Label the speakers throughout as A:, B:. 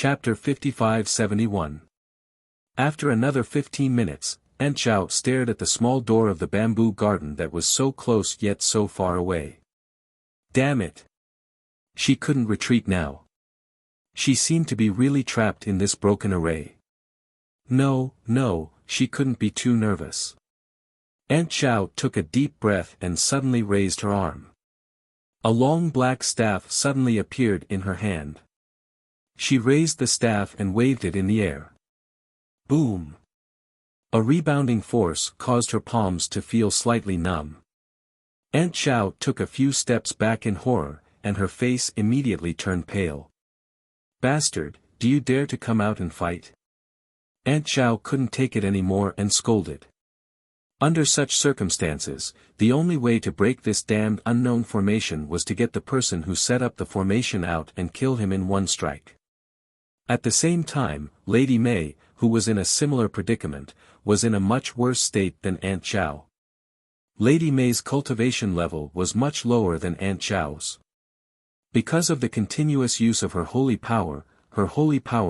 A: Chapter 55-71. After another 15 minutes, Aunt Zhao stared at the small door of the bamboo garden that was so close yet so far away. Damn it! She couldn't retreat now. She seemed to be really trapped in this broken array. No, she couldn't be too nervous. Aunt Zhao took a deep breath and suddenly raised her arm. A long black staff suddenly appeared in her hand. She raised the staff and waved it in the air. Boom! A rebounding force caused her palms to feel slightly numb. Aunt Zhao took a few steps back in horror, and her face immediately turned pale. Bastard, do you dare to come out and fight? Aunt Zhao couldn't take it anymore and scolded. Under such circumstances, the only way to break this damned unknown formation was to get the person who set up the formation out and kill him in one strike. At the same time, Lady Mei, who was in a similar predicament, was in a much worse state than Aunt Zhao. Lady Mei's cultivation level was much lower than Aunt Zhao's. Because of the continuous use of her holy power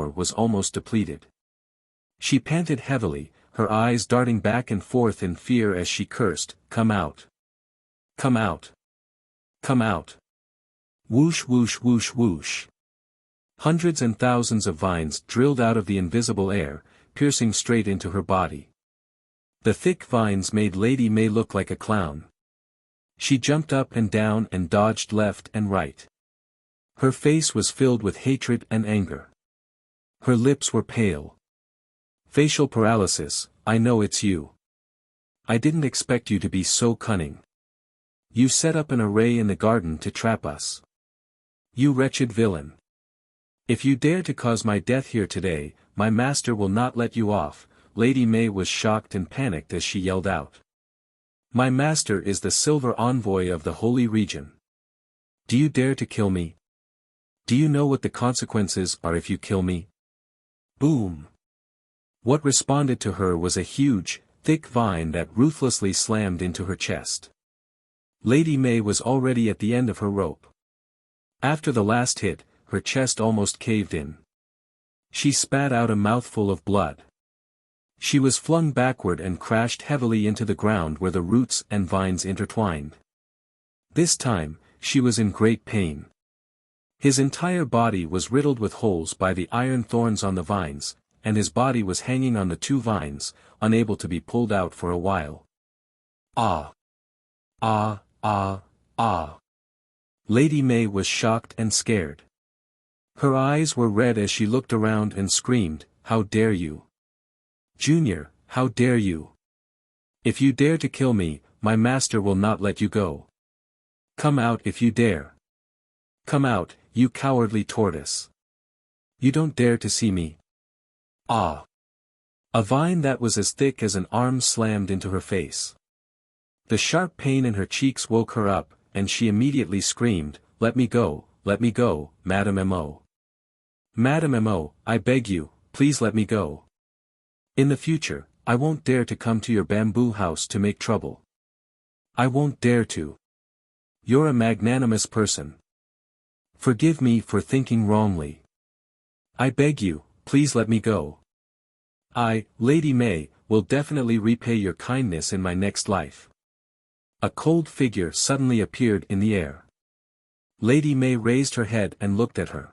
A: was almost depleted. She panted heavily, her eyes darting back and forth in fear as she cursed, "Come out! Come out! Come out!" Whoosh whoosh whoosh whoosh. Hundreds and thousands of vines drilled out of the invisible air, piercing straight into her body. The thick vines made Lady Mei look like a clown. She jumped up and down and dodged left and right. Her face was filled with hatred and anger. Her lips were pale. Facial paralysis, I know it's you. I didn't expect you to be so cunning. You set up an array in the garden to trap us. You wretched villain. If you dare to cause my death here today, my master will not let you off. Lady Mei was shocked and panicked as she yelled out. My master is the silver envoy of the holy region. Do you dare to kill me? Do you know what the consequences are if you kill me? Boom! What responded to her was a huge, thick vine that ruthlessly slammed into her chest. Lady Mei was already at the end of her rope. After the last hit, her chest almost caved in. She spat out a mouthful of blood. She was flung backward and crashed heavily into the ground where the roots and vines intertwined. This time, she was in great pain. His entire body was riddled with holes by the iron thorns on the vines, and his body was hanging on the two vines, unable to be pulled out for a while. Ah! Ah! Ah! Ah! Lady Mei was shocked and scared. Her eyes were red as she looked around and screamed, "How dare you! Junior, how dare you! If you dare to kill me, my master will not let you go. Come out if you dare. Come out, you cowardly tortoise. You don't dare to see me." Ah! A vine that was as thick as an arm slammed into her face. The sharp pain in her cheeks woke her up, and she immediately screamed, let me go, Madame Mo. Madame Mo, I beg you, please let me go. In the future, I won't dare to come to your bamboo house to make trouble. I won't dare to. You're a magnanimous person. Forgive me for thinking wrongly. I beg you, please let me go. I, Lady Mei, will definitely repay your kindness in my next life. A cold figure suddenly appeared in the air. Lady Mei raised her head and looked at her.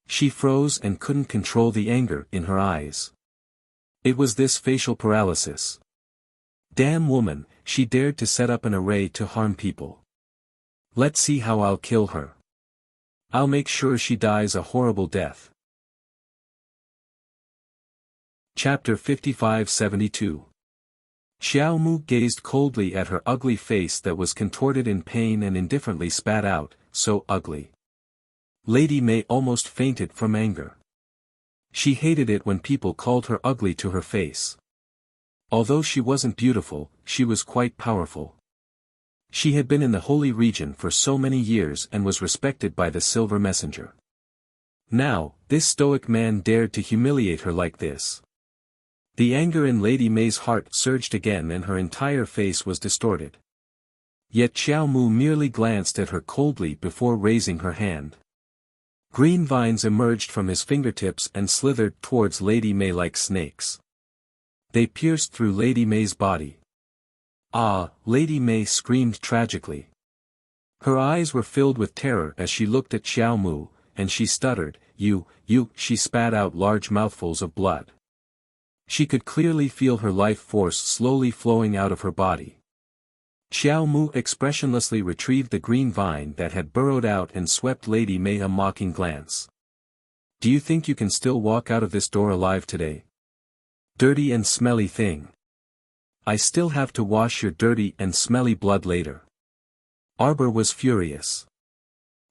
A: She froze and couldn't control the anger in her eyes. It was this facial paralysis. Damn woman, she dared to set up an array to harm people. Let's see how I'll kill her. I'll make sure she dies a horrible death. Chapter 55-72. Xiao Mu gazed coldly at her ugly face that was contorted in pain and indifferently spat out, so ugly. Lady Mei almost fainted from anger. She hated it when people called her ugly to her face. Although she wasn't beautiful, she was quite powerful. She had been in the holy region for so many years and was respected by the Silver Messenger. Now, this stoic man dared to humiliate her like this. The anger in Lady Mei's heart surged again and her entire face was distorted. Yet Xiao Mu merely glanced at her coldly before raising her hand. Green vines emerged from his fingertips and slithered towards Lady May like snakes. They pierced through Lady May's body. Ah! Lady May screamed tragically. Her eyes were filled with terror as she looked at Xiao Mu, and she stuttered, you, she spat out large mouthfuls of blood. She could clearly feel her life force slowly flowing out of her body. Xiao Mu expressionlessly retrieved the green vine that had burrowed out and swept Lady May a mocking glance. Do you think you can still walk out of this door alive today? Dirty and smelly thing. I still have to wash your dirty and smelly blood later. Arbor was furious.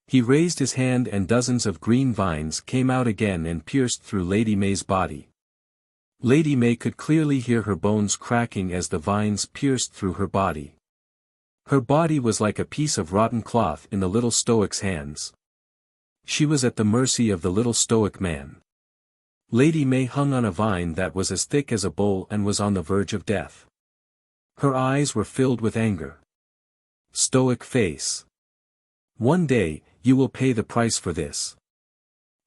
A: He raised his hand and dozens of green vines came out again and pierced through Lady May's body. Lady May could clearly hear her bones cracking as the vines pierced through her body. Her body was like a piece of rotten cloth in the little stoic's hands. She was at the mercy of the little stoic man. Lady May hung on a vine that was as thick as a bowl and was on the verge of death. Her eyes were filled with anger. Stoic face. One day, you will pay the price for this.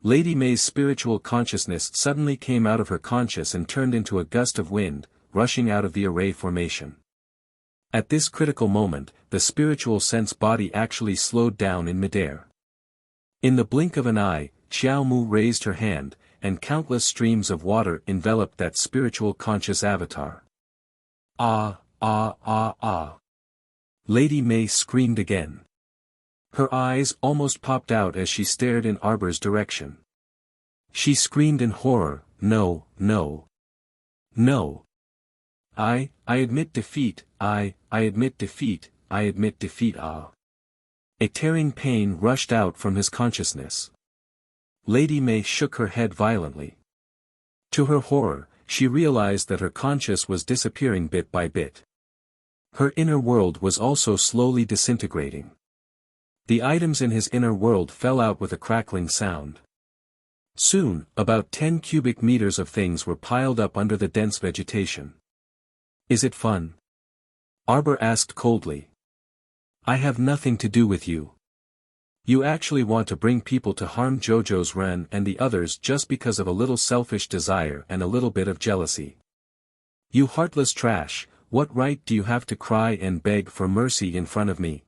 A: Lady May's spiritual consciousness suddenly came out of her conscious and turned into a gust of wind, rushing out of the array formation. At this critical moment, the spiritual sense body actually slowed down in midair. In the blink of an eye, Xiao Mu raised her hand, and countless streams of water enveloped that spiritual conscious avatar. Ah, ah, ah, ah. Lady May screamed again. Her eyes almost popped out as she stared in Arbor's direction. She screamed in horror, no, no. No. I admit defeat, I admit defeat, I admit defeat ah. A tearing pain rushed out from his consciousness. Lady May shook her head violently. To her horror, she realized that her conscious was disappearing bit by bit. Her inner world was also slowly disintegrating. The items in his inner world fell out with a crackling sound. Soon, about 10 cubic meters of things were piled up under the dense vegetation. Is it fun? Arbor asked coldly. I have nothing to do with you. You actually want to bring people to harm Jojo's Ren and the others just because of a little selfish desire and a little bit of jealousy. You heartless trash, what right do you have to cry and beg for mercy in front of me?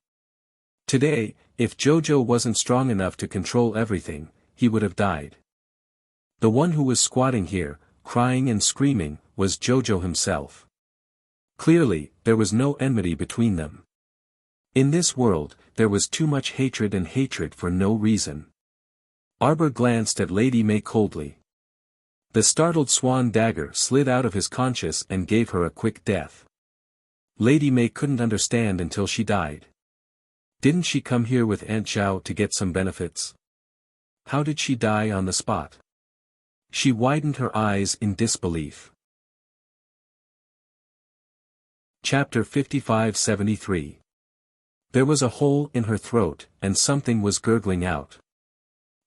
A: Today, if Jojo wasn't strong enough to control everything, he would have died. The one who was squatting here, crying and screaming, was Jojo himself. Clearly, there was no enmity between them. In this world, there was too much hatred and hatred for no reason. Arbor glanced at Lady May coldly. The startled swan dagger slid out of his conscious and gave her a quick death. Lady May couldn't understand until she died. Didn't she come here with Aunt Zhao to get some benefits? How did she die on the spot? She widened her eyes in disbelief. Chapter 55-73. There was a hole in her throat, and something was gurgling out.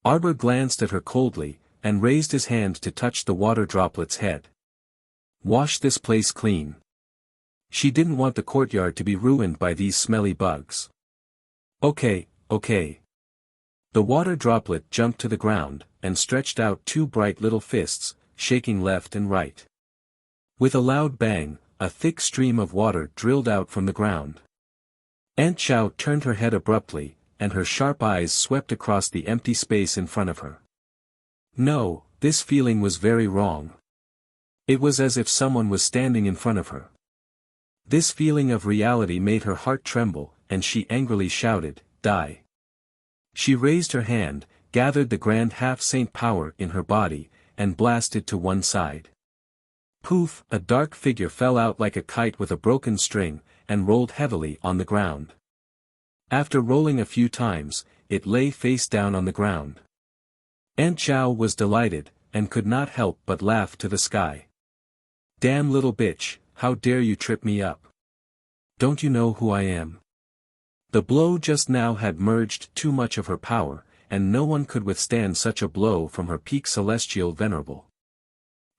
A: Arbor glanced at her coldly, and raised his hand to touch the water droplet's head. Wash this place clean. She didn't want the courtyard to be ruined by these smelly bugs. Okay, okay. The water droplet jumped to the ground, and stretched out two bright little fists, shaking left and right. With a loud bang, a thick stream of water drilled out from the ground. Aunt Zhao turned her head abruptly, and her sharp eyes swept across the empty space in front of her. No, this feeling was very wrong. It was as if someone was standing in front of her. This feeling of reality made her heart tremble, and she angrily shouted, Die. She raised her hand, gathered the grand half-saint power in her body, and blasted to one side. Poof! A dark figure fell out like a kite with a broken string, and rolled heavily on the ground. After rolling a few times, it lay face down on the ground. Aunt Zhao was delighted, and could not help but laugh to the sky. Damn little bitch, how dare you trip me up? Don't you know who I am? The blow just now had merged too much of her power, and no one could withstand such a blow from her peak celestial venerable.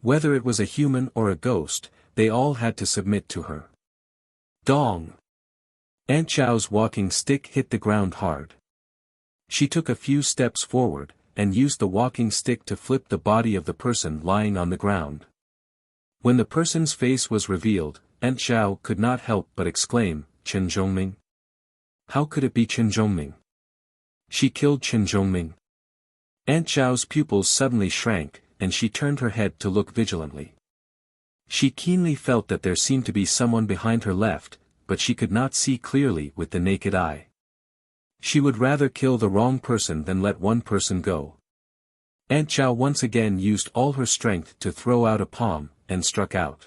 A: Whether it was a human or a ghost, they all had to submit to her. Dong! Aunt Zhao's walking stick hit the ground hard. She took a few steps forward, and used the walking stick to flip the body of the person lying on the ground. When the person's face was revealed, Aunt Zhao could not help but exclaim, "Chen Zhongming? How could it be Chen Zhongming? She killed Chen Zhongming." Aunt Zhao's pupils suddenly shrank, and she turned her head to look vigilantly. She keenly felt that there seemed to be someone behind her left, but she could not see clearly with the naked eye. She would rather kill the wrong person than let one person go. Aunt Zhao once again used all her strength to throw out a palm, and struck out.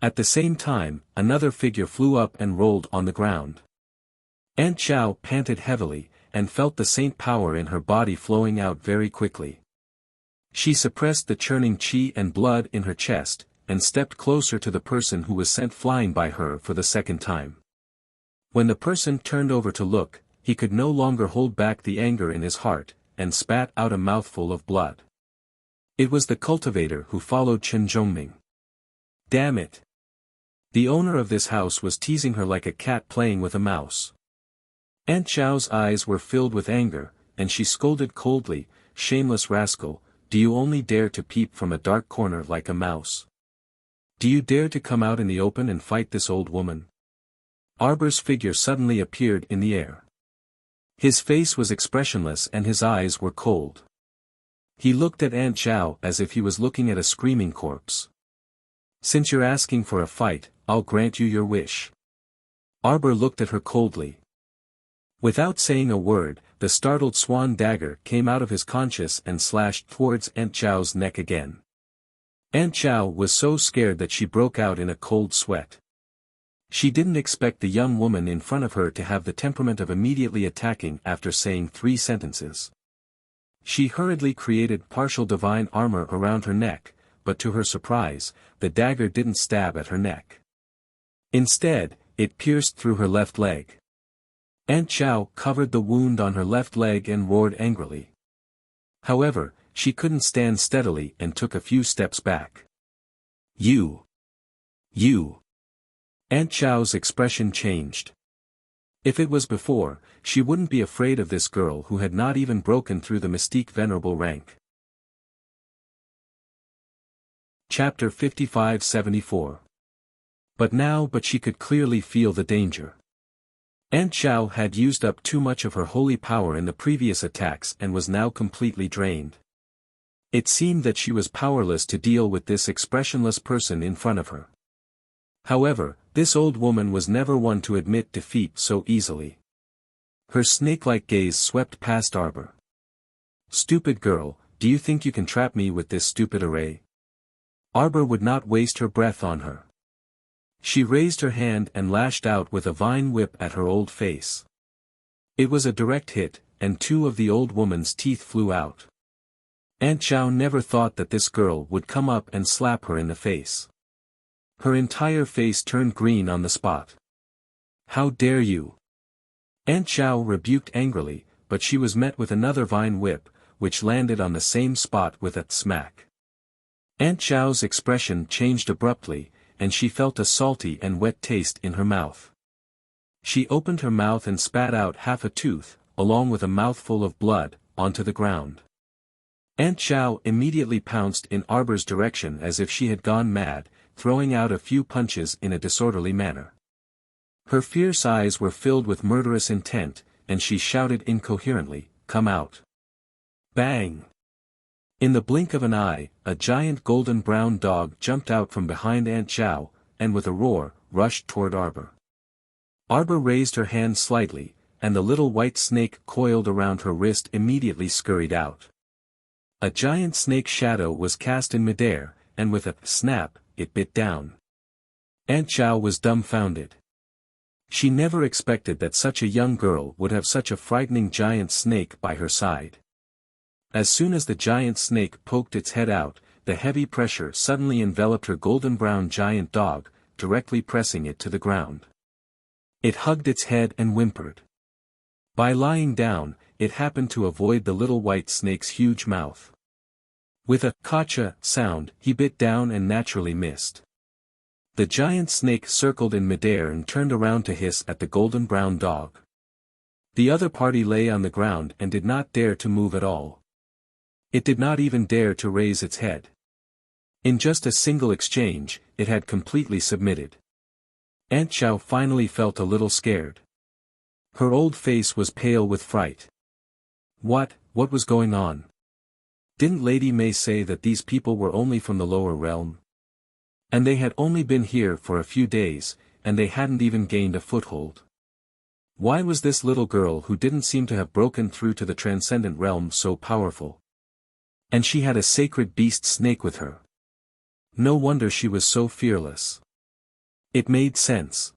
A: At the same time, another figure flew up and rolled on the ground. Aunt Zhao panted heavily, and felt the saint power in her body flowing out very quickly. She suppressed the churning qi and blood in her chest, and stepped closer to the person who was sent flying by her for the second time. When the person turned over to look, he could no longer hold back the anger in his heart, and spat out a mouthful of blood. It was the cultivator who followed Chen Zhongming. Damn it! The owner of this house was teasing her like a cat playing with a mouse. Aunt Zhao's eyes were filled with anger, and she scolded coldly, "Shameless rascal, do you only dare to peep from a dark corner like a mouse? Do you dare to come out in the open and fight this old woman?" Arbor's figure suddenly appeared in the air. His face was expressionless and his eyes were cold. He looked at Aunt Zhao as if he was looking at a screaming corpse. "Since you're asking for a fight, I'll grant you your wish." Arbor looked at her coldly. Without saying a word, the startled swan dagger came out of his conscience and slashed towards Aunt Zhao's neck again. Aunt Zhao was so scared that she broke out in a cold sweat. She didn't expect the young woman in front of her to have the temperament of immediately attacking after saying 3 sentences. She hurriedly created partial divine armor around her neck, but to her surprise, the dagger didn't stab at her neck. Instead, it pierced through her left leg. Aunt Zhao covered the wound on her left leg and roared angrily. However, she couldn't stand steadily and took a few steps back. You! Aunt Zhao's expression changed. If it was before, she wouldn't be afraid of this girl who had not even broken through the mystique venerable rank. Chapter 55-74. But she could clearly feel the danger. Aunt Zhao had used up too much of her holy power in the previous attacks and was now completely drained. It seemed that she was powerless to deal with this expressionless person in front of her. However, this old woman was never one to admit defeat so easily. Her snake-like gaze swept past Arbor. "Stupid girl, do you think you can trap me with this stupid array?" Arbor would not waste her breath on her. She raised her hand and lashed out with a vine whip at her old face. It was a direct hit, and 2 of the old woman's teeth flew out. Aunt Zhao never thought that this girl would come up and slap her in the face. Her entire face turned green on the spot. "How dare you!" Aunt Zhao rebuked angrily, but she was met with another vine whip, which landed on the same spot with a smack. Aunt Zhao's expression changed abruptly, and she felt a salty and wet taste in her mouth. She opened her mouth and spat out half a tooth, along with a mouthful of blood, onto the ground. Aunt Zhao immediately pounced in Arbor's direction as if she had gone mad, throwing out a few punches in a disorderly manner. Her fierce eyes were filled with murderous intent, and she shouted incoherently, "Come out!" Bang! In the blink of an eye, a giant golden-brown dog jumped out from behind Aunt Zhao, and with a roar, rushed toward Arbor. Arbor raised her hand slightly, and the little white snake coiled around her wrist immediately scurried out. A giant snake shadow was cast in midair, and with a snap, it bit down. Aunt Zhao was dumbfounded. She never expected that such a young girl would have such a frightening giant snake by her side. As soon as the giant snake poked its head out, the heavy pressure suddenly enveloped her golden-brown giant dog, directly pressing it to the ground. It hugged its head and whimpered. By lying down, it happened to avoid the little white snake's huge mouth. With a "kacha" sound, he bit down and naturally missed. The giant snake circled in midair and turned around to hiss at the golden-brown dog. The other party lay on the ground and did not dare to move at all. It did not even dare to raise its head. In just a single exchange, it had completely submitted. Aunt Chow finally felt a little scared. Her old face was pale with fright. What was going on? Didn't Lady May say that these people were only from the lower realm? And they had only been here for a few days, and they hadn't even gained a foothold. Why was this little girl who didn't seem to have broken through to the transcendent realm so powerful? And she had a sacred beast snake with her. No wonder she was so fearless. It made sense.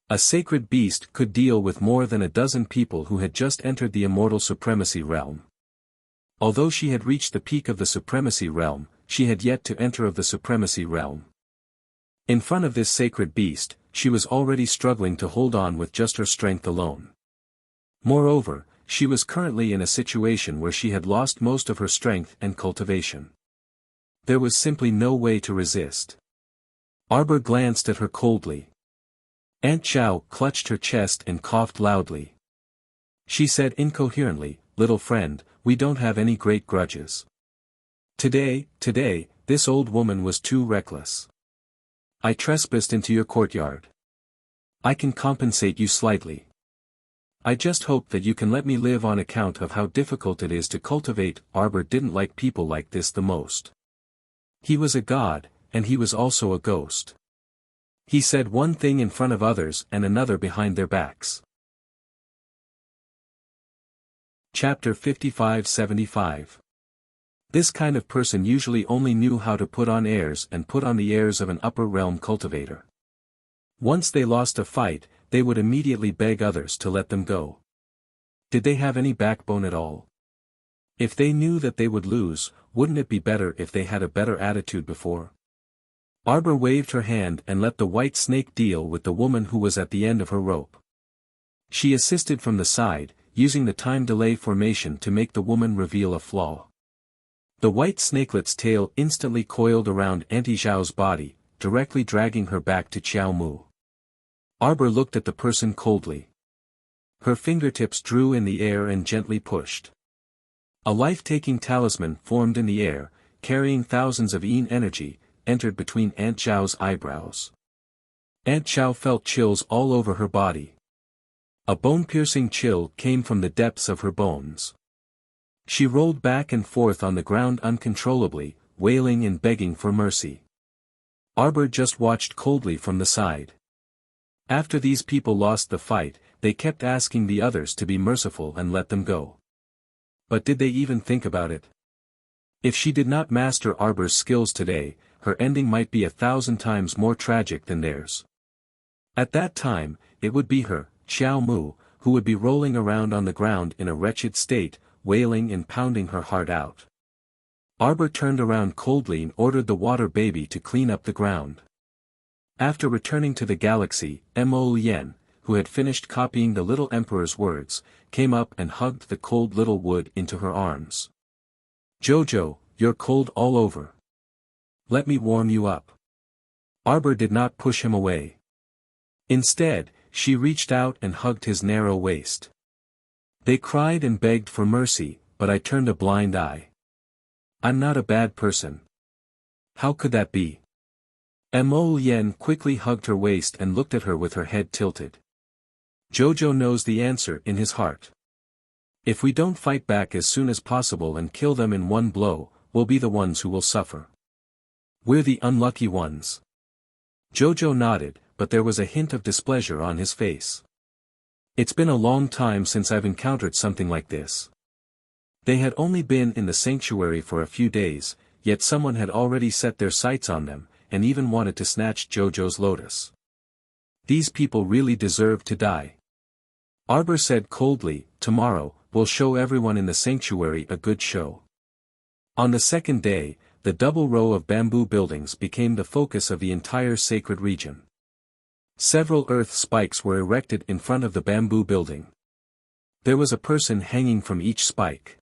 A: A sacred beast could deal with more than a dozen people who had just entered the immortal supremacy realm. Although she had reached the peak of the supremacy realm, she had yet to enter of the supremacy realm. In front of this sacred beast, she was already struggling to hold on with just her strength alone. Moreover, she was currently in a situation where she had lost most of her strength and cultivation. There was simply no way to resist. Arbor glanced at her coldly. Aunt Chow clutched her chest and coughed loudly. She said incoherently, "Little friend, we don't have any great grudges. Today, this old woman was too reckless. I trespassed into your courtyard. I can compensate you slightly. I just hope that you can let me live on account of how difficult it is to cultivate." Arbor didn't like people like this the most. He was a god, and he was also a ghost. He said one thing in front of others and another behind their backs. Chapter 55-75. This kind of person usually only knew how to put on airs and put on the airs of an upper realm cultivator. Once they lost a fight, they would immediately beg others to let them go. Did they have any backbone at all? If they knew that they would lose, wouldn't it be better if they had a better attitude before? Arbor waved her hand and let the white snake deal with the woman who was at the end of her rope. She assisted from the side, using the time delay formation to make the woman reveal a flaw. The white snakelet's tail instantly coiled around Auntie Zhao's body, directly dragging her back to Qiao Mu. Arbor looked at the person coldly. Her fingertips drew in the air and gently pushed. A life-taking talisman formed in the air, carrying thousands of yin energy, entered between Aunt Zhao's eyebrows. Aunt Zhao felt chills all over her body. A bone-piercing chill came from the depths of her bones. She rolled back and forth on the ground uncontrollably, wailing and begging for mercy. Arbor just watched coldly from the side. After these people lost the fight, they kept asking the others to be merciful and let them go. But did they even think about it? If she did not master Arbor's skills today, her ending might be 1,000 times more tragic than theirs. At that time, it would be her, Qiao Mu, who would be rolling around on the ground in a wretched state, wailing and pounding her heart out. Arbor turned around coldly and ordered the water baby to clean up the ground. After returning to the galaxy, Mo Yen, who had finished copying the little emperor's words, came up and hugged the cold little wood into her arms. "Jojo, you're cold all over. Let me warm you up." Arbor did not push him away. Instead, she reached out and hugged his narrow waist. They cried and begged for mercy, but I turned a blind eye. I'm not a bad person. How could that be? Mo Yen quickly hugged her waist and looked at her with her head tilted. Jojo knows the answer in his heart. If we don't fight back as soon as possible and kill them in one blow, we'll be the ones who will suffer. We're the unlucky ones. Jojo nodded, but there was a hint of displeasure on his face. It's been a long time since I've encountered something like this. They had only been in the sanctuary for a few days, yet someone had already set their sights on them, and even wanted to snatch Jojo's lotus. These people really deserve to die. Arbor said coldly, "Tomorrow, we'll show everyone in the sanctuary a good show." On the second day, the double row of bamboo buildings became the focus of the entire sacred region. Several earth spikes were erected in front of the bamboo building. There was a person hanging from each spike.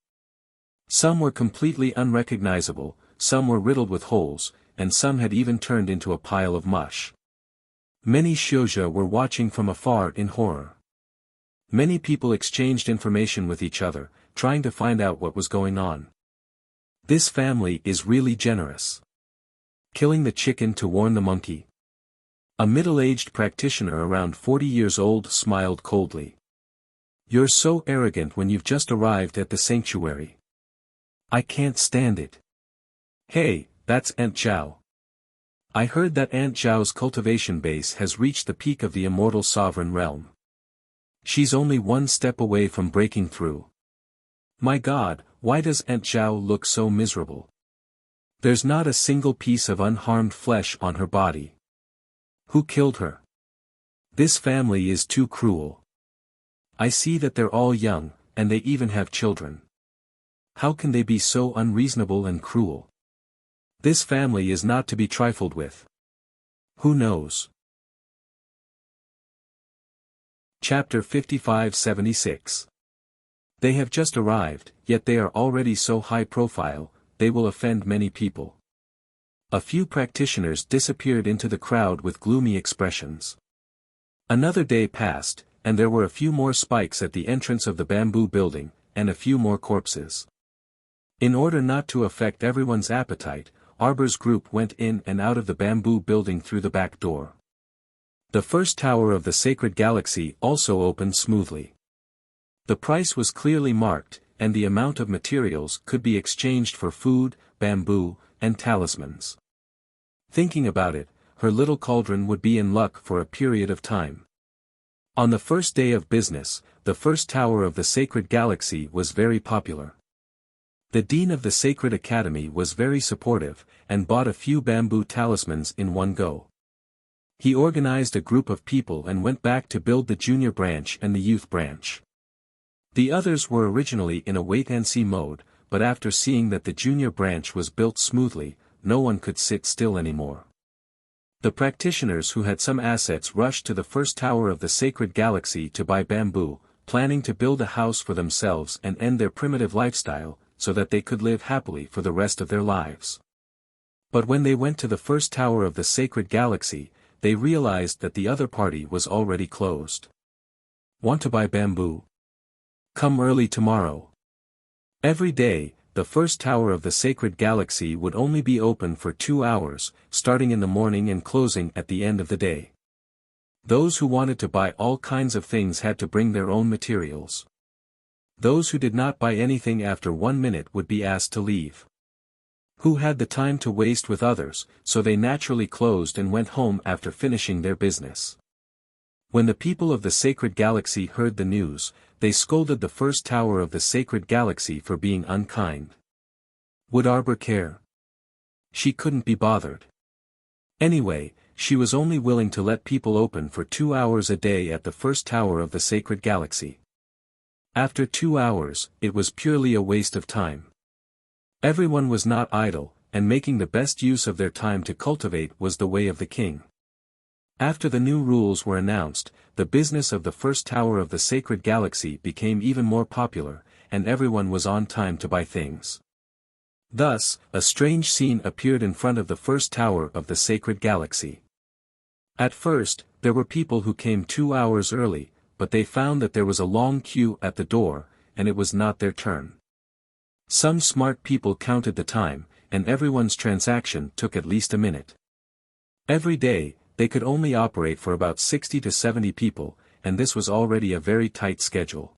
A: Some were completely unrecognizable, some were riddled with holes, and some had even turned into a pile of mush. Many Xiuzha were watching from afar in horror. Many people exchanged information with each other, trying to find out what was going on. This family is really generous. Killing the chicken to warn the monkey. A middle-aged practitioner around 40 years old smiled coldly. You're so arrogant when you've just arrived at the sanctuary. I can't stand it. Hey, that's Aunt Zhao. I heard that Aunt Zhao's cultivation base has reached the peak of the immortal sovereign realm. She's only one step away from breaking through. My God, why does Aunt Zhao look so miserable? There's not a single piece of unharmed flesh on her body. Who killed her? This family is too cruel. I see that they're all young, and they even have children. How can they be so unreasonable and cruel? This family is not to be trifled with. Who knows? Chapter 55-76. They have just arrived, yet they are already so high profile, they will offend many people. A few practitioners disappeared into the crowd with gloomy expressions. Another day passed, and there were a few more spikes at the entrance of the bamboo building, and a few more corpses. In order not to affect everyone's appetite, Arbor's group went in and out of the bamboo building through the back door. The first tower of the sacred galaxy also opened smoothly. The price was clearly marked, and the amount of materials could be exchanged for food, bamboo, and talismans. Thinking about it, her little cauldron would be in luck for a period of time. On the first day of business, the first tower of the sacred galaxy was very popular. The dean of the sacred academy was very supportive, and bought a few bamboo talismans in one go. He organized a group of people and went back to build the junior branch and the youth branch. The others were originally in a wait-and-see mode, but after seeing that the junior branch was built smoothly, no one could sit still anymore. The practitioners who had some assets rushed to the first tower of the sacred galaxy to buy bamboo, planning to build a house for themselves and end their primitive lifestyle, so that they could live happily for the rest of their lives. But when they went to the first tower of the sacred galaxy, they realized that the other party was already closed. Want to buy bamboo? Come early tomorrow. Every day, the first tower of the sacred galaxy would only be open for 2 hours, starting in the morning and closing at the end of the day. Those who wanted to buy all kinds of things had to bring their own materials. Those who did not buy anything after 1 minute would be asked to leave. Who had the time to waste with others, so they naturally closed and went home after finishing their business. When the people of the sacred galaxy heard the news, they scolded the first tower of the sacred galaxy for being unkind. Would Arbor care? She couldn't be bothered. Anyway, she was only willing to let people open for 2 hours a day at the first tower of the sacred galaxy. After 2 hours, it was purely a waste of time. Everyone was not idle, and making the best use of their time to cultivate was the way of the king. After the new rules were announced, the business of the first tower of the sacred galaxy became even more popular, and everyone was on time to buy things. Thus, a strange scene appeared in front of the first tower of the sacred galaxy. At first, there were people who came 2 hours early, but they found that there was a long queue at the door, and it was not their turn. Some smart people counted the time, and everyone's transaction took at least a minute. Every day, they could only operate for about 60 to 70 people, and this was already a very tight schedule.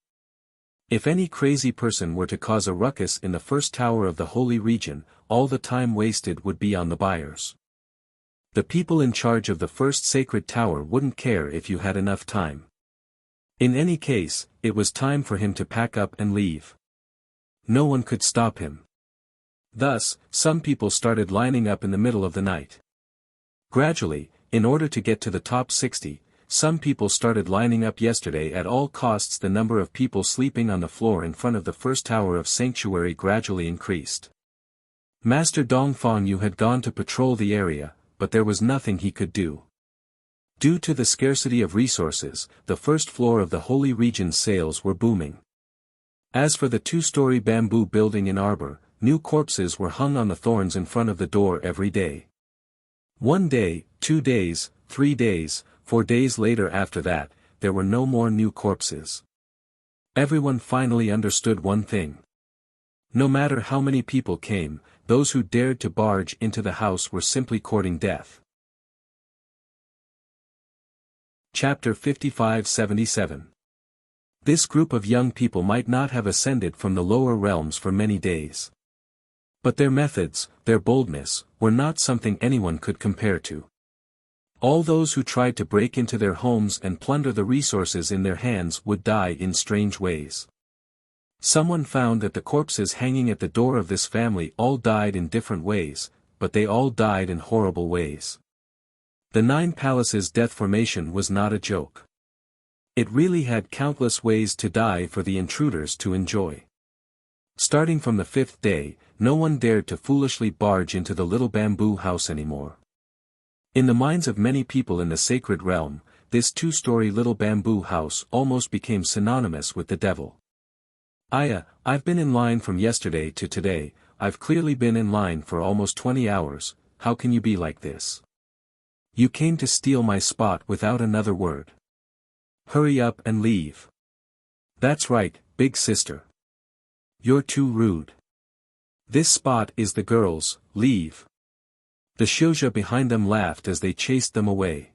A: If any crazy person were to cause a ruckus in the first tower of the holy region, all the time wasted would be on the buyers. The people in charge of the first sacred tower wouldn't care if you had enough time. In any case, it was time for him to pack up and leave. No one could stop him. Thus, some people started lining up in the middle of the night. Gradually, in order to get to the top 60, some people started lining up yesterday at all costs. The number of people sleeping on the floor in front of the first tower of sanctuary gradually increased. Master Dongfangyu had gone to patrol the area, but there was nothing he could do. Due to the scarcity of resources, the first floor of the holy region's sales were booming. As for the 2-story bamboo building in Arbor, new corpses were hung on the thorns in front of the door every day. 1 day, 2 days, 3 days, 4 days later after that, there were no more new corpses. Everyone finally understood one thing. No matter how many people came, those who dared to barge into the house were simply courting death. Chapter 55-77. This group of young people might not have ascended from the lower realms for many days. But their methods, their boldness, were not something anyone could compare to. All those who tried to break into their homes and plunder the resources in their hands would die in strange ways. Someone found that the corpses hanging at the door of this family all died in different ways, but they all died in horrible ways. The Nine Palaces death formation was not a joke. It really had countless ways to die for the intruders to enjoy. Starting from the 5th day, no one dared to foolishly barge into the little bamboo house anymore. In the minds of many people in the sacred realm, this 2-story little bamboo house almost became synonymous with the devil. I've been in line from yesterday to today, I've clearly been in line for almost 20 hours, how can you be like this? You came to steal my spot without another word. Hurry up and leave. That's right, big sister. You're too rude. This spot is the girls', leave. The shouja behind them laughed as they chased them away.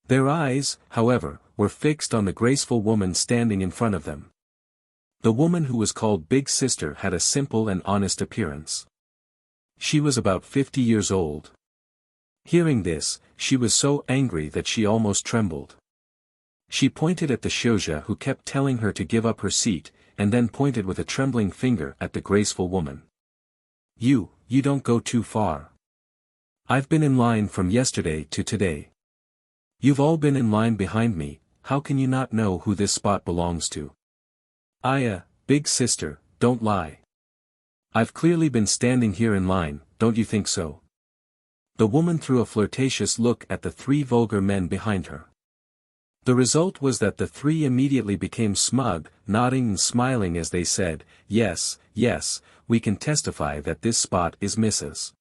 A: Their eyes, however, were fixed on the graceful woman standing in front of them. The woman who was called Big Sister had a simple and honest appearance. She was about 50 years old. Hearing this, she was so angry that she almost trembled. She pointed at the shouja who kept telling her to give up her seat, and then pointed with a trembling finger at the graceful woman. You don't go too far. I've been in line from yesterday to today. You've all been in line behind me, how can you not know who this spot belongs to? Big sister, don't lie. I've clearly been standing here in line, don't you think so? The woman threw a flirtatious look at the 3 vulgar men behind her. The result was that the 3 immediately became smug, nodding and smiling as they said, yes, we can testify that this spot is Mrs.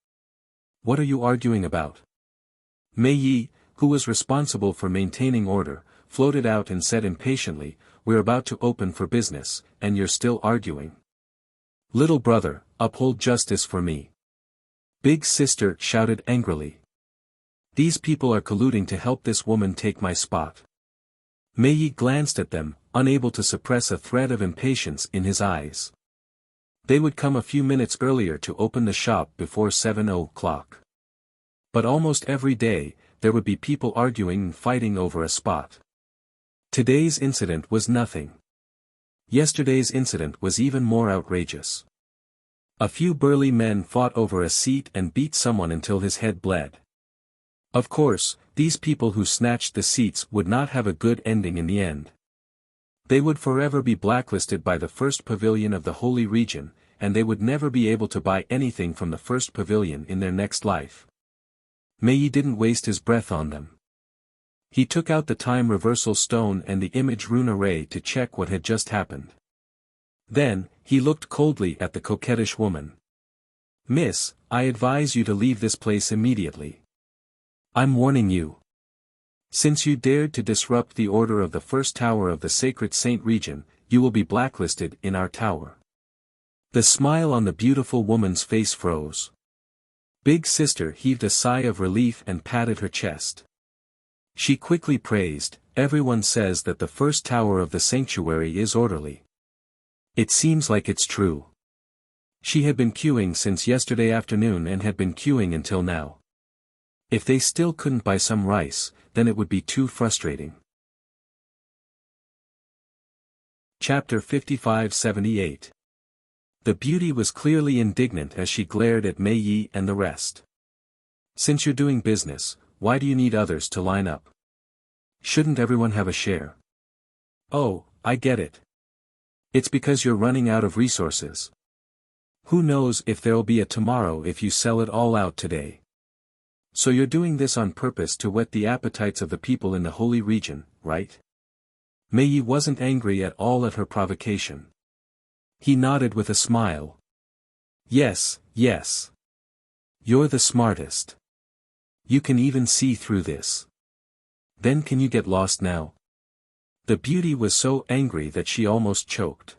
A: What are you arguing about? Mei Yi, who was responsible for maintaining order, floated out and said impatiently, we're about to open for business, and you're still arguing. Little brother, uphold justice for me. Big sister shouted angrily. These people are colluding to help this woman take my spot. Mei Yi glanced at them, unable to suppress a thread of impatience in his eyes. They would come a few minutes earlier to open the shop before 7 o'clock. But almost every day, there would be people arguing and fighting over a spot. Today's incident was nothing. Yesterday's incident was even more outrageous. A few burly men fought over a seat and beat someone until his head bled. Of course, these people who snatched the seats would not have a good ending in the end. They would forever be blacklisted by the first pavilion of the Holy Region, and they would never be able to buy anything from the first pavilion in their next life. Mei Yi didn't waste his breath on them. He took out the time reversal stone and the image rune array to check what had just happened. Then, he looked coldly at the coquettish woman. Miss, I advise you to leave this place immediately. I'm warning you. Since you dared to disrupt the order of the first tower of the sacred Saint Region, you will be blacklisted in our tower. The smile on the beautiful woman's face froze. Big sister heaved a sigh of relief and patted her chest. She quickly praised, everyone says that the first tower of the sanctuary is orderly. It seems like it's true. She had been queuing since yesterday afternoon and had been queuing until now. If they still couldn't buy some rice, then it would be too frustrating. Chapter 55-78. The beauty was clearly indignant as she glared at Mei Yi and the rest. Since you're doing business, why do you need others to line up? Shouldn't everyone have a share? Oh, I get it. It's because you're running out of resources. Who knows if there'll be a tomorrow if you sell it all out today. So you're doing this on purpose to whet the appetites of the people in the Holy Region, right? Mei Yi wasn't angry at all at her provocation. He nodded with a smile. Yes. You're the smartest. You can even see through this. Then can you get lost now? The beauty was so angry that she almost choked.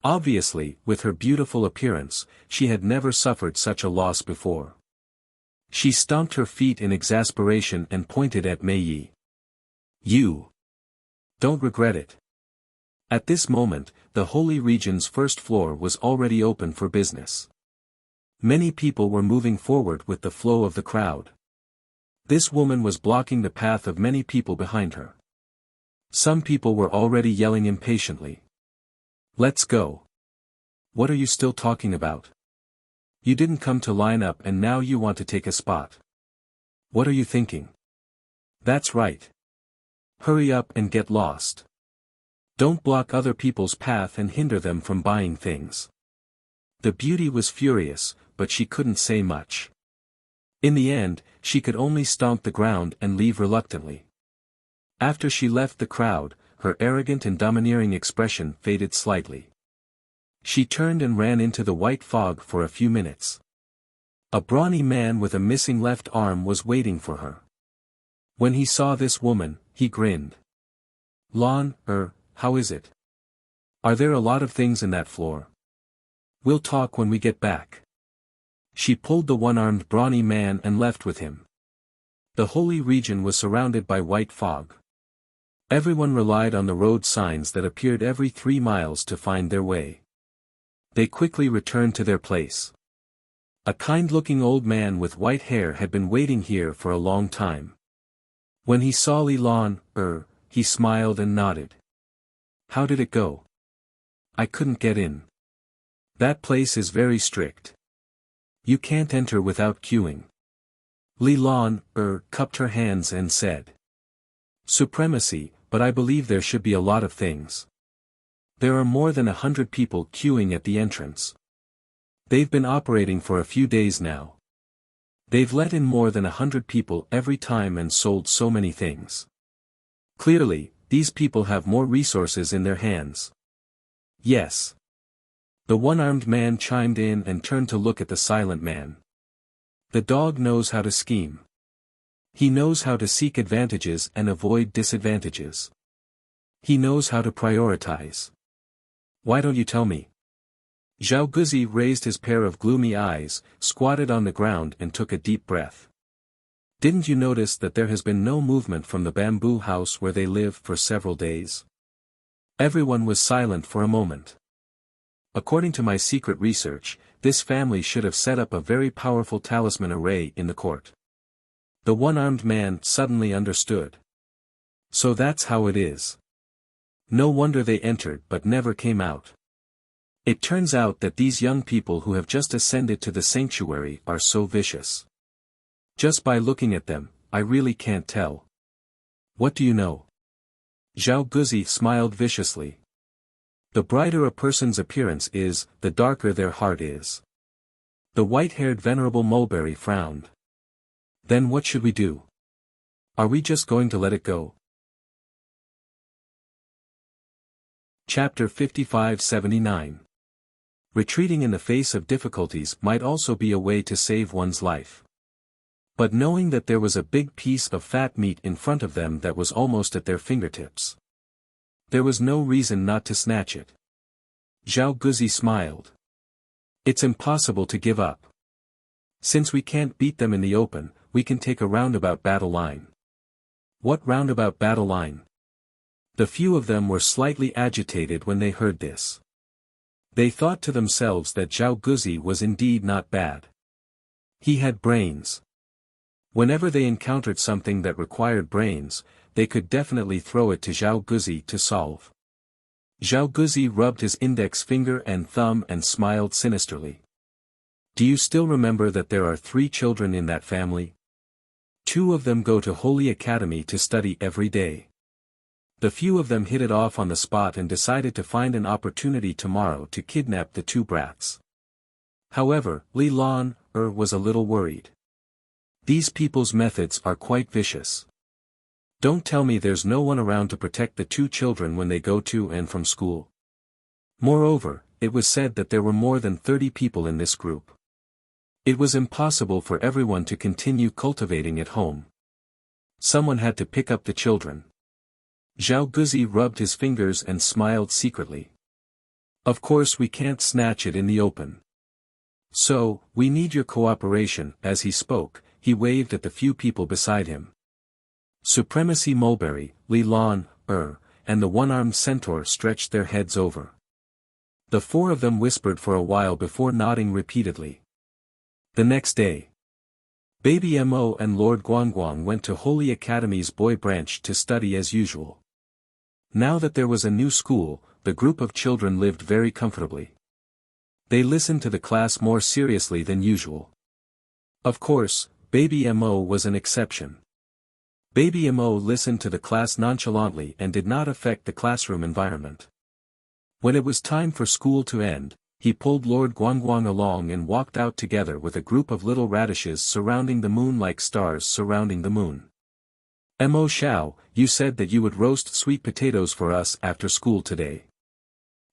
A: Obviously, with her beautiful appearance, she had never suffered such a loss before. She stomped her feet in exasperation and pointed at Mei Yi. You don't regret it. At this moment, the Holy Region's first floor was already open for business. Many people were moving forward with the flow of the crowd. This woman was blocking the path of many people behind her. Some people were already yelling impatiently. Let's go. What are you still talking about? You didn't come to line up and now you want to take a spot. What are you thinking? That's right. Hurry up and get lost. Don't block other people's path and hinder them from buying things. The beauty was furious, but she couldn't say much. In the end, she could only stomp the ground and leave reluctantly. After she left the crowd, her arrogant and domineering expression faded slightly. She turned and ran into the white fog for a few minutes. A brawny man with a missing left arm was waiting for her. When he saw this woman, he grinned. Lon, how is it? Are there a lot of things in that floor? We'll talk when we get back. She pulled the one-armed brawny man and left with him. The Holy Region was surrounded by white fog. Everyone relied on the road signs that appeared every 3 miles to find their way. They quickly returned to their place. A kind-looking old man with white hair had been waiting here for a long time. When he saw Li Lan, he smiled and nodded. How did it go? I couldn't get in. That place is very strict. You can't enter without queuing. Li Lan, cupped her hands and said. Supremacy, but I believe there should be a lot of things. There are more than 100 people queuing at the entrance. They've been operating for a few days now. They've let in more than 100 people every time and sold so many things. Clearly, these people have more resources in their hands. Yes. The one-armed man chimed in and turned to look at the silent man. The dog knows how to scheme. He knows how to seek advantages and avoid disadvantages. He knows how to prioritize. Why don't you tell me? Zhao Guzi raised his pair of gloomy eyes, squatted on the ground and took a deep breath. Didn't you notice that there has been no movement from the bamboo house where they live for several days? Everyone was silent for a moment. According to my secret research, this family should have set up a very powerful talisman array in the court. The one-armed man suddenly understood. So that's how it is. No wonder they entered but never came out. It turns out that these young people who have just ascended to the sanctuary are so vicious. Just by looking at them, I really can't tell. What do you know? Zhao Guzi smiled viciously. The brighter a person's appearance is, the darker their heart is. The white-haired venerable mulberry frowned. Then what should we do? Are we just going to let it go? Chapter 55-79. Retreating in the face of difficulties might also be a way to save one's life. But knowing that there was a big piece of fat meat in front of them that was almost at their fingertips, there was no reason not to snatch it. Zhao Guzi smiled. It's impossible to give up. Since we can't beat them in the open, we can take a roundabout battle line. What roundabout battle line? The few of them were slightly agitated when they heard this. They thought to themselves that Zhao Guzi was indeed not bad. He had brains. Whenever they encountered something that required brains, they could definitely throw it to Zhao Guzi to solve. Zhao Guzi rubbed his index finger and thumb and smiled sinisterly. Do you still remember that there are 3 children in that family? 2 of them go to Holy Academy to study every day. The few of them hit it off on the spot and decided to find an opportunity tomorrow to kidnap the 2 brats. However, Li Lan, was a little worried. These people's methods are quite vicious. Don't tell me there's no one around to protect the 2 children when they go to and from school. Moreover, it was said that there were more than 30 people in this group. It was impossible for everyone to continue cultivating at home. Someone had to pick up the children. Zhao Guzi rubbed his fingers and smiled secretly. Of course we can't snatch it in the open. So, we need your cooperation. As he spoke, he waved at the few people beside him. Supremacy Mulberry, Li Lan, and the one-armed centaur stretched their heads over. The four of them whispered for a while before nodding repeatedly. The next day, Baby Mo and Lord Guangguang went to Holy Academy's boy branch to study as usual. Now that there was a new school, the group of children lived very comfortably. They listened to the class more seriously than usual. Of course, Baby Mo was an exception. Baby Mo listened to the class nonchalantly and did not affect the classroom environment. When it was time for school to end, he pulled Lord Guangguang along and walked out together with a group of little radishes surrounding the moon like stars surrounding the moon. Mo Xiao, you said that you would roast sweet potatoes for us after school today.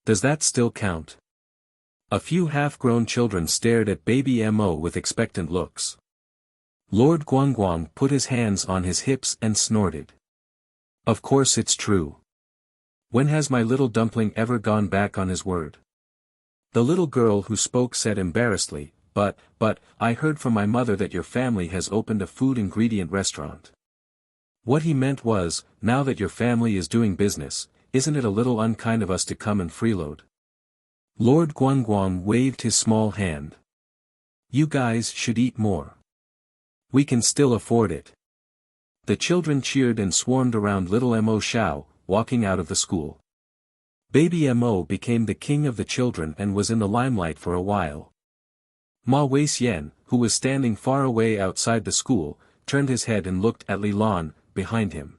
A: Does that still count? A few half-grown children stared at Baby Mo with expectant looks. Lord Guangguang put his hands on his hips and snorted. Of course it's true. When has my little dumpling ever gone back on his word? The little girl who spoke said embarrassedly, but, I heard from my mother that your family has opened a food ingredient restaurant. What he meant was, now that your family is doing business, isn't it a little unkind of us to come and freeload? Lord Guangguang waved his small hand. You guys should eat more. We can still afford it. The children cheered and swarmed around little Mo Xiao, walking out of the school. Baby Mo became the king of the children and was in the limelight for a while. Ma Weixian, who was standing far away outside the school, turned his head and looked at Li Lan, behind him.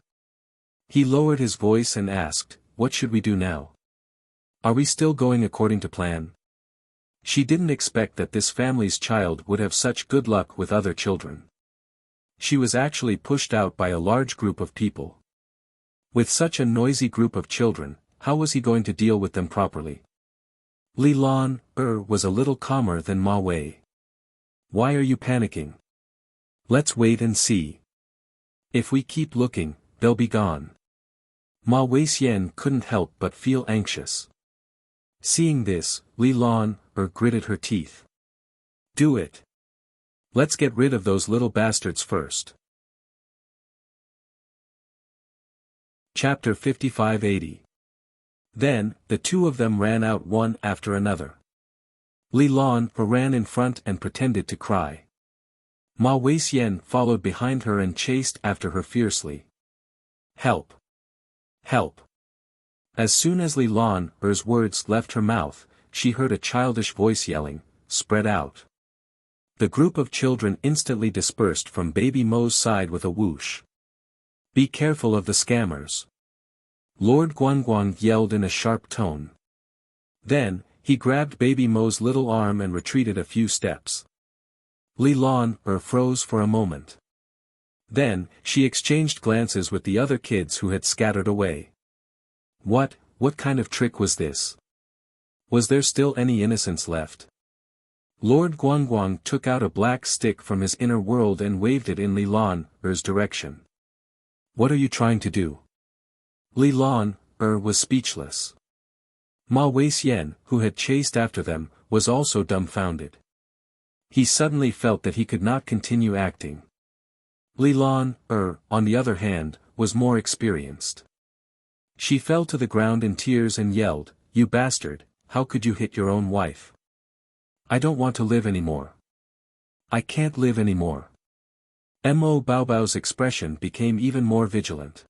A: He lowered his voice and asked, what should we do now? Are we still going according to plan? She didn't expect that this family's child would have such good luck with other children. She was actually pushed out by a large group of people. With such a noisy group of children, how was he going to deal with them properly? Li Lan, was a little calmer than Ma Wei. Why are you panicking? Let's wait and see. If we keep looking, they'll be gone. Ma Weixian couldn't help but feel anxious. Seeing this, Li Lan, gritted her teeth. Do it. Let's get rid of those little bastards first. Chapter 55-80. Then, the two of them ran out one after another. Li Lan ran in front and pretended to cry. Ma Weixian followed behind her and chased after her fiercely. Help! Help! As soon as Li Lan's words left her mouth, she heard a childish voice yelling, spread out. The group of children instantly dispersed from Baby Mo's side with a whoosh. Be careful of the scammers. Lord Guangguang yelled in a sharp tone. Then, he grabbed Baby Mo's little arm and retreated a few steps. Li Lan froze for a moment. Then, she exchanged glances with the other kids who had scattered away. What kind of trick was this? Was there still any innocence left? Lord Guangguang took out a black stick from his inner world and waved it in Li Lan's direction. What are you trying to do? Li Lan was speechless. Ma Weixian, who had chased after them, was also dumbfounded. He suddenly felt that he could not continue acting. Li Lan, on the other hand, was more experienced. She fell to the ground in tears and yelled, You bastard, how could you hit your own wife? I don't want to live anymore. I can't live anymore. Mo Baobao's expression became even more vigilant.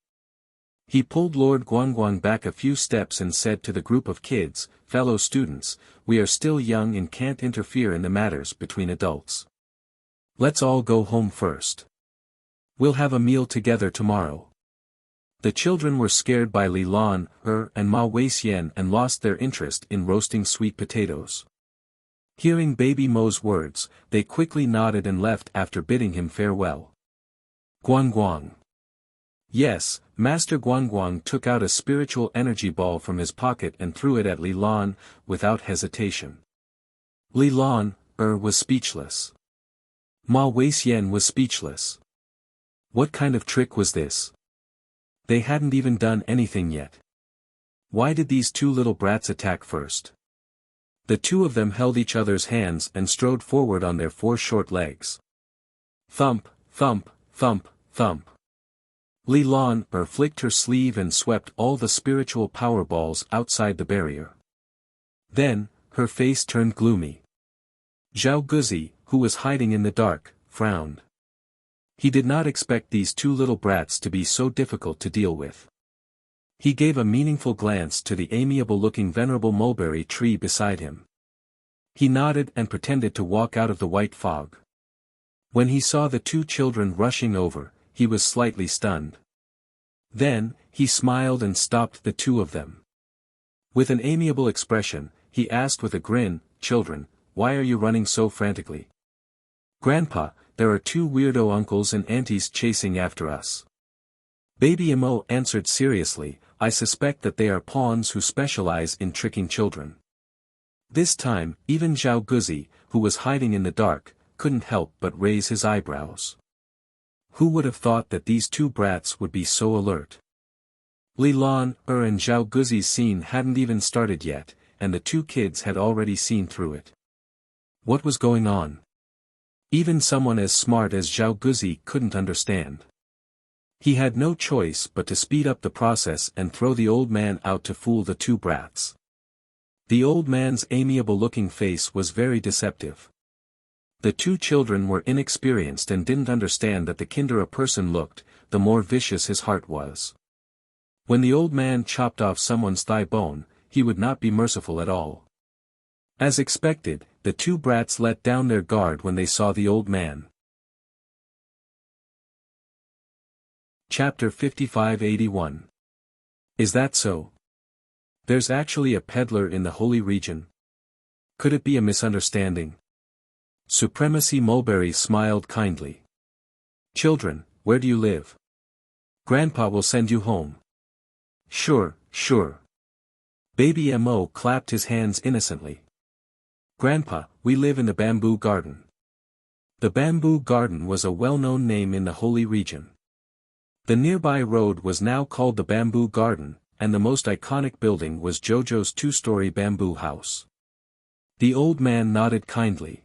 A: He pulled Lord Guangguang back a few steps and said to the group of kids, fellow students, we are still young and can't interfere in the matters between adults. Let's all go home first. We'll have a meal together tomorrow. The children were scared by Li Lan, and Ma Weixian and lost their interest in roasting sweet potatoes. Hearing Baby Mo's words, they quickly nodded and left after bidding him farewell. Guangguang. Yes, Master Guangguang took out a spiritual energy ball from his pocket and threw it at Li Lan, without hesitation. Li Lan, was speechless. Ma Weixian was speechless. What kind of trick was this? They hadn't even done anything yet. Why did these two little brats attack first? The two of them held each other's hands and strode forward on their four short legs. Thump, thump, thump, thump. Li Lan flicked her sleeve and swept all the spiritual power balls outside the barrier. Then, her face turned gloomy. Zhao Guzi, who was hiding in the dark, frowned. He did not expect these two little brats to be so difficult to deal with. He gave a meaningful glance to the amiable-looking venerable mulberry tree beside him. He nodded and pretended to walk out of the white fog. When he saw the two children rushing over, he was slightly stunned. Then, he smiled and stopped the two of them. With an amiable expression, he asked with a grin, "Children, why are you running so frantically?" "Grandpa, there are two weirdo uncles and aunties chasing after us." Baby Imo answered seriously, "I suspect that they are pawns who specialize in tricking children." This time, even Zhao Guzi, who was hiding in the dark, couldn't help but raise his eyebrows. Who would have thought that these two brats would be so alert? Li Lan, and Zhao Guzi's scene hadn't even started yet, and the two kids had already seen through it. What was going on? Even someone as smart as Zhao Guzi couldn't understand. He had no choice but to speed up the process and throw the old man out to fool the two brats. The old man's amiable-looking face was very deceptive. The two children were inexperienced and didn't understand that the kinder a person looked, the more vicious his heart was. When the old man chopped off someone's thigh bone, he would not be merciful at all. As expected, the two brats let down their guard when they saw the old man. Chapter 55-81. Is that so? There's actually a peddler in the holy region. Could it be a misunderstanding? Supremacy Mulberry smiled kindly. Children, where do you live? Grandpa will send you home. Sure, sure. Baby Mo clapped his hands innocently. Grandpa, we live in the bamboo garden. The bamboo garden was a well-known name in the holy region. The nearby road was now called the bamboo garden, and the most iconic building was Jojo's two-story bamboo house. The old man nodded kindly.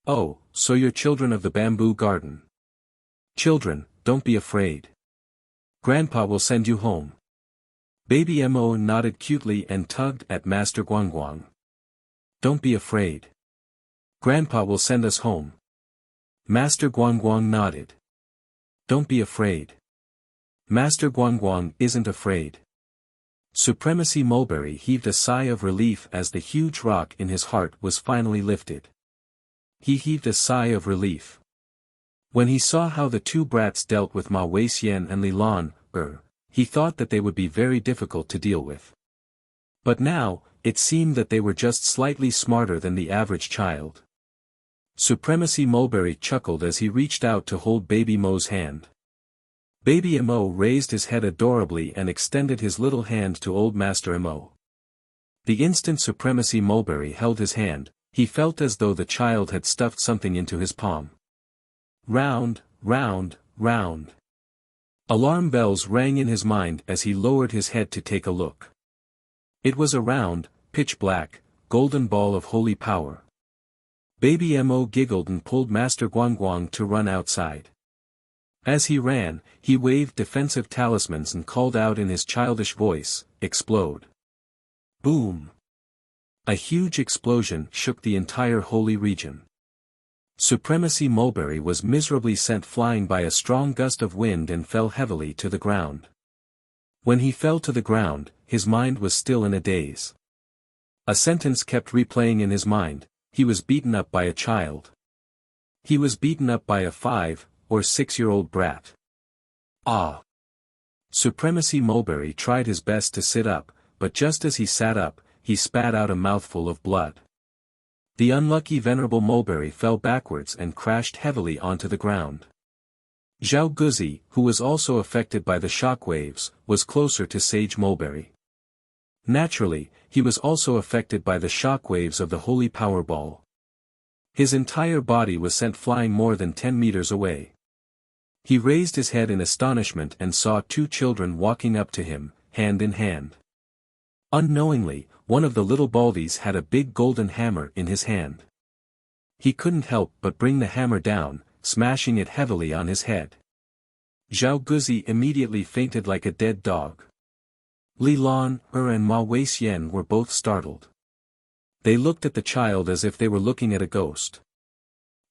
A: Oh, so you're children of the bamboo garden. Children, don't be afraid. Grandpa will send you home. Baby Mo nodded cutely and tugged at Master Guangguang. Don't be afraid. Grandpa will send us home. Master Guangguang nodded. Don't be afraid. Master Guangguang isn't afraid. Supremacy Mulberry heaved a sigh of relief as the huge rock in his heart was finally lifted. He heaved a sigh of relief. When he saw how the two brats dealt with Ma Weixian and Li Lan, he thought that they would be very difficult to deal with. But now, it seemed that they were just slightly smarter than the average child. Supremacy Mulberry chuckled as he reached out to hold Baby Mo's hand. Baby Mo raised his head adorably and extended his little hand to old Master Mo. The instant Supremacy Mulberry held his hand, he felt as though the child had stuffed something into his palm. Round, round, round. Alarm bells rang in his mind as he lowered his head to take a look. It was a round, pitch-black, golden ball of holy power. Baby Mo giggled and pulled Master Guangguang to run outside. As he ran, he waved defensive talismans and called out in his childish voice, "Explode!" Boom! A huge explosion shook the entire holy region. Supremacy Mulberry was miserably sent flying by a strong gust of wind and fell heavily to the ground. When he fell to the ground, his mind was still in a daze. A sentence kept replaying in his mind: he was beaten up by a child. He was beaten up by a 5- or 6-year-old brat. Ah! Supremacy Mulberry tried his best to sit up, but just as he sat up, he spat out a mouthful of blood. The unlucky Venerable Mulberry fell backwards and crashed heavily onto the ground. Zhao Guzi, who was also affected by the shock waves, was closer to Sage Mulberry. Naturally, he was also affected by the shock waves of the Holy Power Ball. His entire body was sent flying more than 10 meters away. He raised his head in astonishment and saw two children walking up to him, hand in hand. Unknowingly, one of the little baldies had a big golden hammer in his hand. He couldn't help but bring the hammer down, smashing it heavily on his head. Zhao Guzi immediately fainted like a dead dog. Li Lan, and Ma Weixian were both startled. They looked at the child as if they were looking at a ghost.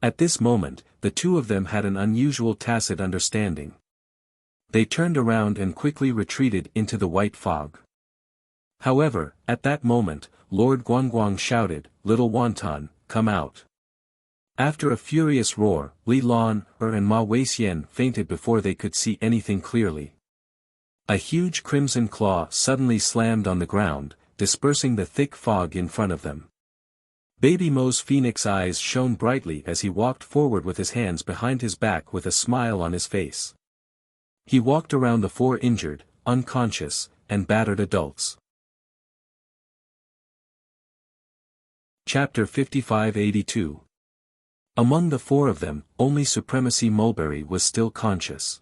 A: At this moment, the two of them had an unusual tacit understanding. They turned around and quickly retreated into the white fog. However, at that moment, Lord Guangguang shouted, "Little wonton, come out." After a furious roar, Li Lan, and Ma Weixian fainted before they could see anything clearly. A huge crimson claw suddenly slammed on the ground, dispersing the thick fog in front of them. Baby Mo's phoenix eyes shone brightly as he walked forward with his hands behind his back with a smile on his face. He walked around the four injured, unconscious, and battered adults. Chapter 5582. Among the four of them, only Supremacy Mulberry was still conscious.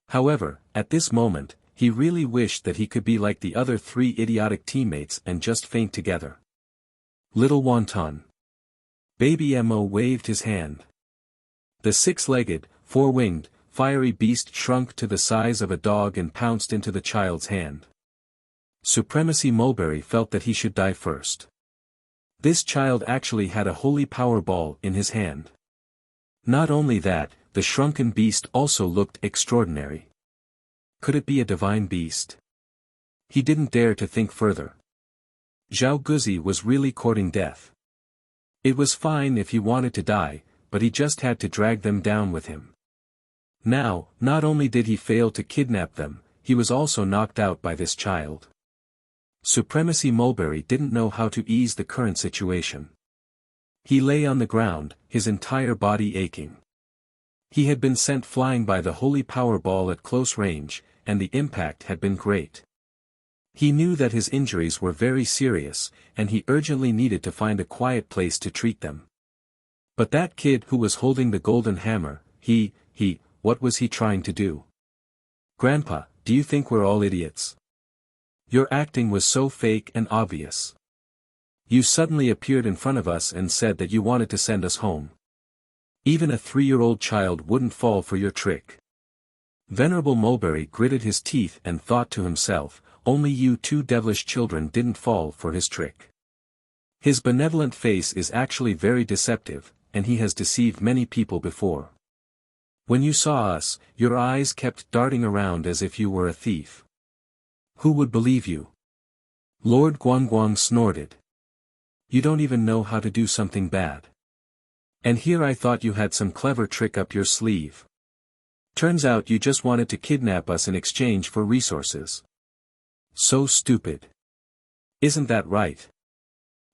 A: However, at this moment, he really wished that he could be like the other three idiotic teammates and just faint together. Little wonton. Baby Mo waved his hand. The six-legged, four-winged, fiery beast shrunk to the size of a dog and pounced into the child's hand. Supremacy Mulberry felt that he should die first. This child actually had a holy power ball in his hand. Not only that, the shrunken beast also looked extraordinary. Could it be a divine beast? He didn't dare to think further. Zhao Guzi was really courting death. It was fine if he wanted to die, but he just had to drag them down with him. Now, not only did he fail to kidnap them, he was also knocked out by this child. Supremacy Mulberry didn't know how to ease the current situation. He lay on the ground, his entire body aching. He had been sent flying by the holy power ball at close range, and the impact had been great. He knew that his injuries were very serious, and he urgently needed to find a quiet place to treat them. But that kid who was holding the golden hammer, what was he trying to do? Grandpa, do you think we're all idiots? Your acting was so fake and obvious. You suddenly appeared in front of us and said that you wanted to send us home. Even a 3-year-old child wouldn't fall for your trick. Venerable Mulberry gritted his teeth and thought to himself, only you two devilish children didn't fall for his trick. His benevolent face is actually very deceptive, and he has deceived many people before. When you saw us, your eyes kept darting around as if you were a thief. Who would believe you? Lord Guangguang snorted. You don't even know how to do something bad. And here I thought you had some clever trick up your sleeve. Turns out you just wanted to kidnap us in exchange for resources. So stupid. Isn't that right?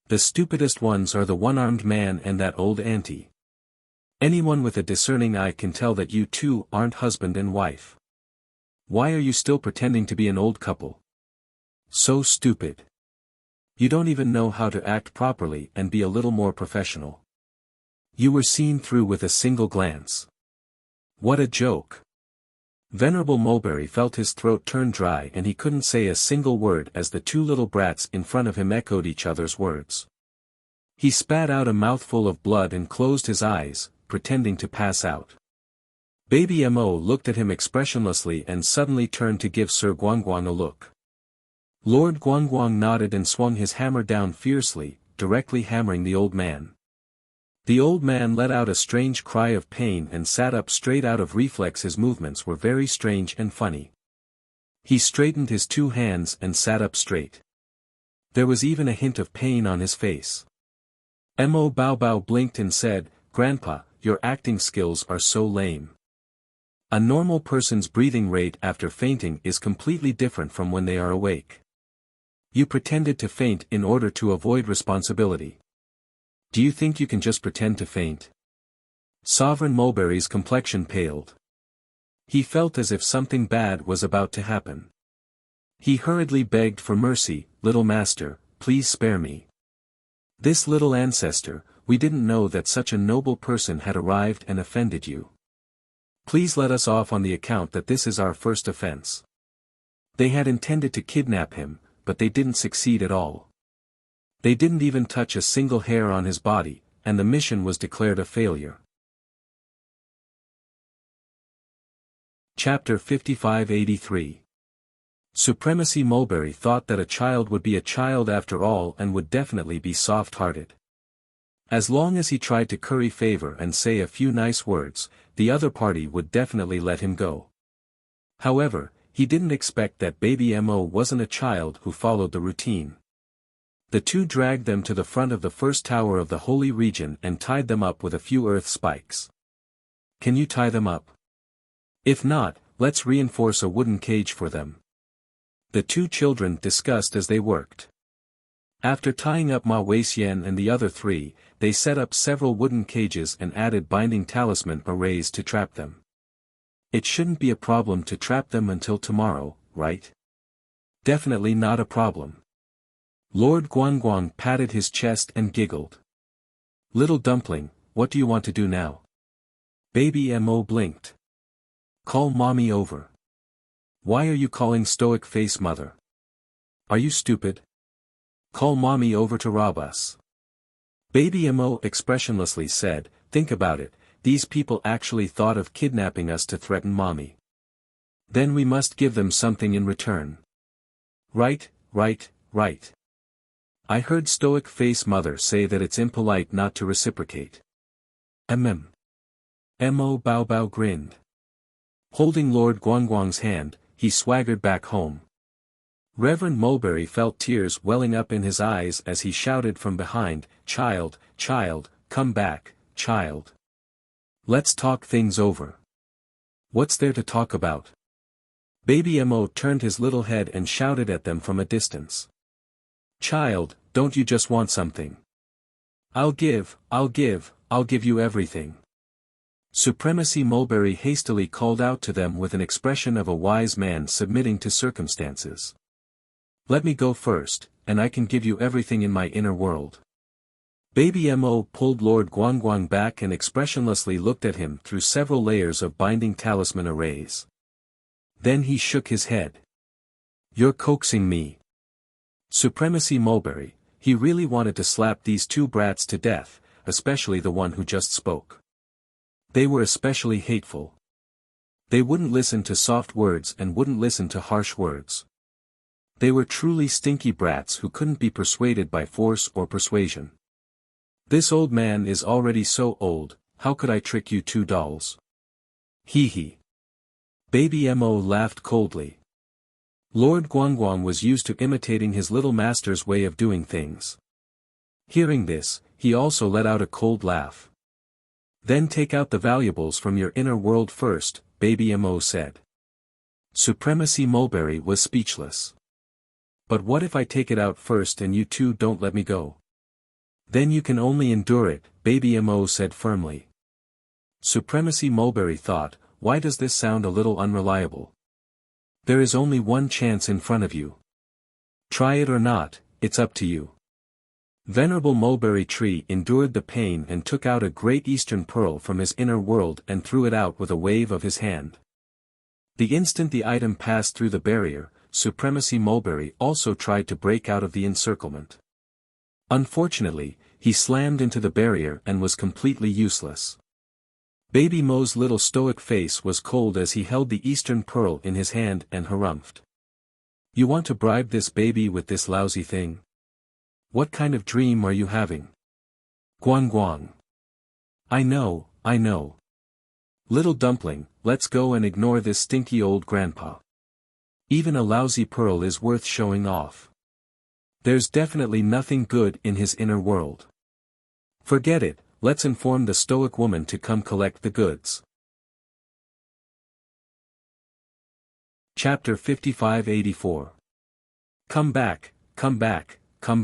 A: The stupidest ones are the one-armed man and that old auntie. Anyone with a discerning eye can tell that you two aren't husband and wife. Why are you still pretending to be an old couple? So stupid. You don't even know how to act properly and be a little more professional. You were seen through with a single glance. What a joke. Venerable Mulberry felt his throat turn dry and he couldn't say a single word as the two little brats in front of him echoed each other's words. He spat out a mouthful of blood and closed his eyes, pretending to pass out. Baby Mo looked at him expressionlessly and suddenly turned to give Sir Guangguang a look. Lord Guangguang nodded and swung his hammer down fiercely, directly hammering the old man. The old man let out a strange cry of pain and sat up straight. Out of reflex his movements were very strange and funny. He straightened his two hands and sat up straight. There was even a hint of pain on his face. Mo Bao Bao blinked and said, Grandpa, your acting skills are so lame. A normal person's breathing rate after fainting is completely different from when they are awake. You pretended to faint in order to avoid responsibility. Do you think you can just pretend to faint? Sovereign Mulberry's complexion paled. He felt as if something bad was about to happen. He hurriedly begged for mercy, Little Master, please spare me. This little ancestor, we didn't know that such a noble person had arrived and offended you. Please let us off on the account that this is our first offense. They had intended to kidnap him, but they didn't succeed at all. They didn't even touch a single hair on his body, and the mission was declared a failure. Chapter 5583. Supremacy Mulberry thought that a child would be a child after all and would definitely be soft-hearted. As long as he tried to curry favor and say a few nice words, the other party would definitely let him go. However, he didn't expect that baby Mo wasn't a child who followed the routine. The two dragged them to the front of the first tower of the holy region and tied them up with a few earth spikes. Can you tie them up? If not, let's reinforce a wooden cage for them. The two children discussed as they worked. After tying up Ma Weixian and the other three, they set up several wooden cages and added binding talisman arrays to trap them. It shouldn't be a problem to trap them until tomorrow, right? Definitely not a problem. Lord Guangguang patted his chest and giggled. Little dumpling, what do you want to do now? Baby Mo blinked. Call mommy over. Why are you calling stoic face mother? Are you stupid? Call mommy over to rob us. Baby Mo expressionlessly said, think about it, these people actually thought of kidnapping us to threaten mommy. Then we must give them something in return. Right. I heard stoic face mother say that it's impolite not to reciprocate. Mo Bao grinned. Holding Lord Guangguang's hand, he swaggered back home. Reverend Mulberry felt tears welling up in his eyes as he shouted from behind, Child, come back, child. Let's talk things over. What's there to talk about? Baby Mo turned his little head and shouted at them from a distance. Child, don't you just want something? I'll give you everything. Supremacy Mulberry hastily called out to them with an expression of a wise man submitting to circumstances. Let me go first, and I can give you everything in my inner world. Baby Mo pulled Lord Guangguang back and expressionlessly looked at him through several layers of binding talisman arrays. Then he shook his head. You're coaxing me. Supremacy Mulberry, he really wanted to slap these two brats to death, especially the one who just spoke. They were especially hateful. They wouldn't listen to soft words and wouldn't listen to harsh words. They were truly stinky brats who couldn't be persuaded by force or persuasion. This old man is already so old, how could I trick you two dolls? Hee hee. Baby Mo laughed coldly. Lord Guangguang was used to imitating his little master's way of doing things. Hearing this, he also let out a cold laugh. Then take out the valuables from your inner world first, Baby Mo said. Supremacy Mulberry was speechless. But what if I take it out first and you two don't let me go? Then you can only endure it, Baby Mo said firmly. Supremacy Mulberry thought, why does this sound a little unreliable? There is only one chance in front of you. Try it or not, it's up to you. Venerable Mulberry Tree endured the pain and took out a great eastern pearl from his inner world and threw it out with a wave of his hand. The instant the item passed through the barrier, Supremacy Mulberry also tried to break out of the encirclement. Unfortunately, he slammed into the barrier and was completely useless. Baby Mo's little stoic face was cold as he held the eastern pearl in his hand and harumphed. You want to bribe this baby with this lousy thing? What kind of dream are you having? Guangguang. I know. Little dumpling, let's go and ignore this stinky old grandpa. Even a lousy pearl is worth showing off. There's definitely nothing good in his inner world. Forget it, let's inform the stoic woman to come collect the goods. Chapter 5584. Come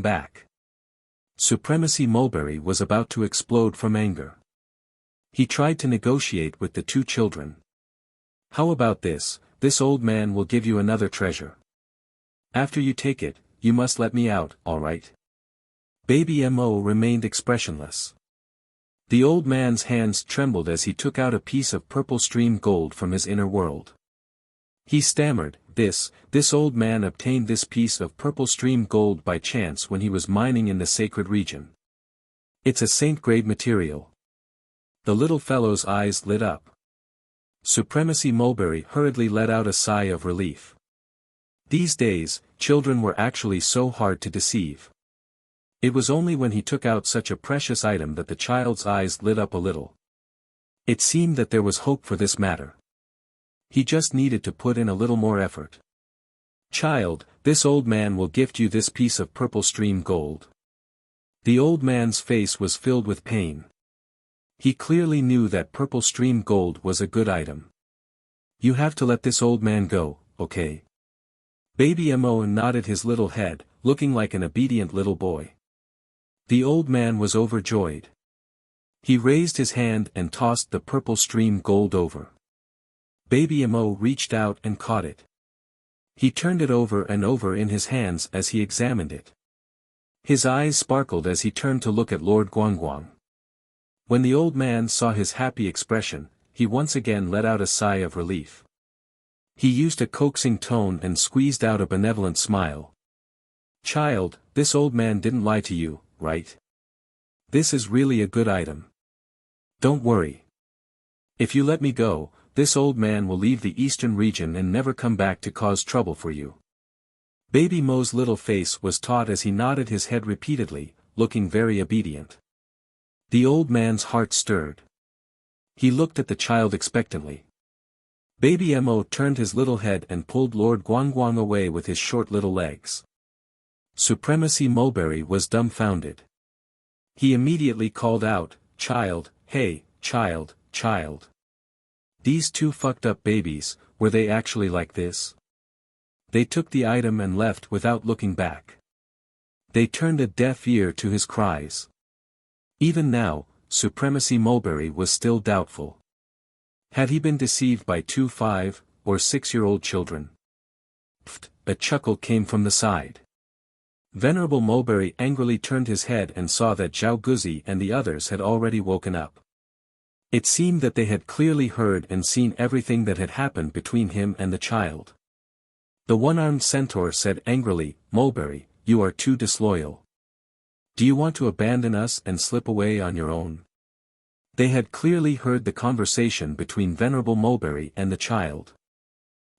A: back. Supremacy Mulberry was about to explode from anger. He tried to negotiate with the two children. How about this old man will give you another treasure. After you take it, you must let me out, alright? Baby Mo remained expressionless. The old man's hands trembled as he took out a piece of purple stream gold from his inner world. He stammered, this old man obtained this piece of purple stream gold by chance when he was mining in the sacred region. It's a saint-grade material. The little fellow's eyes lit up. Supremacy Mulberry hurriedly let out a sigh of relief. These days, children were actually so hard to deceive. It was only when he took out such a precious item that the child's eyes lit up a little. It seemed that there was hope for this matter. He just needed to put in a little more effort. Child, this old man will gift you this piece of purple stream gold. The old man's face was filled with pain. He clearly knew that purple stream gold was a good item. You have to let this old man go, okay? Baby Mo nodded his little head, looking like an obedient little boy. The old man was overjoyed. He raised his hand and tossed the purple stream gold over. Baby Mo reached out and caught it. He turned it over and over in his hands as he examined it. His eyes sparkled as he turned to look at Lord Guangguang. When the old man saw his happy expression, he once again let out a sigh of relief. He used a coaxing tone and squeezed out a benevolent smile. Child, this old man didn't lie to you, right? This is really a good item. Don't worry. If you let me go, this old man will leave the eastern region and never come back to cause trouble for you. Baby Mo's little face was taut as he nodded his head repeatedly, looking very obedient. The old man's heart stirred. He looked at the child expectantly. Baby Mo turned his little head and pulled Lord Guangguang away with his short little legs. Supremacy Mulberry was dumbfounded. He immediately called out, Child, hey, child, child. These two fucked up babies, were they actually like this? They took the item and left without looking back. They turned a deaf ear to his cries. Even now, Supremacy Mulberry was still doubtful. Had he been deceived by 2 5- or 6-year-old children? Pfft, a chuckle came from the side. Venerable Mulberry angrily turned his head and saw that Zhao Guzi and the others had already woken up. It seemed that they had clearly heard and seen everything that had happened between him and the child. The one-armed centaur said angrily, Mulberry, you are too disloyal. Do you want to abandon us and slip away on your own? They had clearly heard the conversation between Venerable Mulberry and the child.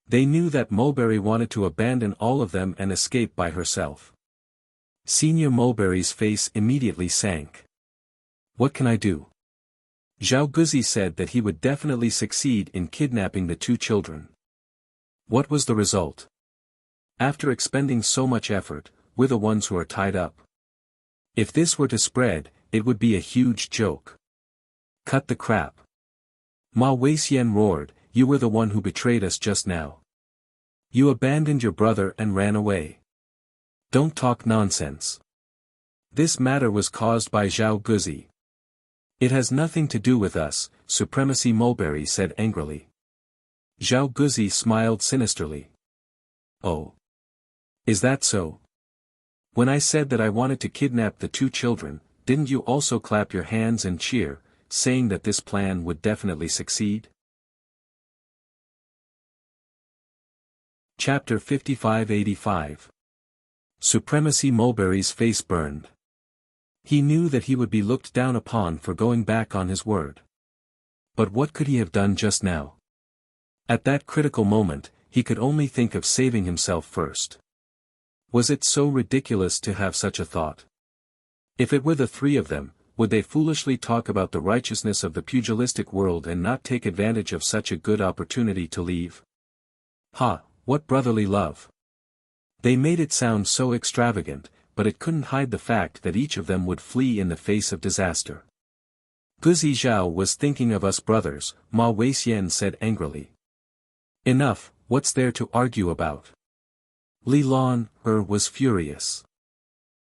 A: They knew that Mulberry wanted to abandon all of them and escape by herself. Senior Mulberry's face immediately sank. What can I do? Zhao Guzi said that he would definitely succeed in kidnapping the 2 children. What was the result? After expending so much effort, we're the ones who are tied up. If this were to spread, it would be a huge joke. Cut the crap. Ma Weixian roared, you were the one who betrayed us just now. You abandoned your brother and ran away. Don't talk nonsense. This matter was caused by Zhao Guzi. It has nothing to do with us, Supremacy Mulberry said angrily. Zhao Guzi smiled sinisterly. Oh. Is that so? When I said that I wanted to kidnap the 2 children, didn't you also clap your hands and cheer, saying that this plan would definitely succeed? Chapter 5585. Supremacy Mulberry's face burned. He knew that he would be looked down upon for going back on his word. But what could he have done just now? At that critical moment, he could only think of saving himself first. Was it so ridiculous to have such a thought? If it were the 3 of them, would they foolishly talk about the righteousness of the pugilistic world and not take advantage of such a good opportunity to leave? Ha, what brotherly love! They made it sound so extravagant, but it couldn't hide the fact that each of them would flee in the face of disaster. Guzi Zhao was thinking of us brothers, Ma Weixian said angrily. Enough, what's there to argue about? Li Lan, was furious.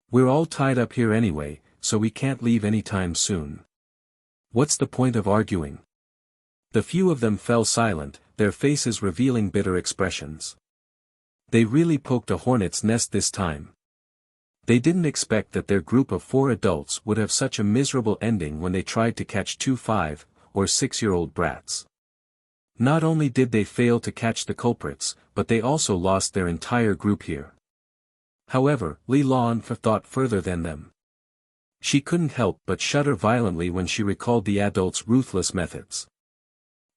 A: We're all tied up here anyway, so we can't leave any time soon. What's the point of arguing? The few of them fell silent, their faces revealing bitter expressions. They really poked a hornet's nest this time. They didn't expect that their group of 4 adults would have such a miserable ending when they tried to catch 2 5- or 6-year-old brats. Not only did they fail to catch the culprits, but they also lost their entire group here. However, Li Lan thought further than them. She couldn't help but shudder violently when she recalled the adults' ruthless methods.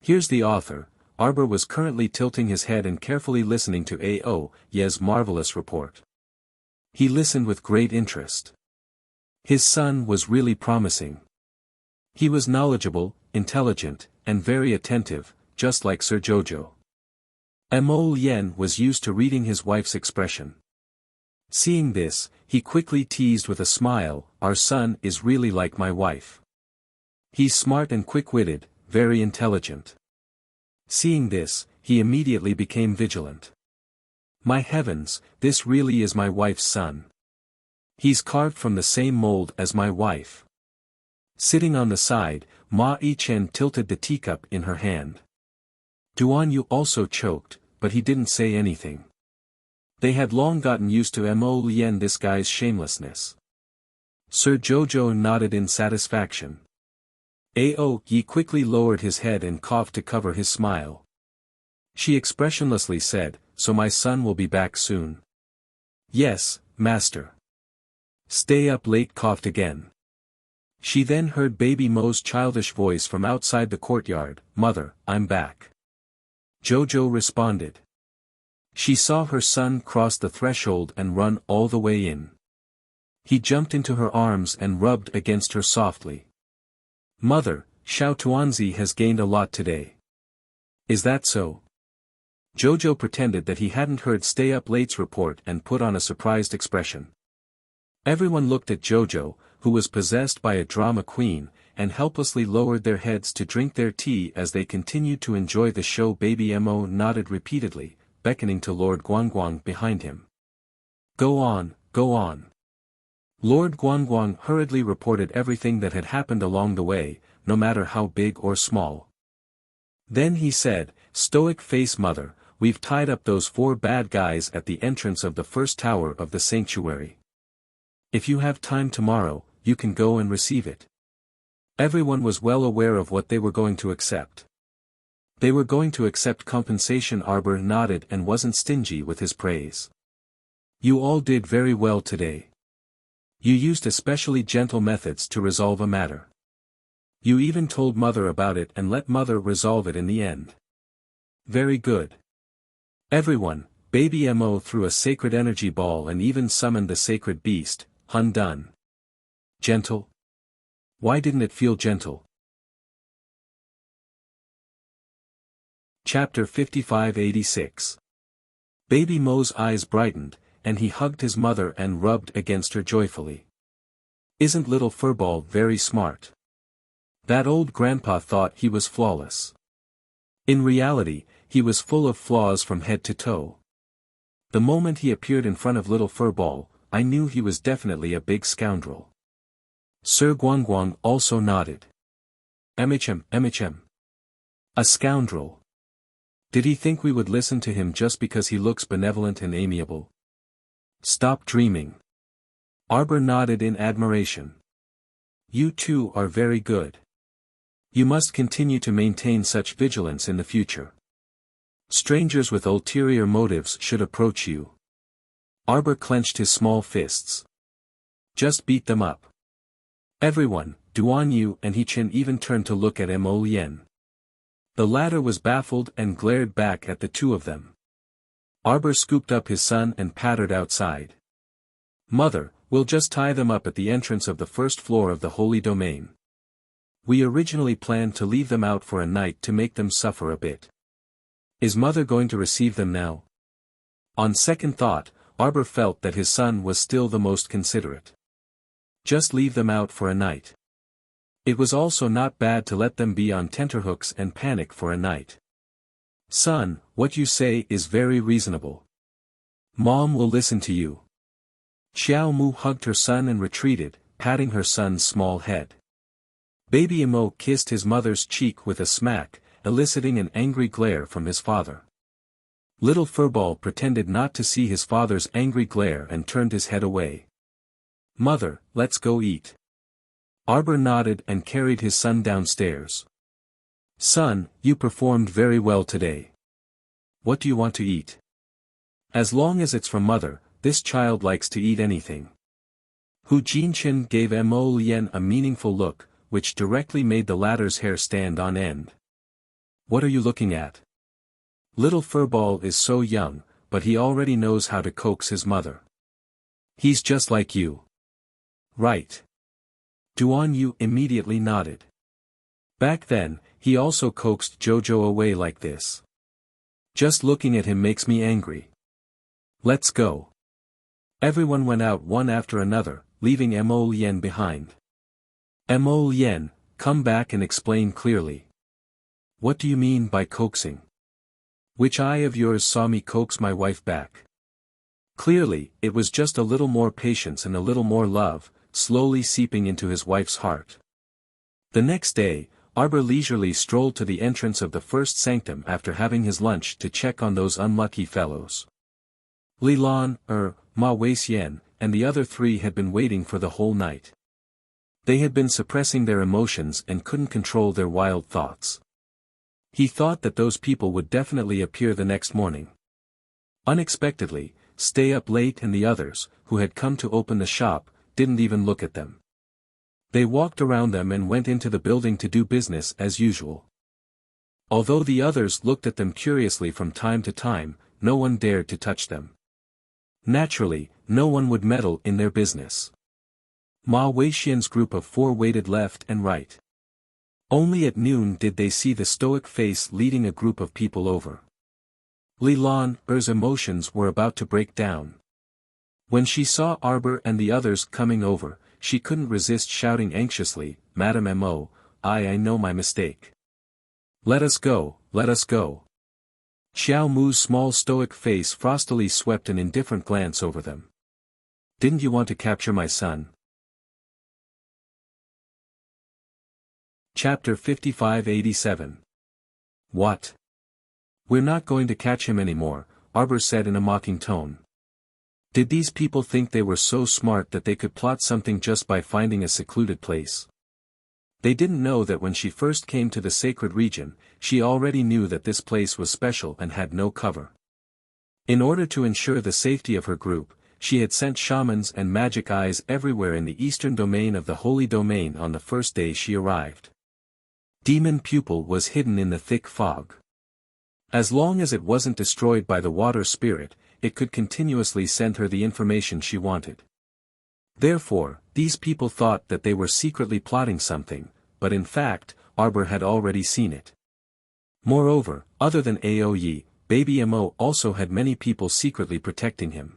A: Here's the author. Arbor was currently tilting his head and carefully listening to A.O. Ye's marvelous report. He listened with great interest. His son was really promising. He was knowledgeable, intelligent, and very attentive, just like Sir Jojo. Mo Lien was used to reading his wife's expression. Seeing this, he quickly teased with a smile, "Our son is really like my wife. He's smart and quick-witted, very intelligent." Seeing this, he immediately became vigilant. "My heavens, this really is my wife's son. He's carved from the same mold as my wife." Sitting on the side, Ma Yichen tilted the teacup in her hand. Duan Yu also choked, but he didn't say anything. They had long gotten used to Mo Lien, this guy's shamelessness. Sir Jojo nodded in satisfaction. A.O. Yi quickly lowered his head and coughed to cover his smile. She expressionlessly said, "So my son will be back soon?" "Yes, master." "Stay up late," coughed again. She then heard baby Mo's childish voice from outside the courtyard, "Mother, I'm back." Jojo responded. She saw her son cross the threshold and run all the way in. He jumped into her arms and rubbed against her softly. "Mother, Xiao Tuanzi has gained a lot today." "Is that so?" Jojo pretended that he hadn't heard Stay Up Late's report and put on a surprised expression. Everyone looked at Jojo, who was possessed by a drama queen, and helplessly lowered their heads to drink their tea as they continued to enjoy the show. Baby Mo nodded repeatedly, beckoning to Lord Guangguang behind him. Go on, go on." Lord Guangguang hurriedly reported everything that had happened along the way, no matter how big or small. Then he said, "Stoic face mother, we've tied up those 4 bad guys at the entrance of the first tower of the sanctuary. If you have time tomorrow, you can go and receive it." Everyone was well aware of what they were going to accept. They were going to accept compensation. Arbor nodded and wasn't stingy with his praise. "You all did very well today. You used especially gentle methods to resolve a matter. You even told Mother about it and let Mother resolve it in the end. Very good. Everyone." Baby Mo threw a sacred energy ball and even summoned the sacred beast, Hun Dun. Gentle? Why didn't it feel gentle? Chapter 5586. Baby Mo's eyes brightened, and he hugged his mother and rubbed against her joyfully. "Isn't little Furball very smart?" That old grandpa thought he was flawless. In reality, he was full of flaws from head to toe. The moment he appeared in front of little Furball, I knew he was definitely a big scoundrel. Sir Guangguang also nodded. Emichem. A scoundrel. Did he think we would listen to him just because he looks benevolent and amiable? Stop dreaming. Arbor nodded in admiration. You two are very good. You must continue to maintain such vigilance in the future. Strangers with ulterior motives should approach you. Arbor clenched his small fists. Just beat them up. Everyone, Duan Yu and He-Chin even turned to look at Mo Lien. The latter was baffled and glared back at the two of them. Arbor scooped up his son and pattered outside. "Mother, we'll just tie them up at the entrance of the first floor of the Holy Domain. We originally planned to leave them out for a night to make them suffer a bit. Is Mother going to receive them now?" On second thought, Arbor felt that his son was still the most considerate. Just leave them out for a night. It was also not bad to let them be on tenterhooks and panic for a night. "Son, what you say is very reasonable. Mom will listen to you." Xiao Mu hugged her son and retreated, patting her son's small head. Baby Mo kissed his mother's cheek with a smack, eliciting an angry glare from his father. Little Furball pretended not to see his father's angry glare and turned his head away. "Mother, let's go eat." Arbor nodded and carried his son downstairs. Son, you performed very well today. What do you want to eat? As long as it's from mother, this child likes to eat anything. Hu Jinchen gave Mo Lien a meaningful look, which directly made the latter's hair stand on end. What are you looking at? Little Furball is so young, but he already knows how to coax his mother. He's just like you. Right. Duan Yu immediately nodded. Back then, he also coaxed Jojo away like this. Just looking at him makes me angry. Let's go. Everyone went out one after another, leaving Mo Lien behind. Mo Lien, come back and explain clearly. What do you mean by coaxing? Which eye of yours saw me coax my wife back? Clearly, it was just a little more patience and a little more love, slowly seeping into his wife's heart. The next day, Arbor leisurely strolled to the entrance of the first sanctum after having his lunch to check on those unlucky fellows. Li Lan, Ma Weixian, and the other three had been waiting for the whole night. They had been suppressing their emotions and couldn't control their wild thoughts. He thought that those people would definitely appear the next morning. Unexpectedly, Stay Up Late and the others, who had come to open the shop, didn't even look at them. They walked around them and went into the building to do business as usual. Although the others looked at them curiously from time to time, no one dared to touch them. Naturally, no one would meddle in their business. Ma Weixian's group of four waited left and right. Only at noon did they see the stoic face leading a group of people over. Li Lan's emotions were about to break down. When she saw Arbor and the others coming over, she couldn't resist shouting anxiously, Madame Mo, I know my mistake. Let us go, let us go. Xiao Mu's small stoic face frostily swept an indifferent glance over them. Didn't you want to capture my son? Chapter 5587. What? We're not going to catch him anymore, Arbor said in a mocking tone. Did these people think they were so smart that they could plot something just by finding a secluded place? They didn't know that when she first came to the sacred region, she already knew that this place was special and had no cover. In order to ensure the safety of her group, she had sent shamans and magic eyes everywhere in the eastern domain of the holy domain on the first day she arrived. Demon Pupil was hidden in the thick fog. As long as it wasn't destroyed by the water spirit, it could continuously send her the information she wanted. Therefore, these people thought that they were secretly plotting something, but in fact, Arbor had already seen it. Moreover, other than Aoyi, Baby Mo also had many people secretly protecting him.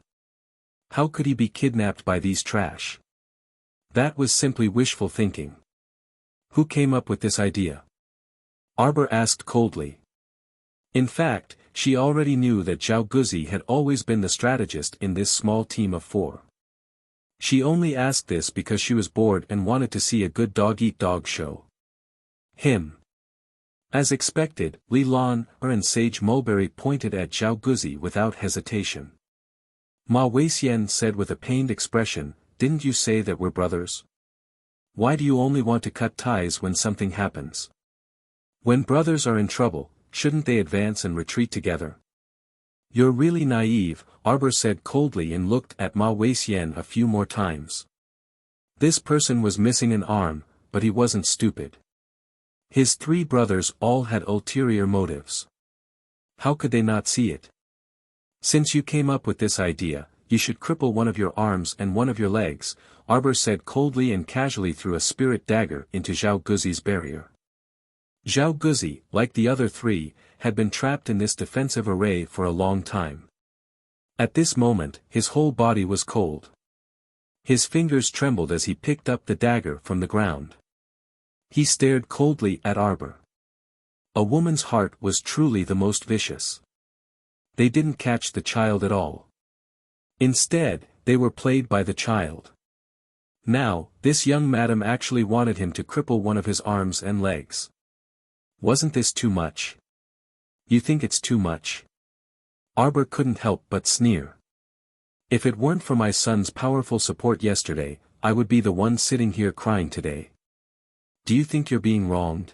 A: How could he be kidnapped by these trash? That was simply wishful thinking. Who came up with this idea? Arbor asked coldly. In fact, she already knew that Zhao Guzi had always been the strategist in this small team of four. She only asked this because she was bored and wanted to see a good dog-eat-dog show. Him. As expected, Li Lan and Sage Mulberry pointed at Zhao Guzi without hesitation. Ma Weixian said with a pained expression, didn't you say that we're brothers? Why do you only want to cut ties when something happens? When brothers are in trouble, shouldn't they advance and retreat together? You're really naive, Arbor said coldly and looked at Ma Weixian a few more times. This person was missing an arm, but he wasn't stupid. His three brothers all had ulterior motives. How could they not see it? Since you came up with this idea, you should cripple one of your arms and one of your legs, Arbor said coldly and casually threw a spirit dagger into Zhao Guzi's barrier. Zhao Guzi, like the other three, had been trapped in this defensive array for a long time. At this moment, his whole body was cold. His fingers trembled as he picked up the dagger from the ground. He stared coldly at Arbor. A woman's heart was truly the most vicious. They didn't catch the child at all. Instead, they were played by the child. Now, this young madam actually wanted him to cripple one of his arms and legs. Wasn't this too much? You think it's too much? Arbor couldn't help but sneer. If it weren't for my son's powerful support yesterday, I would be the one sitting here crying today. Do you think you're being wronged?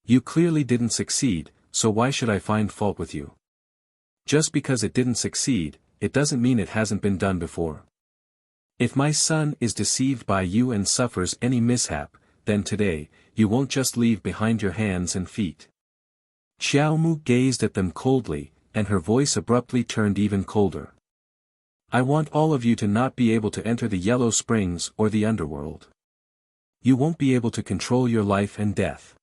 A: You clearly didn't succeed, so why should I find fault with you? Just because it didn't succeed, it doesn't mean it hasn't been done before. If my son is deceived by you and suffers any mishap, then today, you won't just leave behind your hands and feet. Xiao Mu gazed at them coldly, and her voice abruptly turned even colder. I want all of you to not be able to enter the Yellow Springs or the underworld. You won't be able to control your life and death.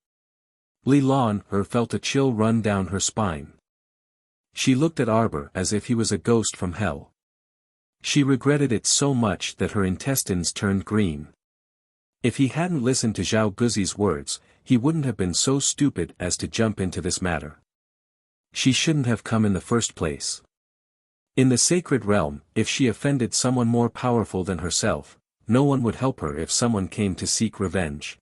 A: Li Lan felt a chill run down her spine. She looked at Arbor as if he was a ghost from hell. She regretted it so much that her intestines turned green. If he hadn't listened to Zhao Guzi's words, he wouldn't have been so stupid as to jump into this matter. She shouldn't have come in the first place. In the sacred realm, if she offended someone more powerful than herself, no one would help her if someone came to seek revenge.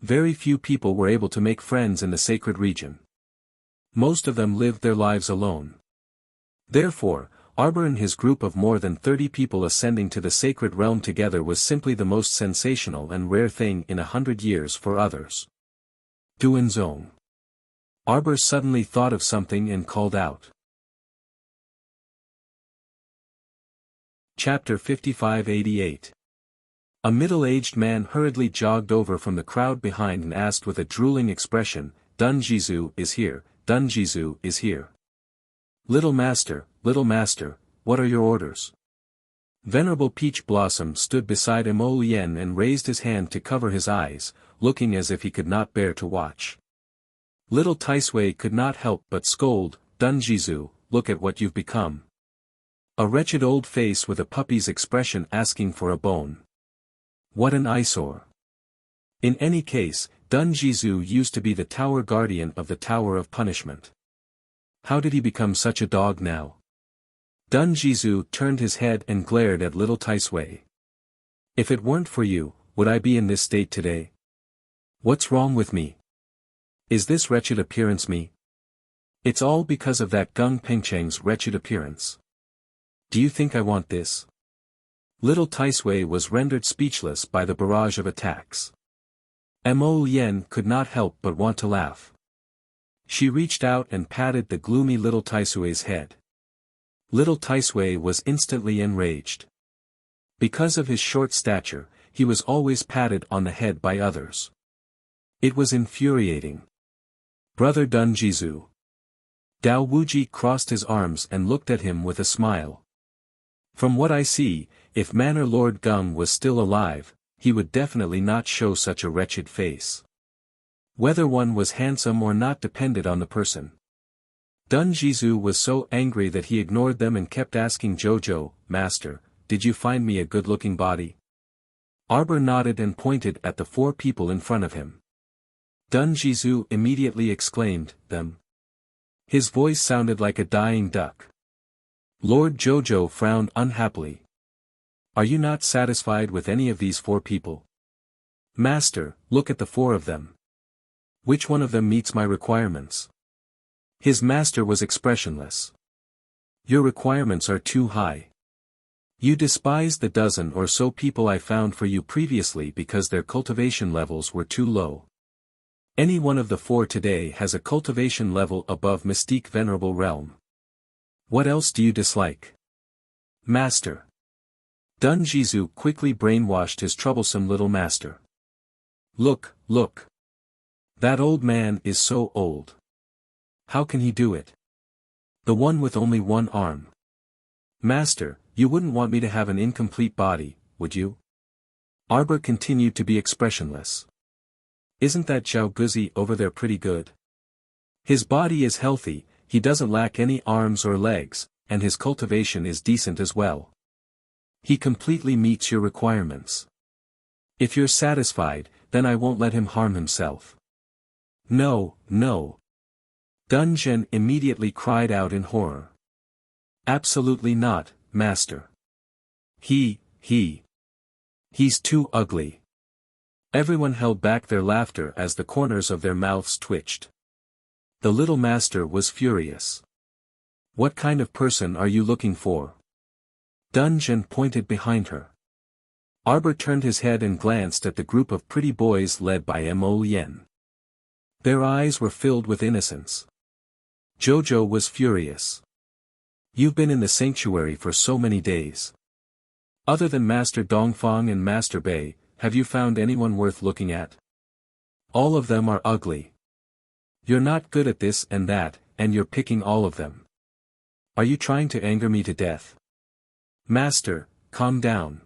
A: Very few people were able to make friends in the sacred region. Most of them lived their lives alone. Therefore, Arbor and his group of more than 30 people ascending to the sacred realm together was simply the most sensational and rare thing in 100 years for others. Duanzong. Arbor suddenly thought of something and called out. Chapter 5588. A middle-aged man hurriedly jogged over from the crowd behind and asked with a drooling expression, Dun Jizu is here, Dun Jizu is here. Little master, what are your orders? Venerable Peach Blossom stood beside Mo Lien and raised his hand to cover his eyes, looking as if he could not bear to watch. Little Taisui could not help but scold, Dun Jizu, look at what you've become. A wretched old face with a puppy's expression asking for a bone. What an eyesore. In any case, Dun Jizu used to be the tower guardian of the Tower of Punishment. How did he become such a dog now? Dun Jizu turned his head and glared at little Taisui. If it weren't for you, would I be in this state today? What's wrong with me? Is this wretched appearance me? It's all because of that Gung Pengcheng's wretched appearance. Do you think I want this? Little Taisui was rendered speechless by the barrage of attacks. Mo Lien could not help but want to laugh. She reached out and patted the gloomy little Taisui's head. Little Taisui was instantly enraged. Because of his short stature, he was always patted on the head by others. It was infuriating. Brother Dun Jizu. Dao Wuji crossed his arms and looked at him with a smile. From what I see, if Manor Lord Gung was still alive, he would definitely not show such a wretched face. Whether one was handsome or not depended on the person. Dun Jizu was so angry that he ignored them and kept asking Jojo, Master, did you find me a good-looking body? Arbor nodded and pointed at the 4 people in front of him. Dun Jizu immediately exclaimed, them. His voice sounded like a dying duck. Lord Jojo frowned unhappily. Are you not satisfied with any of these 4 people? Master, look at the 4 of them. Which one of them meets my requirements? His master was expressionless. Your requirements are too high. You despise the dozen or so people I found for you previously because their cultivation levels were too low. Any one of the 4 today has a cultivation level above Mystique Venerable Realm. What else do you dislike? Master. Dun Jizu quickly brainwashed his troublesome little master. Look. That old man is so old. How can he do it? The one with only 1 arm. Master, you wouldn't want me to have an incomplete body, would you? Arbor continued to be expressionless. Isn't that Zhao Guzi over there pretty good? His body is healthy, he doesn't lack any arms or legs, and his cultivation is decent as well. He completely meets your requirements. If you're satisfied, then I won't let him harm himself. No. Dun Zhen immediately cried out in horror. Absolutely not, Master. He's too ugly. Everyone held back their laughter as the corners of their mouths twitched. The little master was furious. What kind of person are you looking for? Dun Zhen pointed behind her. Arbor turned his head and glanced at the group of pretty boys led by Mo Lien. Their eyes were filled with innocence. Jojo was furious. You've been in the sanctuary for so many days. Other than Master Dongfang and Master Bei, have you found anyone worth looking at? All of them are ugly. You're not good at this and that, and you're picking all of them. Are you trying to anger me to death? Master, calm down.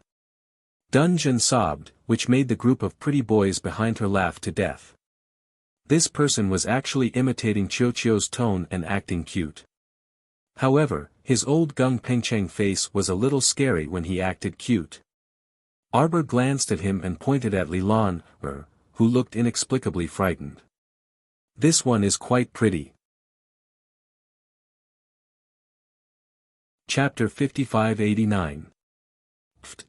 A: Dungeon sobbed, which made the group of pretty boys behind her laugh to death. This person was actually imitating Qiuqiu's tone and acting cute. However, his old Gung Pengcheng face was a little scary when he acted cute. Arbor glanced at him and pointed at Li Lan, who looked inexplicably frightened. This one is quite pretty. Chapter 5589.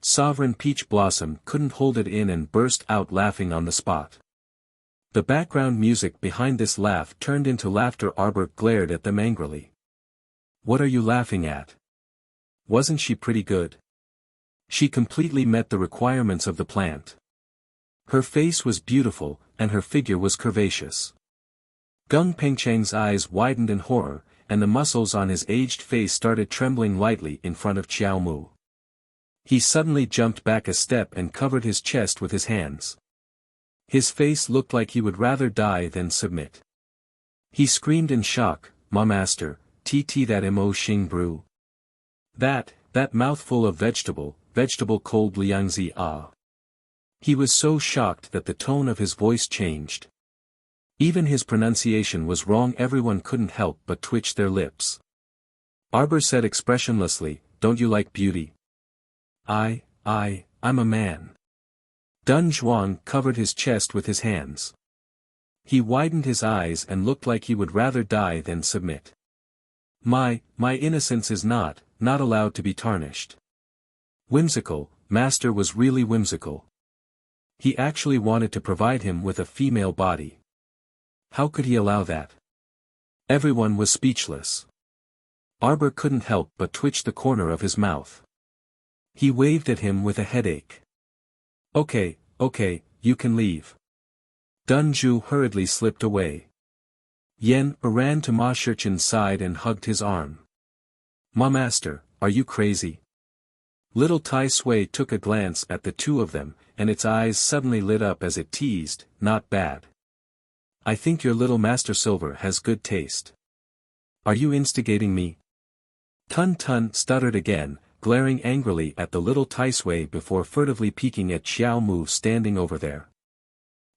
A: Sovereign Peach Blossom couldn't hold it in and burst out laughing on the spot. The background music behind this laugh turned into laughter. Arbor glared at them angrily. What are you laughing at? Wasn't she pretty good? She completely met the requirements of the plant. Her face was beautiful, and her figure was curvaceous. Gung Pengcheng's eyes widened in horror, and the muscles on his aged face started trembling lightly in front of Qiao Mu. He suddenly jumped back a step and covered his chest with his hands. His face looked like he would rather die than submit. He screamed in shock, "Ma master, TT that mo xing brew. That mouthful of vegetable cold liangzi ah." He was so shocked that the tone of his voice changed. Even his pronunciation was wrong. Everyone couldn't help but twitch their lips. Arbor said expressionlessly, "Don't you like beauty?" I'm a man." Dun Zhuang covered his chest with his hands. He widened his eyes and looked like he would rather die than submit. My innocence is not allowed to be tarnished." Whimsical, Master was really whimsical. He actually wanted to provide him with a female body. How could he allow that? Everyone was speechless. Arbor couldn't help but twitch the corner of his mouth. He waved at him with a headache. Okay, you can leave." Dun Zhu hurriedly slipped away. Yen ran to Ma Shichen's side and hugged his arm. "Ma master, are you crazy?" Little Tai Sui took a glance at the two of them, and its eyes suddenly lit up as it teased, "Not bad. I think your little Master Silver has good taste. Are you instigating me?" Tun Tun stuttered again, glaring angrily at the little Tai Sui before furtively peeking at Xiao Mu standing over there.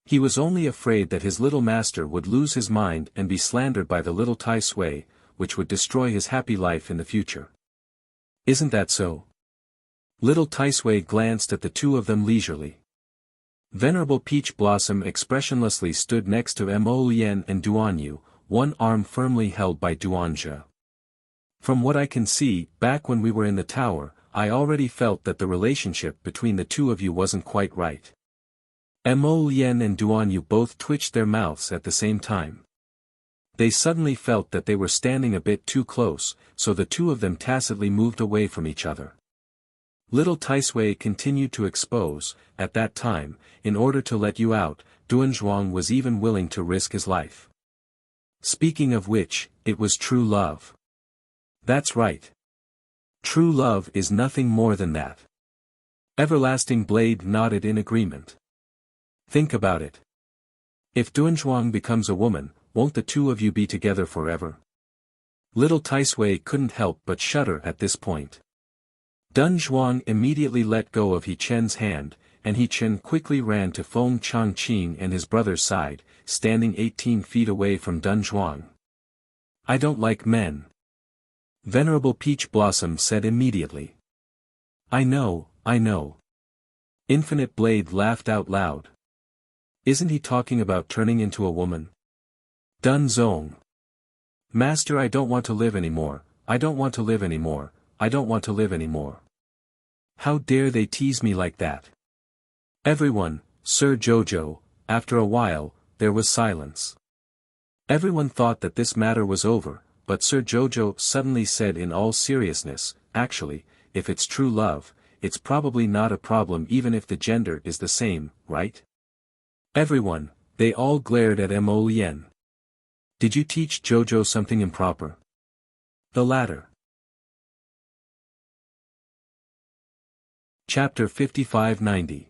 A: He was only afraid that his little master would lose his mind and be slandered by the little Tai Sui, which would destroy his happy life in the future. Isn't that so? Little Tai Sui glanced at the two of them leisurely. Venerable Peach Blossom expressionlessly stood next to Mo Lian and Duanyu, one arm firmly held by Duanjia. From what I can see, back when we were in the tower, I already felt that the relationship between the two of you wasn't quite right. Mo Lian and Duanyu both twitched their mouths at the same time. They suddenly felt that they were standing a bit too close, so the two of them tacitly moved away from each other. Little Tai Sui continued to expose, at that time, in order to let you out, Dun Zhuang was even willing to risk his life. Speaking of which, it was true love. That's right. True love is nothing more than that. Everlasting Blade nodded in agreement. Think about it. If Dun Zhuang becomes a woman, won't the two of you be together forever? Little Tai Sui couldn't help but shudder at this point. Dun Zhuang immediately let go of He Chen's hand, and He Chen quickly ran to Feng Changqing and his brother's side, standing 18 feet away from Dun Zhuang. "I don't like men," Venerable Peach Blossom said immediately. I know. Infinite Blade laughed out loud. Isn't he talking about turning into a woman? Dun Zong. Master, I don't want to live anymore, I don't want to live anymore, I don't want to live anymore. How dare they tease me like that? Everyone, Sir Jojo. After a while, there was silence. Everyone thought that this matter was over, but Sir Jojo suddenly said in all seriousness, actually, if it's true love, it's probably not a problem even if the gender is the same, right? Everyone, They all glared at Mo Lien. Did you teach Jojo something improper? The latter. Chapter 5590.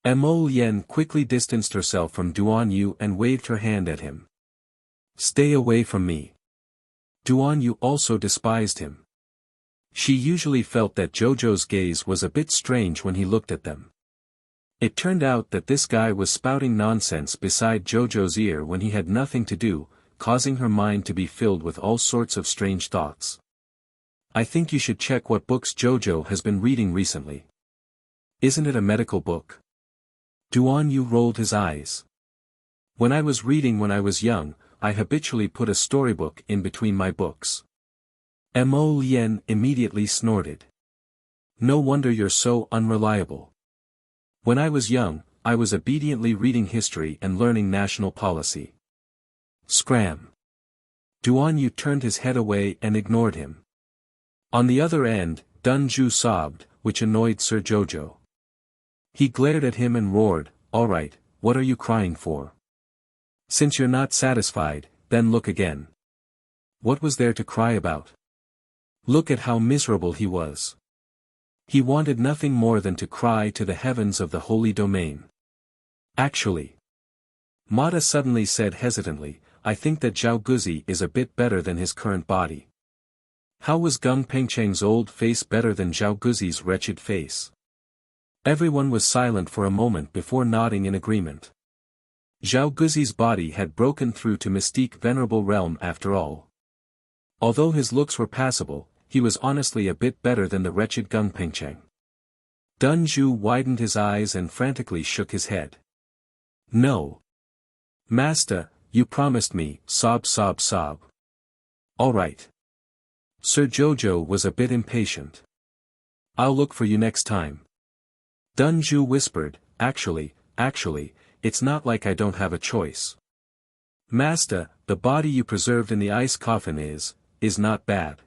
A: Mo Lien quickly distanced herself from Duan Yu and waved her hand at him. Stay away from me. Duan Yu also despised him. She usually felt that Jojo's gaze was a bit strange when he looked at them. It turned out that this guy was spouting nonsense beside Jojo's ear when he had nothing to do, causing her mind to be filled with all sorts of strange thoughts. I think you should check what books Jojo has been reading recently. Isn't it a medical book? Duan Yu rolled his eyes. When I was reading when I was young, I habitually put a storybook in between my books. Mo Lien immediately snorted. No wonder you're so unreliable. When I was young, I was obediently reading history and learning national policy. Scram. Duan Yu turned his head away and ignored him. On the other end, Dun Zhu sobbed, which annoyed Sir Jojo. He glared at him and roared, all right, what are you crying for? Since you're not satisfied, then look again. What was there to cry about? Look at how miserable he was. He wanted nothing more than to cry to the heavens of the holy domain. Actually. Mata suddenly said hesitantly, I think that Zhao Guzi is a bit better than his current body. How was Gung Pengcheng's old face better than Zhao Guzi's wretched face? Everyone was silent for a moment before nodding in agreement. Zhao Guzi's body had broken through to mystique venerable realm after all. Although his looks were passable, he was honestly a bit better than the wretched Gung Pengcheng. Dun Zhu widened his eyes and frantically shook his head. No. Master, you promised me, sob sob sob. All right. Sir Jojo was a bit impatient. I'll look for you next time. Dun Zhu whispered, actually, it's not like I don't have a choice. Master, the body you preserved in the ice coffin is not bad.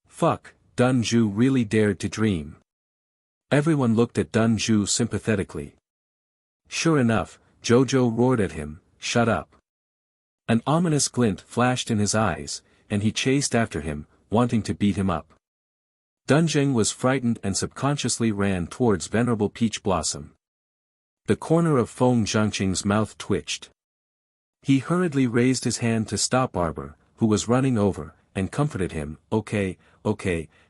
A: Fuck, Dun Zhu really dared to dream. Everyone looked at Dun Zhu sympathetically. Sure enough, Jojo roared at him, shut up. An ominous glint flashed in his eyes, and he chased after him, wanting to beat him up. Dunjing was frightened and subconsciously ran towards Venerable Peach Blossom. The corner of Feng Zhangqing's mouth twitched. He hurriedly raised his hand to stop Arbor, who was running over, and comforted him, okay,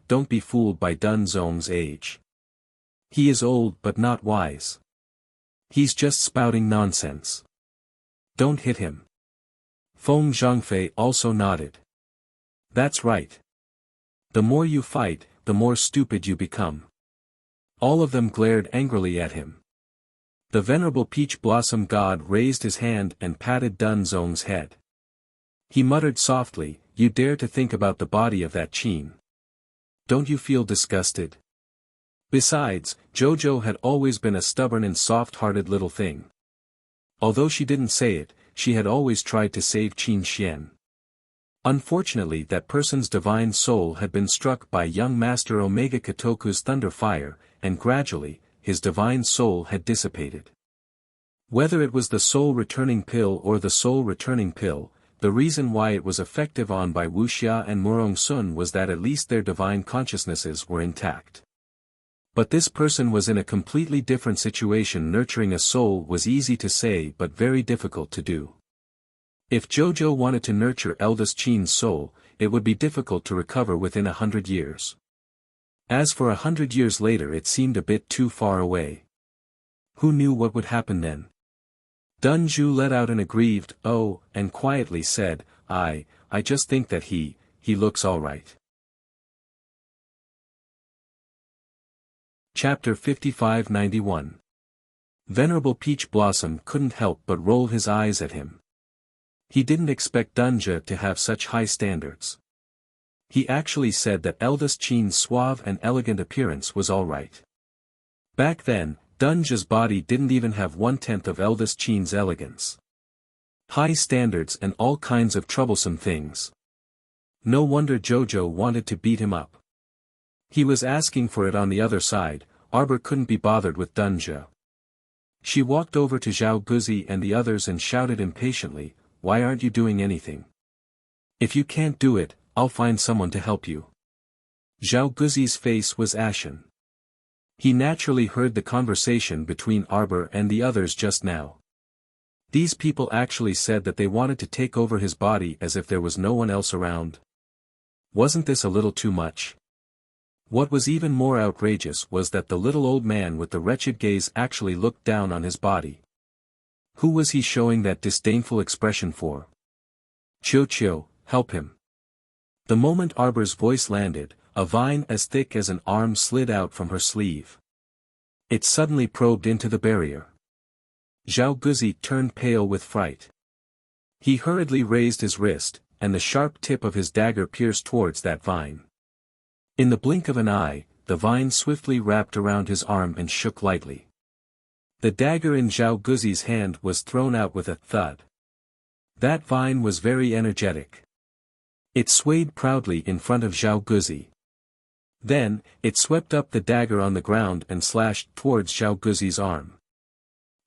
A: don't be fooled by Dun Zong's age. He is old but not wise. He's just spouting nonsense. Don't hit him. Feng Zhangfei also nodded. That's right. The more you fight, the more stupid you become. All of them glared angrily at him. The Venerable Peach Blossom God raised his hand and patted Dun Zong's head. He muttered softly, you dare to think about the body of that Qin. Don't you feel disgusted? Besides, Jojo had always been a stubborn and soft-hearted little thing. Although she didn't say it, she had always tried to save Qin Xian. Unfortunately, that person's divine soul had been struck by young Master Omega Kotoku's thunder fire, and gradually, his divine soul had dissipated. Whether it was the soul-returning pill or the soul-returning pill, the reason why it was effective on by Wuxia and Murong Sun was that at least their divine consciousnesses were intact. But this person was in a completely different situation. Nurturing a soul was easy to say but very difficult to do. If Jojo wanted to nurture eldest Qin's soul, it would be difficult to recover within 100 years. As for 100 years later, it seemed a bit too far away. Who knew what would happen then? Dun Zhu let out an aggrieved, oh, and quietly said, I just think that he looks all right. Chapter 5591. Venerable Peach Blossom couldn't help but roll his eyes at him. He didn't expect Dunja to have such high standards. He actually said that eldest Qin's suave and elegant appearance was all right. Back then, Dunja's body didn't even have 1/10 of eldest Qin's elegance. High standards and all kinds of troublesome things. No wonder Jojo wanted to beat him up. He was asking for it on the other side. Arbor couldn't be bothered with Dunja. She walked over to Zhao Guzi and the others and shouted impatiently, "Why aren't you doing anything? If you can't do it, I'll find someone to help you." Zhao Guzi's face was ashen. He naturally heard the conversation between Arbor and the others just now. These people actually said that they wanted to take over his body as if there was no one else around. Wasn't this a little too much? What was even more outrageous was that the little old man with the wretched gaze actually looked down on his body. Who was he showing that disdainful expression for? "Chio, help him." The moment Arbor's voice landed, a vine as thick as an arm slid out from her sleeve. It suddenly probed into the barrier. Zhao Guzi turned pale with fright. He hurriedly raised his wrist, and the sharp tip of his dagger pierced towards that vine. In the blink of an eye, the vine swiftly wrapped around his arm and shook lightly. The dagger in Zhao Guzi's hand was thrown out with a thud. That vine was very energetic. It swayed proudly in front of Zhao Guzi. Then, it swept up the dagger on the ground and slashed towards Zhao Guzi's arm.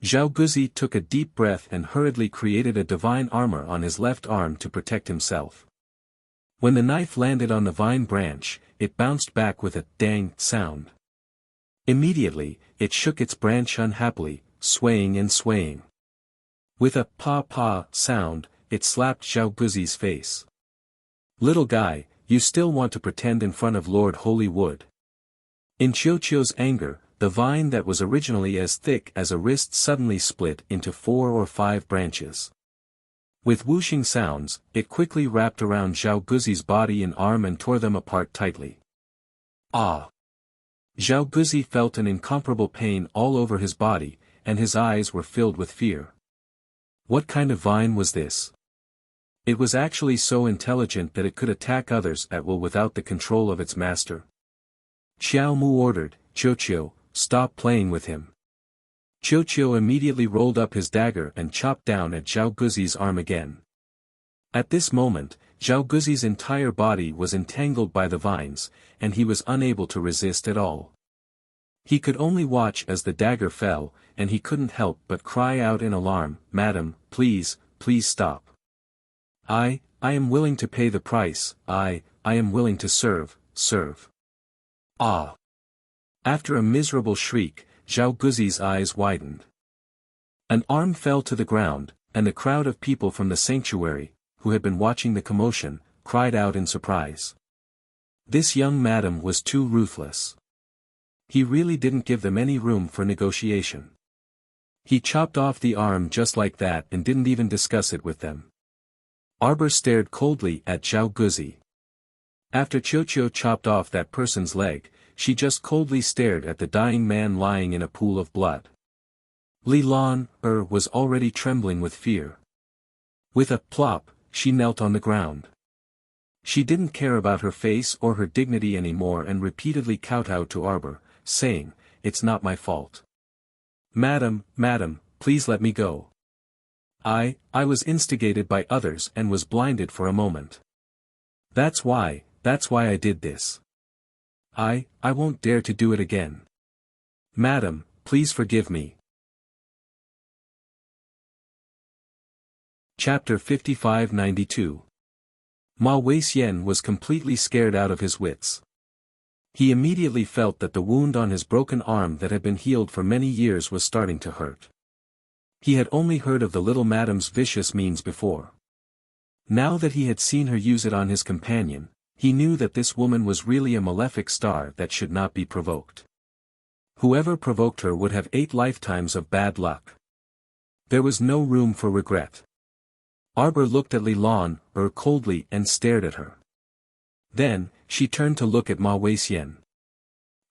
A: Zhao Guzi took a deep breath and hurriedly created a divine armor on his left arm to protect himself. When the knife landed on the vine branch, it bounced back with a "dang" sound. Immediately, it shook its branch unhappily, swaying and swaying. With a "pa-pa" sound, it slapped Zhao Guzi's face. "Little guy, you still want to pretend in front of Lord Holy Wood." In Chio's anger, the vine that was originally as thick as a wrist suddenly split into 4 or 5 branches. With whooshing sounds, it quickly wrapped around Zhao Guzi's body and arm and tore them apart tightly. Ah! Zhao Guzi felt an incomparable pain all over his body, and his eyes were filled with fear. What kind of vine was this? It was actually so intelligent that it could attack others at will without the control of its master. Xiao Mu ordered, "Chio, stop playing with him." Chio immediately rolled up his dagger and chopped down at Zhao Guzi's arm again. At this moment, Zhao Guzi's entire body was entangled by the vines, and he was unable to resist at all. He could only watch as the dagger fell, and he couldn't help but cry out in alarm, "Madam, please stop. I am willing to pay the price, I am willing to serve." Ah! After a miserable shriek, Zhao Guzi's eyes widened. An arm fell to the ground, and the crowd of people from the sanctuary, who had been watching the commotion, cried out in surprise. This young madam was too ruthless. He really didn't give them any room for negotiation. He chopped off the arm just like that and didn't even discuss it with them. Arbor stared coldly at Zhao Guzi. After Chio chopped off that person's leg, she just coldly stared at the dying man lying in a pool of blood. Li Lan was already trembling with fear. With a plop, she knelt on the ground. She didn't care about her face or her dignity anymore and repeatedly kowtowed to Arbor, saying, "It's not my fault. Madam, please let me go. I was instigated by others and was blinded for a moment. That's why I did this. I won't dare to do it again. Madam, please forgive me." Chapter 5592. Ma Weixian was completely scared out of his wits. He immediately felt that the wound on his broken arm that had been healed for many years was starting to hurt. He had only heard of the little madam's vicious means before. Now that he had seen her use it on his companion, he knew that this woman was really a malefic star that should not be provoked. Whoever provoked her would have 8 lifetimes of bad luck. There was no room for regret. Arbor looked at Li Lan coldly and stared at her. Then, she turned to look at Ma Weixian.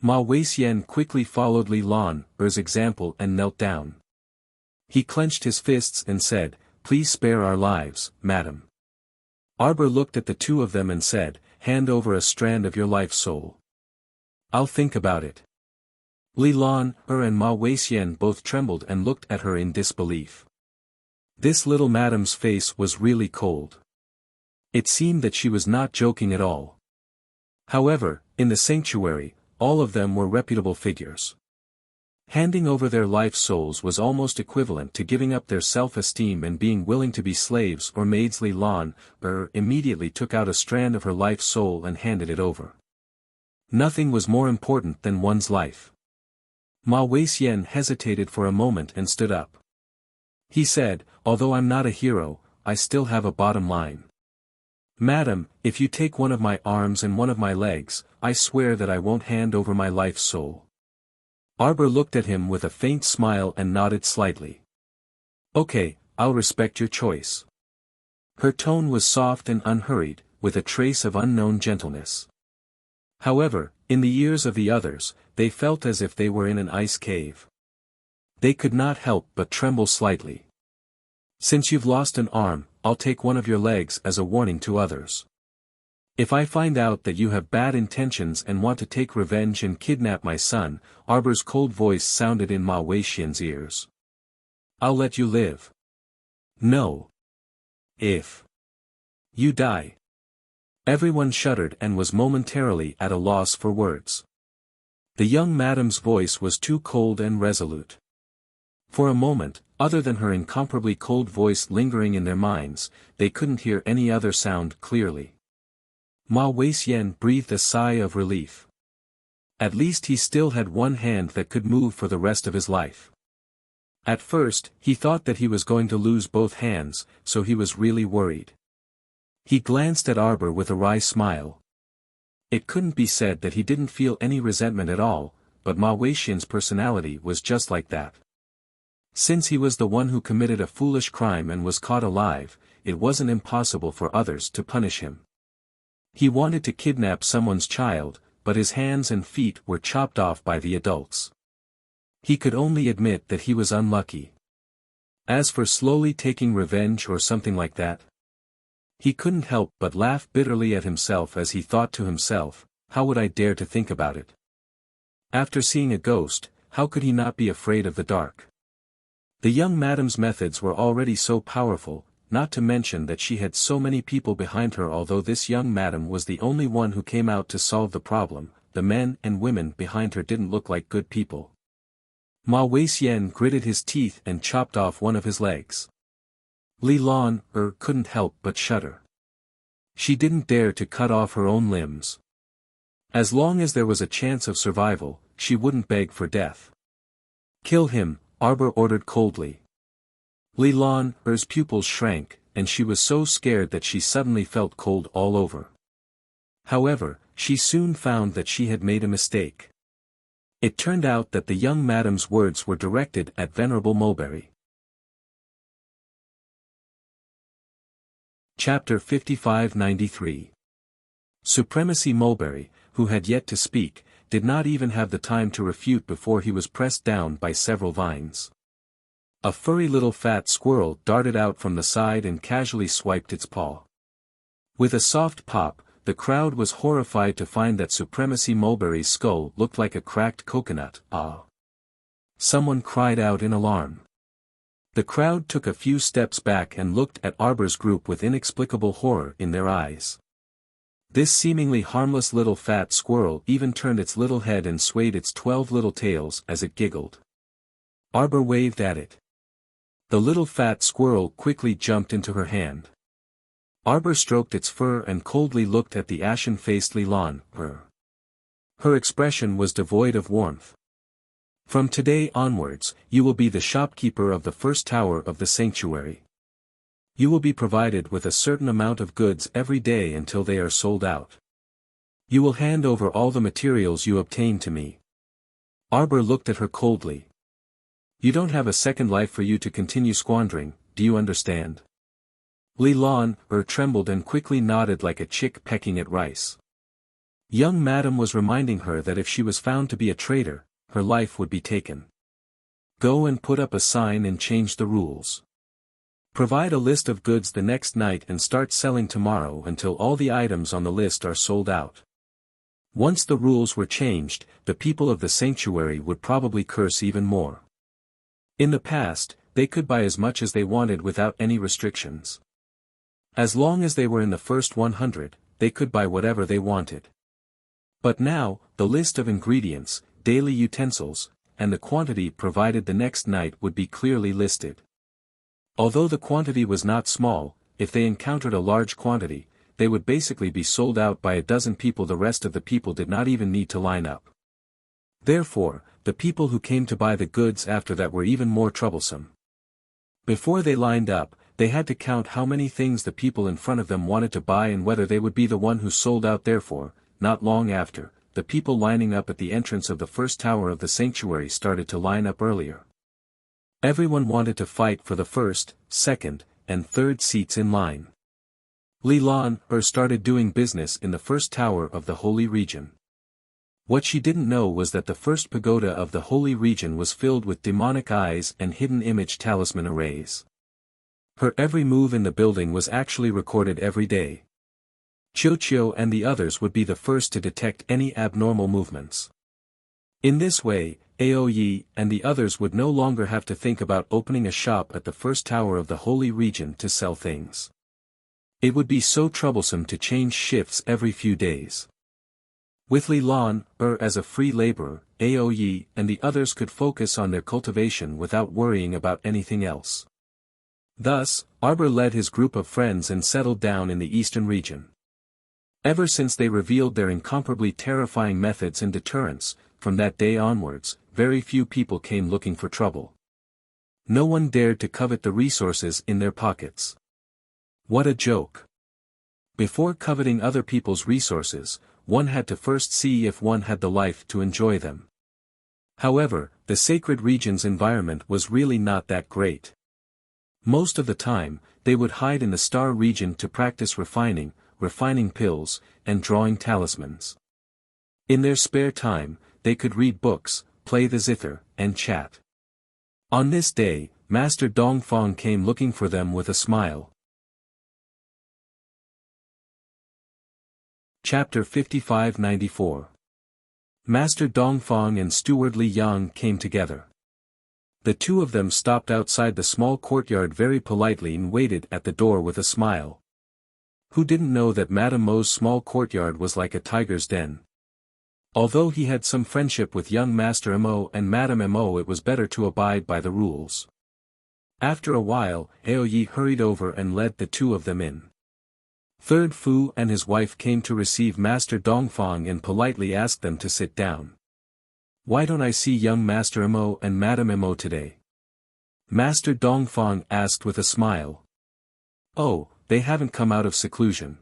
A: Ma Weixian quickly followed Li Lan's example and knelt down. He clenched his fists and said, "Please spare our lives, madam." Arbor looked at the two of them and said, "Hand over a strand of your life soul." "I'll think about it." Li Lan and Ma Weixian both trembled and looked at her in disbelief. This little madam's face was really cold. It seemed that she was not joking at all. However, in the sanctuary, all of them were reputable figures. Handing over their life souls was almost equivalent to giving up their self-esteem and being willing to be slaves or maids. Li Lan immediately took out a strand of her life soul and handed it over. Nothing was more important than one's life. Ma Weixian hesitated for a moment and stood up. He said, "Although I'm not a hero, I still have a bottom line. Madam, if you take one of my arms and one of my legs, I swear that I won't hand over my life soul." Arbor looked at him with a faint smile and nodded slightly. "Okay, I'll respect your choice." Her tone was soft and unhurried, with a trace of unknown gentleness. However, in the ears of the others, they felt as if they were in an ice cave. They could not help but tremble slightly. "Since you've lost an arm, I'll take one of your legs as a warning to others. If I find out that you have bad intentions and want to take revenge and kidnap my son," Arbor's cold voice sounded in Ma Weixian's ears, "I'll let you live. No. If you die." Everyone shuddered and was momentarily at a loss for words. The young madam's voice was too cold and resolute. For a moment, other than her incomparably cold voice lingering in their minds, they couldn't hear any other sound clearly. Ma Weixian breathed a sigh of relief. At least he still had one hand that could move for the rest of his life. At first, he thought that he was going to lose both hands, so he was really worried. He glanced at Arbor with a wry smile. It couldn't be said that he didn't feel any resentment at all, but Ma Weixian's personality was just like that. Since he was the one who committed a foolish crime and was caught alive, it wasn't impossible for others to punish him. He wanted to kidnap someone's child, but his hands and feet were chopped off by the adults. He could only admit that he was unlucky. As for slowly taking revenge or something like that, he couldn't help but laugh bitterly at himself as he thought to himself, "How would I dare to think about it? After seeing a ghost, how could he not be afraid of the dark?" The young madam's methods were already so powerful, not to mention that she had so many people behind her. Although this young madam was the only one who came out to solve the problem, the men and women behind her didn't look like good people. Ma Weixian gritted his teeth and chopped off one of his legs. Li Lan couldn't help but shudder. She didn't dare to cut off her own limbs. As long as there was a chance of survival, she wouldn't beg for death. "Kill him," Arbor ordered coldly. Li Lan's pupils shrank, and she was so scared that she suddenly felt cold all over. However, she soon found that she had made a mistake. It turned out that the young madam's words were directed at Venerable Mulberry. Chapter 5593. Supremacy Mulberry, who had yet to speak, did not even have the time to refute before he was pressed down by several vines. A furry little fat squirrel darted out from the side and casually swiped its paw. With a soft pop, the crowd was horrified to find that Supremacy Mulberry's skull looked like a cracked coconut. "Ah!" Someone cried out in alarm. The crowd took a few steps back and looked at Arbor's group with inexplicable horror in their eyes. This seemingly harmless little fat squirrel even turned its little head and swayed its 12 little tails as it giggled. Arbor waved at it. The little fat squirrel quickly jumped into her hand. Arbor stroked its fur and coldly looked at the ashen-faced Li Lan. Her expression was devoid of warmth. "From today onwards, you will be the shopkeeper of the first tower of the sanctuary. You will be provided with a certain amount of goods every day until they are sold out. You will hand over all the materials you obtain to me." Arbor looked at her coldly. "You don't have a second life for you to continue squandering, do you understand?" Li Lan trembled and quickly nodded like a chick pecking at rice. Young madam was reminding her that if she was found to be a traitor, her life would be taken. "Go and put up a sign and change the rules. Provide a list of goods the next night and start selling tomorrow until all the items on the list are sold out." Once the rules were changed, the people of the sanctuary would probably curse even more. In the past, they could buy as much as they wanted without any restrictions. As long as they were in the first 100, they could buy whatever they wanted. But now, the list of ingredients, daily utensils, and the quantity provided the next night would be clearly listed. Although the quantity was not small, if they encountered a large quantity, they would basically be sold out by a dozen people. The rest of the people did not even need to line up. Therefore, the people who came to buy the goods after that were even more troublesome. Before they lined up, they had to count how many things the people in front of them wanted to buy and whether they would be the one who sold out. Therefore, not long after, the people lining up at the entrance of the first tower of the sanctuary started to line up earlier. Everyone wanted to fight for the first, second, and third seats in line. Li Lan started doing business in the first tower of the holy region. What she didn't know was that the first pagoda of the holy region was filled with demonic eyes and hidden image talisman arrays. Her every move in the building was actually recorded every day. Qiu and the others would be the first to detect any abnormal movements. In this way, Aoyi and the others would no longer have to think about opening a shop at the first tower of the holy region to sell things. It would be so troublesome to change shifts every few days. With Li Lan as a free laborer, Aoyi and the others could focus on their cultivation without worrying about anything else. Thus, Arbor led his group of friends and settled down in the eastern region. Ever since they revealed their incomparably terrifying methods and deterrence, from that day onwards, very few people came looking for trouble. No one dared to covet the resources in their pockets. What a joke! Before coveting other people's resources, one had to first see if one had the life to enjoy them. However, the sacred region's environment was really not that great. Most of the time, they would hide in the star region to practice refining pills, and drawing talismans. In their spare time, they could read books, play the zither, and chat. On this day, Master Dongfang came looking for them with a smile. Chapter 55-94. Master Dongfang and Steward Li Yang came together. The two of them stopped outside the small courtyard very politely and waited at the door with a smile. Who didn't know that Madame Mo's small courtyard was like a tiger's den? Although he had some friendship with young Master Mo and Madame Mo, it was better to abide by the rules. After a while, Aoyi hurried over and led the two of them in. Third Fu and his wife came to receive Master Dongfang and politely asked them to sit down. Why don't I see young Master Mo and Madame Mo today? Master Dongfang asked with a smile. Oh, they haven't come out of seclusion.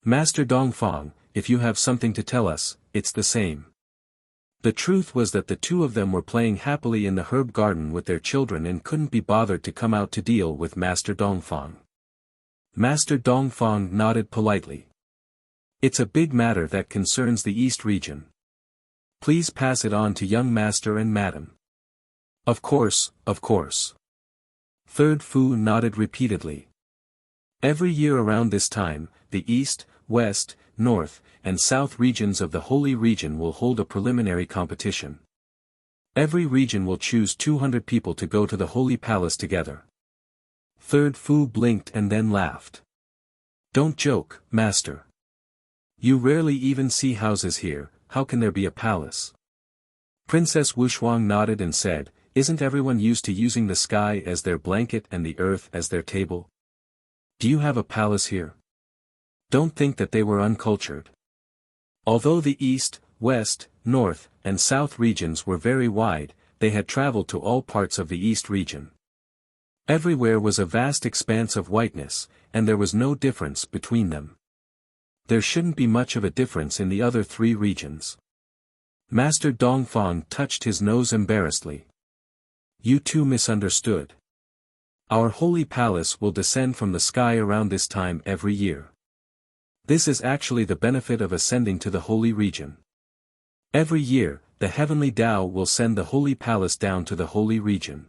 A: Master Dongfang, if you have something to tell us, it's the same. The truth was that the two of them were playing happily in the herb garden with their children and couldn't be bothered to come out to deal with Master Dongfang. Master Dongfang nodded politely. It's a big matter that concerns the East region. Please pass it on to young Master and Madam. Of course, of course. Third Fu nodded repeatedly. Every year around this time, the East, West, North, and South regions of the Holy Region will hold a preliminary competition. Every region will choose 200 people to go to the Holy Palace together. Third Fu blinked and then laughed. Don't joke, Master. You rarely even see houses here, how can there be a palace? Princess Wushuang nodded and said, Isn't everyone used to using the sky as their blanket and the earth as their table? Do you have a palace here? Don't think that they were uncultured. Although the East, West, North, and South regions were very wide, they had traveled to all parts of the East region. Everywhere was a vast expanse of whiteness, and there was no difference between them. There shouldn't be much of a difference in the other three regions. Master Dongfang touched his nose embarrassedly. You two misunderstood. Our holy palace will descend from the sky around this time every year. This is actually the benefit of ascending to the holy region. Every year, the heavenly Tao will send the holy palace down to the holy region.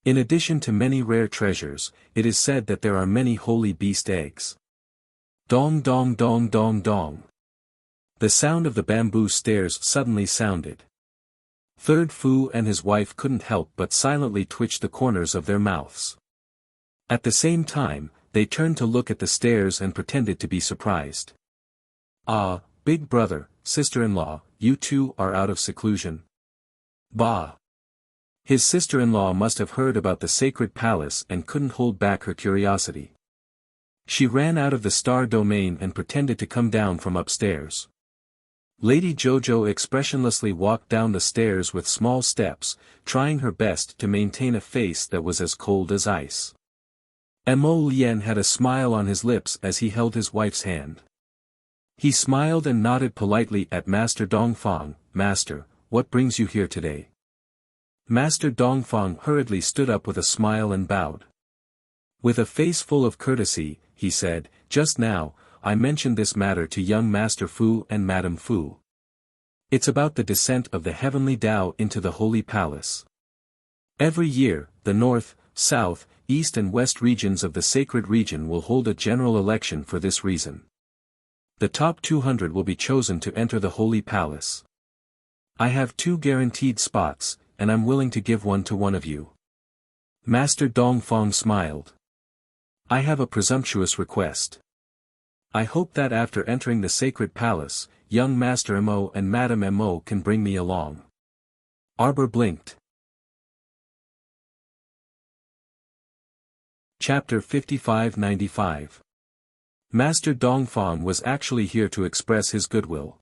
A: In addition to many rare treasures, it is said that there are many holy beast eggs. Dong dong dong dong dong. The sound of the bamboo stairs suddenly sounded. Third Fu and his wife couldn't help but silently twitch the corners of their mouths. At the same time, they turned to look at the stairs and pretended to be surprised. Ah, big brother, sister-in-law, you two are out of seclusion. Bah! His sister-in-law must have heard about the sacred palace and couldn't hold back her curiosity. She ran out of the star domain and pretended to come down from upstairs. Lady Jojo expressionlessly walked down the stairs with small steps, trying her best to maintain a face that was as cold as ice. Mo Lien had a smile on his lips as he held his wife's hand. He smiled and nodded politely at Master Dongfang. "Master, what brings you here today?" Master Dongfang hurriedly stood up with a smile and bowed. With a face full of courtesy, he said, "Just now, I mentioned this matter to young Master Fu and Madame Fu. It's about the descent of the heavenly Tao into the Holy Palace. Every year, the North, South, East and West regions of the Sacred Region will hold a general election for this reason. The top 200 will be chosen to enter the Holy Palace. I have 2 guaranteed spots, and I'm willing to give one to one of you." Master Dongfang smiled. "I have a presumptuous request. I hope that after entering the sacred palace, young Master Mo and Madame Mo can bring me along." Arbor blinked. Chapter 5595. Master Dongfang was actually here to express his goodwill.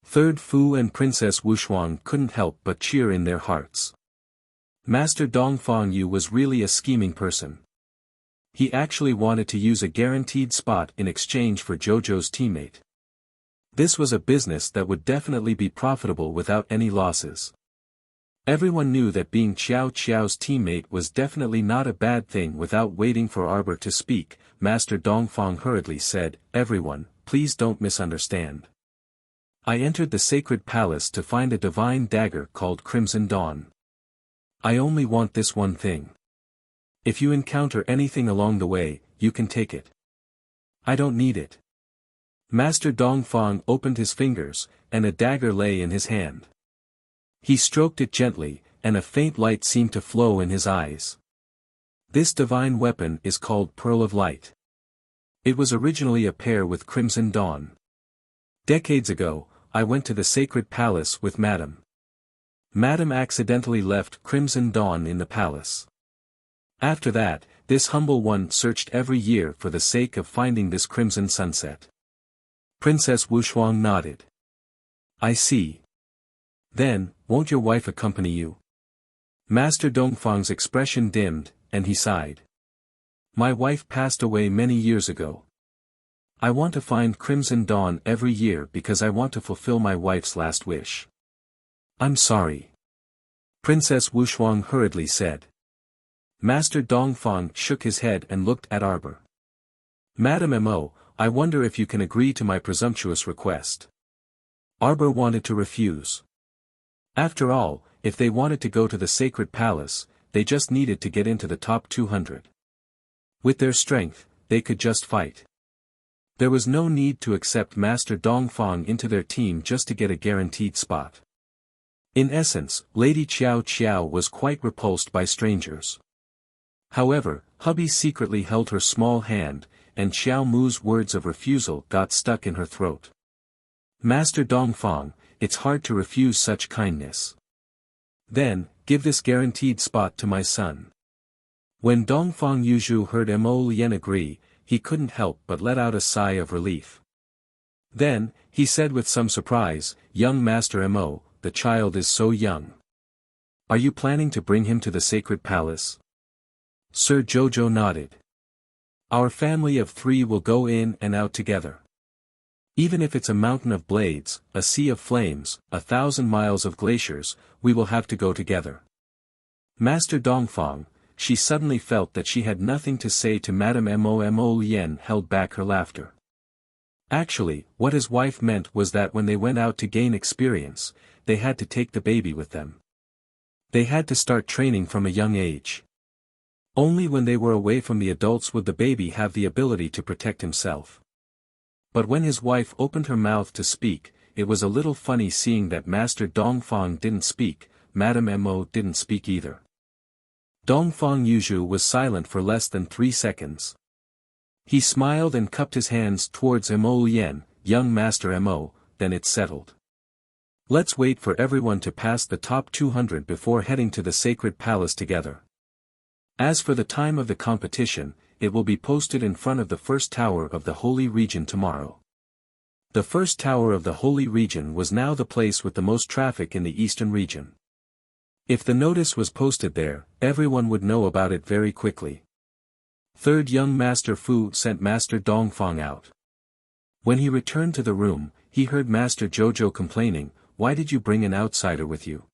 A: Third Fu and Princess Wuxia couldn't help but cheer in their hearts. Master Dongfang Yu was really a scheming person. He actually wanted to use a guaranteed spot in exchange for Jojo's teammate. This was a business that would definitely be profitable without any losses. Everyone knew that being Qiao Qiao's teammate was definitely not a bad thing. Without waiting for Arbor to speak, Master Dongfang hurriedly said, "Everyone, please don't misunderstand. I entered the sacred palace to find a divine dagger called Crimson Dawn. I only want this one thing. If you encounter anything along the way, you can take it. I don't need it." Master Dongfang opened his fingers, and a dagger lay in his hand. He stroked it gently, and a faint light seemed to flow in his eyes. This divine weapon is called Pearl of Light. It was originally a pair with Crimson Dawn. Decades ago, I went to the sacred palace with Madame. Madame accidentally left Crimson Dawn in the palace. After that, this humble one searched every year for the sake of finding this crimson sunset. Princess Wuxia nodded. "I see. Then, won't your wife accompany you?" Master Dongfang's expression dimmed, and he sighed. "My wife passed away many years ago. I want to find Crimson Dawn every year because I want to fulfill my wife's last wish." "I'm sorry." Princess Wuxia hurriedly said. Master Dongfang shook his head and looked at Arbor. "Madame Mo, I wonder if you can agree to my presumptuous request." Arbor wanted to refuse. After all, if they wanted to go to the sacred palace, they just needed to get into the top 200. With their strength, they could just fight. There was no need to accept Master Dongfang into their team just to get a guaranteed spot. In essence, Lady Qiao Qiao was quite repulsed by strangers. However, hubby secretly held her small hand, and Xiao Mu's words of refusal got stuck in her throat. "Master Dongfang, it's hard to refuse such kindness." "Then, give this guaranteed spot to my son." When Dongfang Yuzhu heard Mo Lien agree, he couldn't help but let out a sigh of relief. Then, he said with some surprise, "Young Master Mo, the child is so young. Are you planning to bring him to the sacred palace?" Sir Jojo nodded. "Our family of 3 will go in and out together. Even if it's a mountain of blades, a sea of flames, 1,000 miles of glaciers, we will have to go together." Master Dongfang, she suddenly felt that she had nothing to say to Madame Mo Lien held back her laughter. Actually, what his wife meant was that when they went out to gain experience, they had to take the baby with them. They had to start training from a young age. Only when they were away from the adults would the baby have the ability to protect himself. But when his wife opened her mouth to speak, it was a little funny seeing that Master Dongfang didn't speak, Madame Mo didn't speak either. Dongfang Yuzhu was silent for less than 3 seconds. He smiled and cupped his hands towards Mo Lien, "Young Master Mo, then it's settled. Let's wait for everyone to pass the top 200 before heading to the sacred palace together. As for the time of the competition, it will be posted in front of the first tower of the Holy Region tomorrow. The first tower of the Holy Region was now the place with the most traffic in the Eastern region. If the notice was posted there, everyone would know about it very quickly. Third young Master Fu sent Master Dongfang out. When he returned to the room, he heard Master Jojo complaining, "Why did you bring an outsider with you?"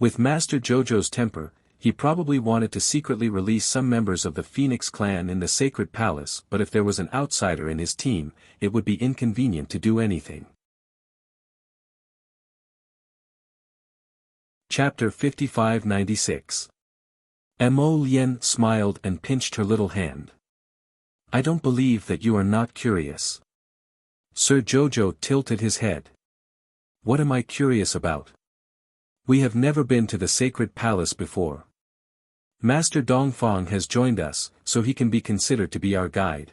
A: With Master Jojo's temper, he probably wanted to secretly release some members of the Phoenix clan in the sacred palace, but if there was an outsider in his team, it would be inconvenient to do anything. Chapter 55-96. Mo Lien smiled and pinched her little hand. "I don't believe that you are not curious." Sir Jojo tilted his head. "What am I curious about? We have never been to the sacred palace before. Master Dongfang has joined us, so he can be considered to be our guide.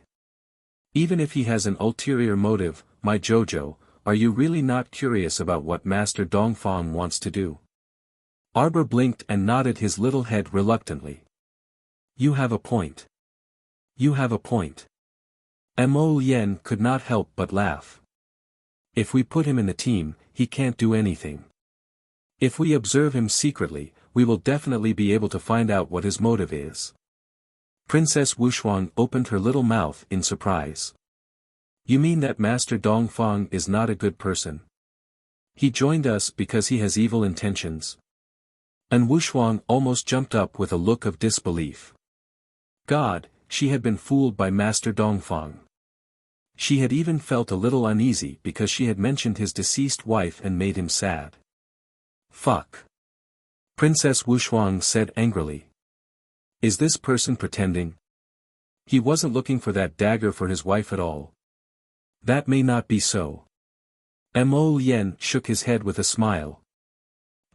A: Even if he has an ulterior motive, my Jojo, are you really not curious about what Master Dongfang wants to do?" Arbor blinked and nodded his little head reluctantly. "You have a point. You have a point." Mo Lien could not help but laugh. "If we put him in the team, he can't do anything. If we observe him secretly, we will definitely be able to find out what his motive is." Princess Wuxia opened her little mouth in surprise. "You mean that Master Dongfang is not a good person? He joined us because he has evil intentions?" And Wuxia almost jumped up with a look of disbelief. God, she had been fooled by Master Dongfang. She had even felt a little uneasy because she had mentioned his deceased wife and made him sad. "Fuck!" Princess Wuxia said angrily. "Is this person pretending? He wasn't looking for that dagger for his wife at all." "That may not be so." Mo Lien shook his head with a smile.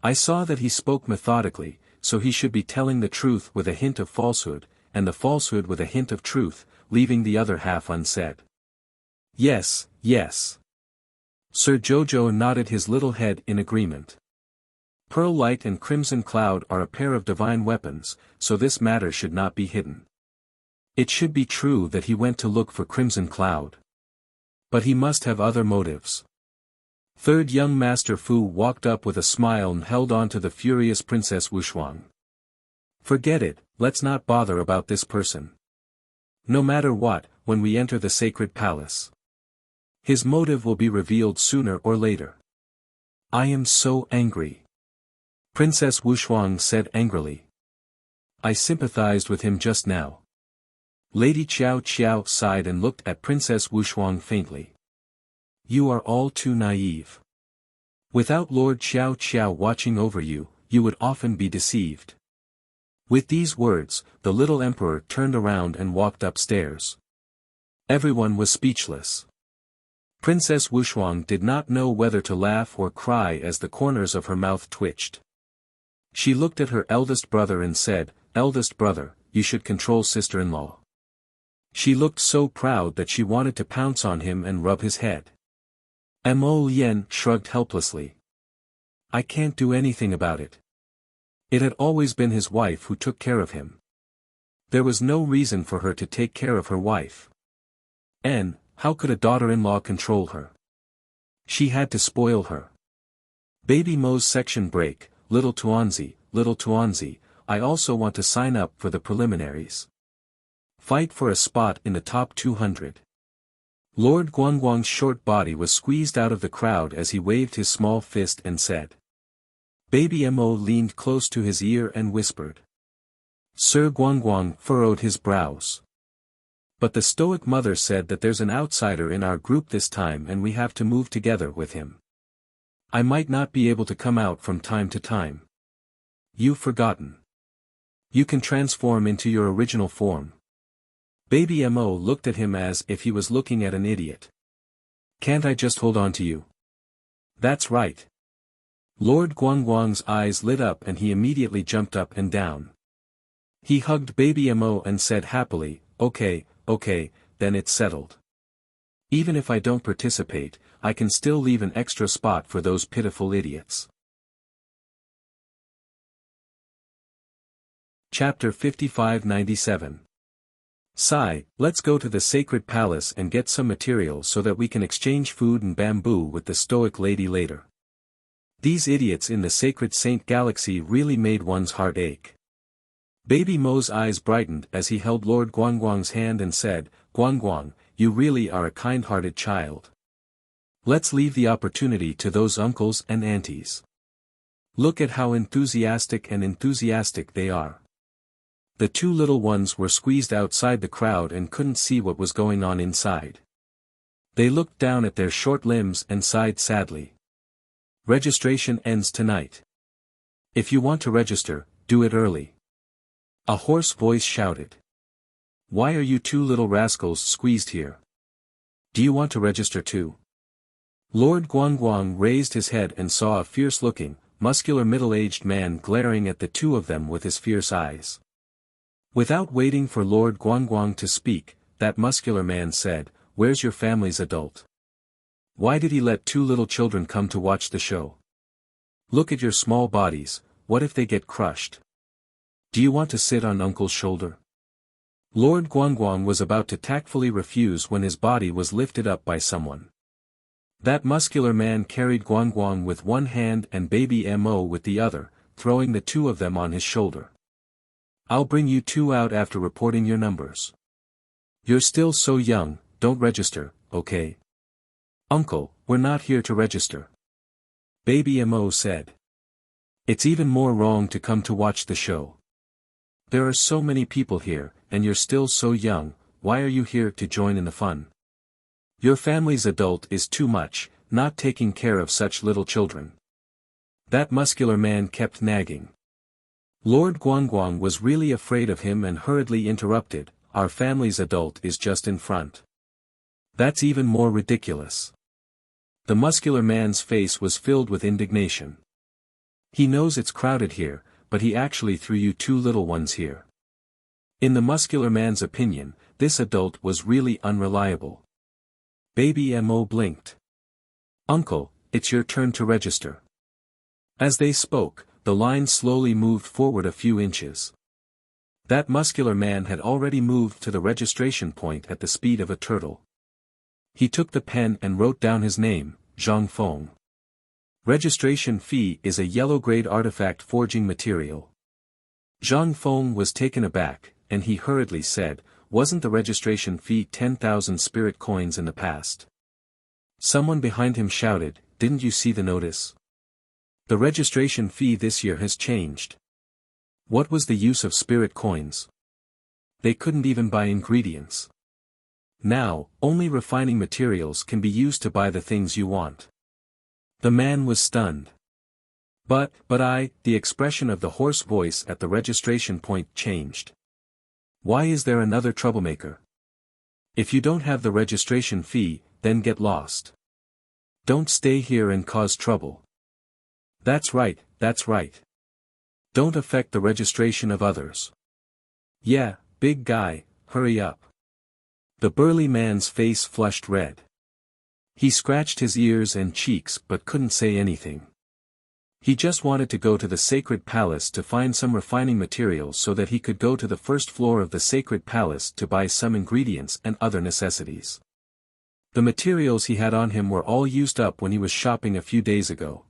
A: "I saw that he spoke methodically, so he should be telling the truth with a hint of falsehood, and the falsehood with a hint of truth, leaving the other half unsaid." "Yes, yes." Sir Jojo nodded his little head in agreement. Pearl Light and Crimson Cloud are a pair of divine weapons, so this matter should not be hidden. It should be true that he went to look for Crimson Cloud. But he must have other motives. Third young Master Fu walked up with a smile and held on to the furious Princess Wuxia. "Forget it, let's not bother about this person. No matter what, when we enter the sacred palace, his motive will be revealed sooner or later." "I am so angry," Princess Wuxia said angrily. "I sympathized with him just now." Lady Qiao Qiao sighed and looked at Princess Wuxia faintly. "You are all too naive. Without Lord Qiao Qiao watching over you, you would often be deceived." With these words, the little emperor turned around and walked upstairs. Everyone was speechless. Princess Wuxia did not know whether to laugh or cry as the corners of her mouth twitched. She looked at her eldest brother and said, "Eldest brother, you should control sister-in-law." She looked so proud that she wanted to pounce on him and rub his head. Mo Lien shrugged helplessly. "I can't do anything about it. It had always been his wife who took care of him. There was no reason for her to take care of her wife. And, how could a daughter-in-law control her? She had to spoil her. Baby Mo's section break, little Tuanzi, I also want to sign up for the preliminaries. Fight for a spot in the top 200. Lord Guangguang's short body was squeezed out of the crowd as he waved his small fist and said. Baby Mo leaned close to his ear and whispered. Sir Guangguang furrowed his brows. But the stoic mother said that there's an outsider in our group this time and we have to move together with him. I might not be able to come out from time to time. You've forgotten. You can transform into your original form. Baby Mo looked at him as if he was looking at an idiot. Can't I just hold on to you? That's right. Lord Guangguang's eyes lit up and he immediately jumped up and down. He hugged Baby Mo and said happily, okay, then it's settled. Even if I don't participate, I can still leave an extra spot for those pitiful idiots. Chapter 5597. Sai, let's go to the sacred palace and get some material so that we can exchange food and bamboo with the stoic lady later. These idiots in the sacred Saint Galaxy really made one's heart ache. Baby Mo's eyes brightened as he held Lord Guangguang's hand and said, "Guangguang, you really are a kind-hearted child. Let's leave the opportunity to those uncles and aunties. Look at how enthusiastic they are." The two little ones were squeezed outside the crowd and couldn't see what was going on inside. They looked down at their short limbs and sighed sadly. Registration ends tonight. If you want to register, do it early. A hoarse voice shouted. Why are you two little rascals squeezed here? Do you want to register too? Lord Guangguang raised his head and saw a fierce-looking, muscular middle-aged man glaring at the two of them with his fierce eyes. Without waiting for Lord Guangguang to speak, that muscular man said, "Where's your family's adult? Why did he let two little children come to watch the show? Look at your small bodies, what if they get crushed? Do you want to sit on Uncle's shoulder?" Lord Guangguang was about to tactfully refuse when his body was lifted up by someone. That muscular man carried Guangguang with one hand and baby Mo with the other, throwing the two of them on his shoulder. "I'll bring you two out after reporting your numbers. You're still so young, don't register, okay?" "Uncle, we're not here to register," Baby Mo said. "It's even more wrong to come to watch the show. There are so many people here, and you're still so young, why are you here to join in the fun? Your family's adult is too much, not taking care of such little children." That muscular man kept nagging. Lord Guangguang was really afraid of him and hurriedly interrupted, "Our family's adult is just in front. That's even more ridiculous." The muscular man's face was filled with indignation. "He knows it's crowded here, but he actually threw you two little ones here." In the muscular man's opinion, this adult was really unreliable. Baby Mo blinked. "Uncle, it's your turn to register." As they spoke, the line slowly moved forward a few inches. That muscular man had already moved to the registration point at the speed of a turtle. He took the pen and wrote down his name, Zhang Feng. Registration fee is a yellow-grade artifact forging material. Zhang Feng was taken aback, and he hurriedly said, "Wasn't the registration fee 10,000 spirit coins in the past?" Someone behind him shouted, "Didn't you see the notice? The registration fee this year has changed. What was the use of spirit coins? They couldn't even buy ingredients. Now, only refining materials can be used to buy the things you want." The man was stunned. But the expression of the hoarse voice at the registration point changed. "Why is there another troublemaker? If you don't have the registration fee, then get lost. Don't stay here and cause trouble." That's right. Don't affect the registration of others." "Yeah, big guy, hurry up." The burly man's face flushed red. He scratched his ears and cheeks but couldn't say anything. He just wanted to go to the sacred palace to find some refining materials so that he could go to the first floor of the sacred palace to buy some ingredients and other necessities. The materials he had on him were all used up when he was shopping a few days ago.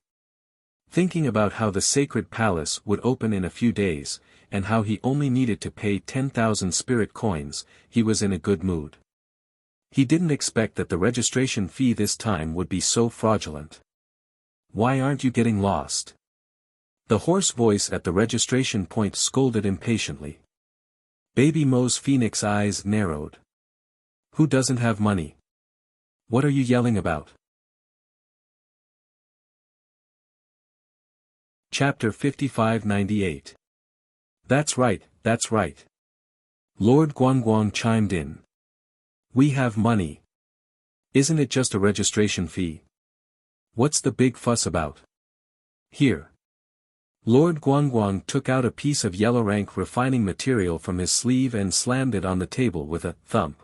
A: Thinking about how the sacred palace would open in a few days, and how he only needed to pay 10,000 spirit coins, he was in a good mood. He didn't expect that the registration fee this time would be so fraudulent. "Why aren't you getting lost?" The hoarse voice at the registration point scolded impatiently. Baby Mo's phoenix eyes narrowed. "Who doesn't have money? What are you yelling about?" Chapter 5598. That's right. Lord Guangguang chimed in. "We have money. Isn't it just a registration fee? What's the big fuss about? Here." Lord Guangguang took out a piece of yellow rank refining material from his sleeve and slammed it on the table with a thump.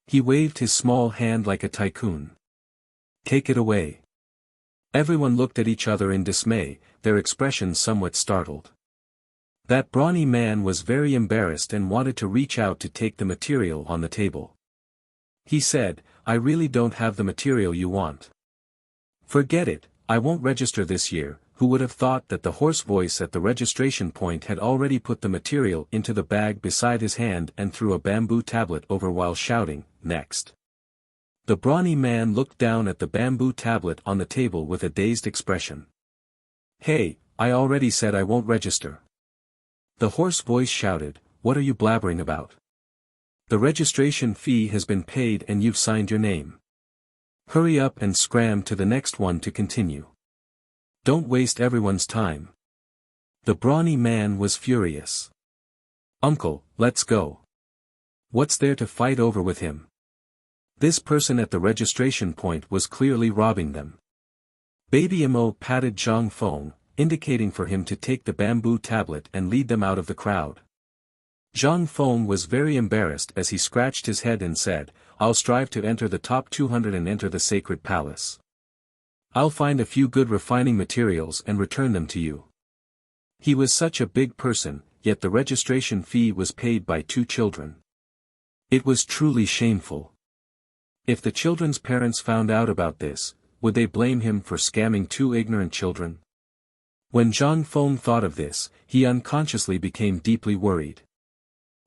A: He waved his small hand like a tycoon. Take it away. Everyone looked at each other in dismay, their expressions somewhat startled. That brawny man was very embarrassed and wanted to reach out to take the material on the table. He said, I really don't have the material you want. Forget it, I won't register this year. Who would have thought that the hoarse voice at the registration point had already put the material into the bag beside his hand and threw a bamboo tablet over while shouting, next. The brawny man looked down at the bamboo tablet on the table with a dazed expression. Hey, I already said I won't register. The hoarse voice shouted, what are you blabbering about? The registration fee has been paid and you've signed your name. Hurry up and scram to the next one to continue. Don't waste everyone's time. The brawny man was furious. Uncle, let's go. What's there to fight over with him? This person at the registration point was clearly robbing them. Baby Mo patted Zhang Feng, indicating for him to take the bamboo tablet and lead them out of the crowd. Zhang Feng was very embarrassed as he scratched his head and said, I'll strive to enter the top 200 and enter the sacred palace. I'll find a few good refining materials and return them to you. He was such a big person, yet the registration fee was paid by 2 children. It was truly shameful. If the children's parents found out about this, would they blame him for scamming 2 ignorant children? When Zhang Feng thought of this, he unconsciously became deeply worried.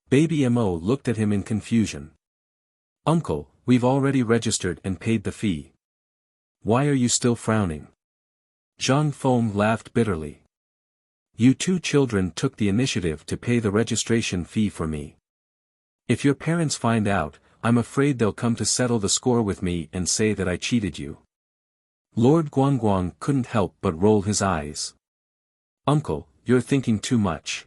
A: Baby Mo looked at him in confusion. Uncle, we've already registered and paid the fee. Why are you still frowning? Zhang Feng laughed bitterly. You 2 children took the initiative to pay the registration fee for me. If your parents find out, I'm afraid they'll come to settle the score with me and say that I cheated you. Lord Guangguang couldn't help but roll his eyes. Uncle, you're thinking too much.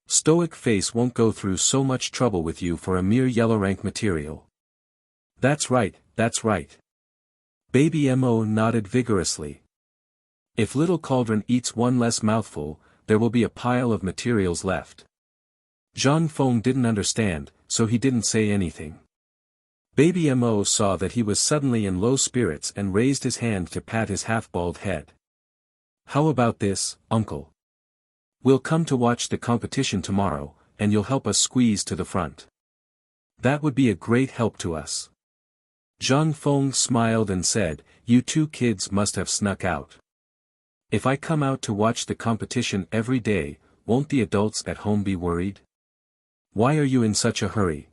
A: Stoic Face won't go through so much trouble with you for a mere yellow rank material. That's right, that's right. Baby Mo nodded vigorously. If Little Cauldron eats one less mouthful, there will be a pile of materials left. Zhang Feng didn't understand, so he didn't say anything. Baby Mo saw that he was suddenly in low spirits and raised his hand to pat his half-bald head. How about this, uncle? We'll come to watch the competition tomorrow, and you'll help us squeeze to the front. That would be a great help to us. Zhang Feng smiled and said, you 2 kids must have snuck out. If I come out to watch the competition every day, won't the adults at home be worried? Why are you in such a hurry?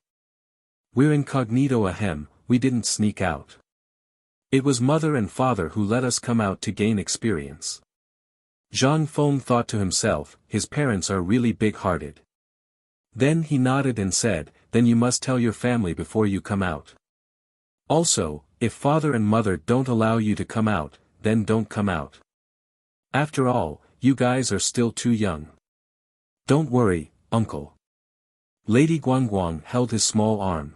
A: We're incognito ahem, we didn't sneak out. It was mother and father who let us come out to gain experience. Zhang Feng thought to himself, his parents are really big-hearted. Then he nodded and said, then you must tell your family before you come out. Also, if father and mother don't allow you to come out, then don't come out. After all, you guys are still too young. Don't worry, uncle. Lady Guangguang held his small arm.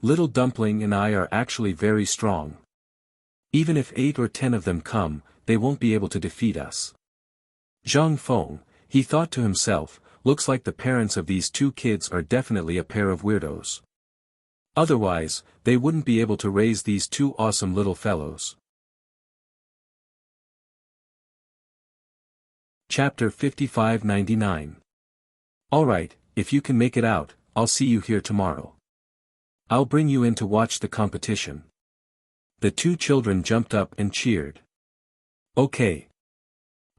A: Little Dumpling and I are actually very strong. Even if 8 or 10 of them come, they won't be able to defeat us. Zhang Feng, he thought to himself, looks like the parents of these 2 kids are definitely a pair of weirdos. Otherwise, they wouldn't be able to raise these 2 awesome little fellows. Chapter 5599. Alright, if you can make it out, I'll see you here tomorrow. I'll bring you in to watch the competition. The 2 children jumped up and cheered. Okay.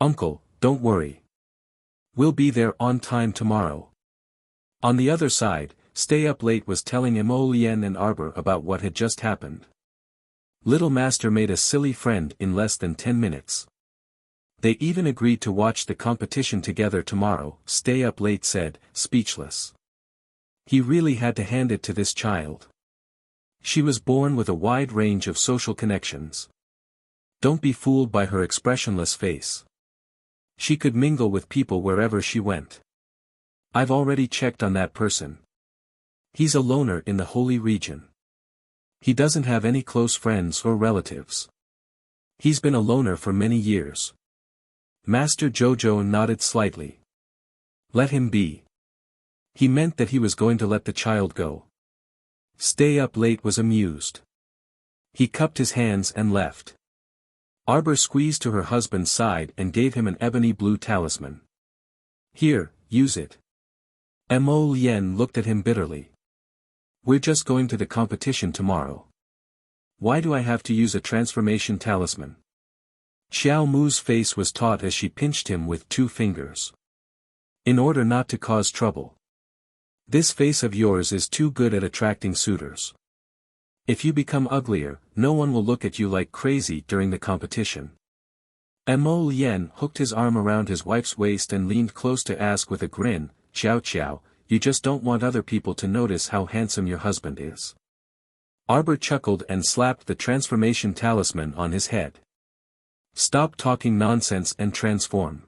A: Uncle, don't worry. We'll be there on time tomorrow. On the other side, Stay Up Late was telling Emolien and Arbor about what had just happened. Little Master made a silly friend in less than 10 minutes. They even agreed to watch the competition together tomorrow, Stay Up Late said, speechless. He really had to hand it to this child. She was born with a wide range of social connections. Don't be fooled by her expressionless face. She could mingle with people wherever she went. I've already checked on that person. He's a loner in the holy region. He doesn't have any close friends or relatives. He's been a loner for many years. Master Jojo nodded slightly. Let him be. He meant that he was going to let the child go. Stay up late was amused. He cupped his hands and left. Arbor squeezed to her husband's side and gave him an ebony blue talisman. Here, use it. Mo Lien looked at him bitterly. We're just going to the competition tomorrow. Why do I have to use a transformation talisman? Xiao Mu's face was taut as she pinched him with 2 fingers. In order not to cause trouble. This face of yours is too good at attracting suitors. If you become uglier, no one will look at you like crazy during the competition. Mo Lien hooked his arm around his wife's waist and leaned close to ask with a grin, Xiao Xiao, you just don't want other people to notice how handsome your husband is. Arbor chuckled and slapped the transformation talisman on his head. Stop talking nonsense and transform.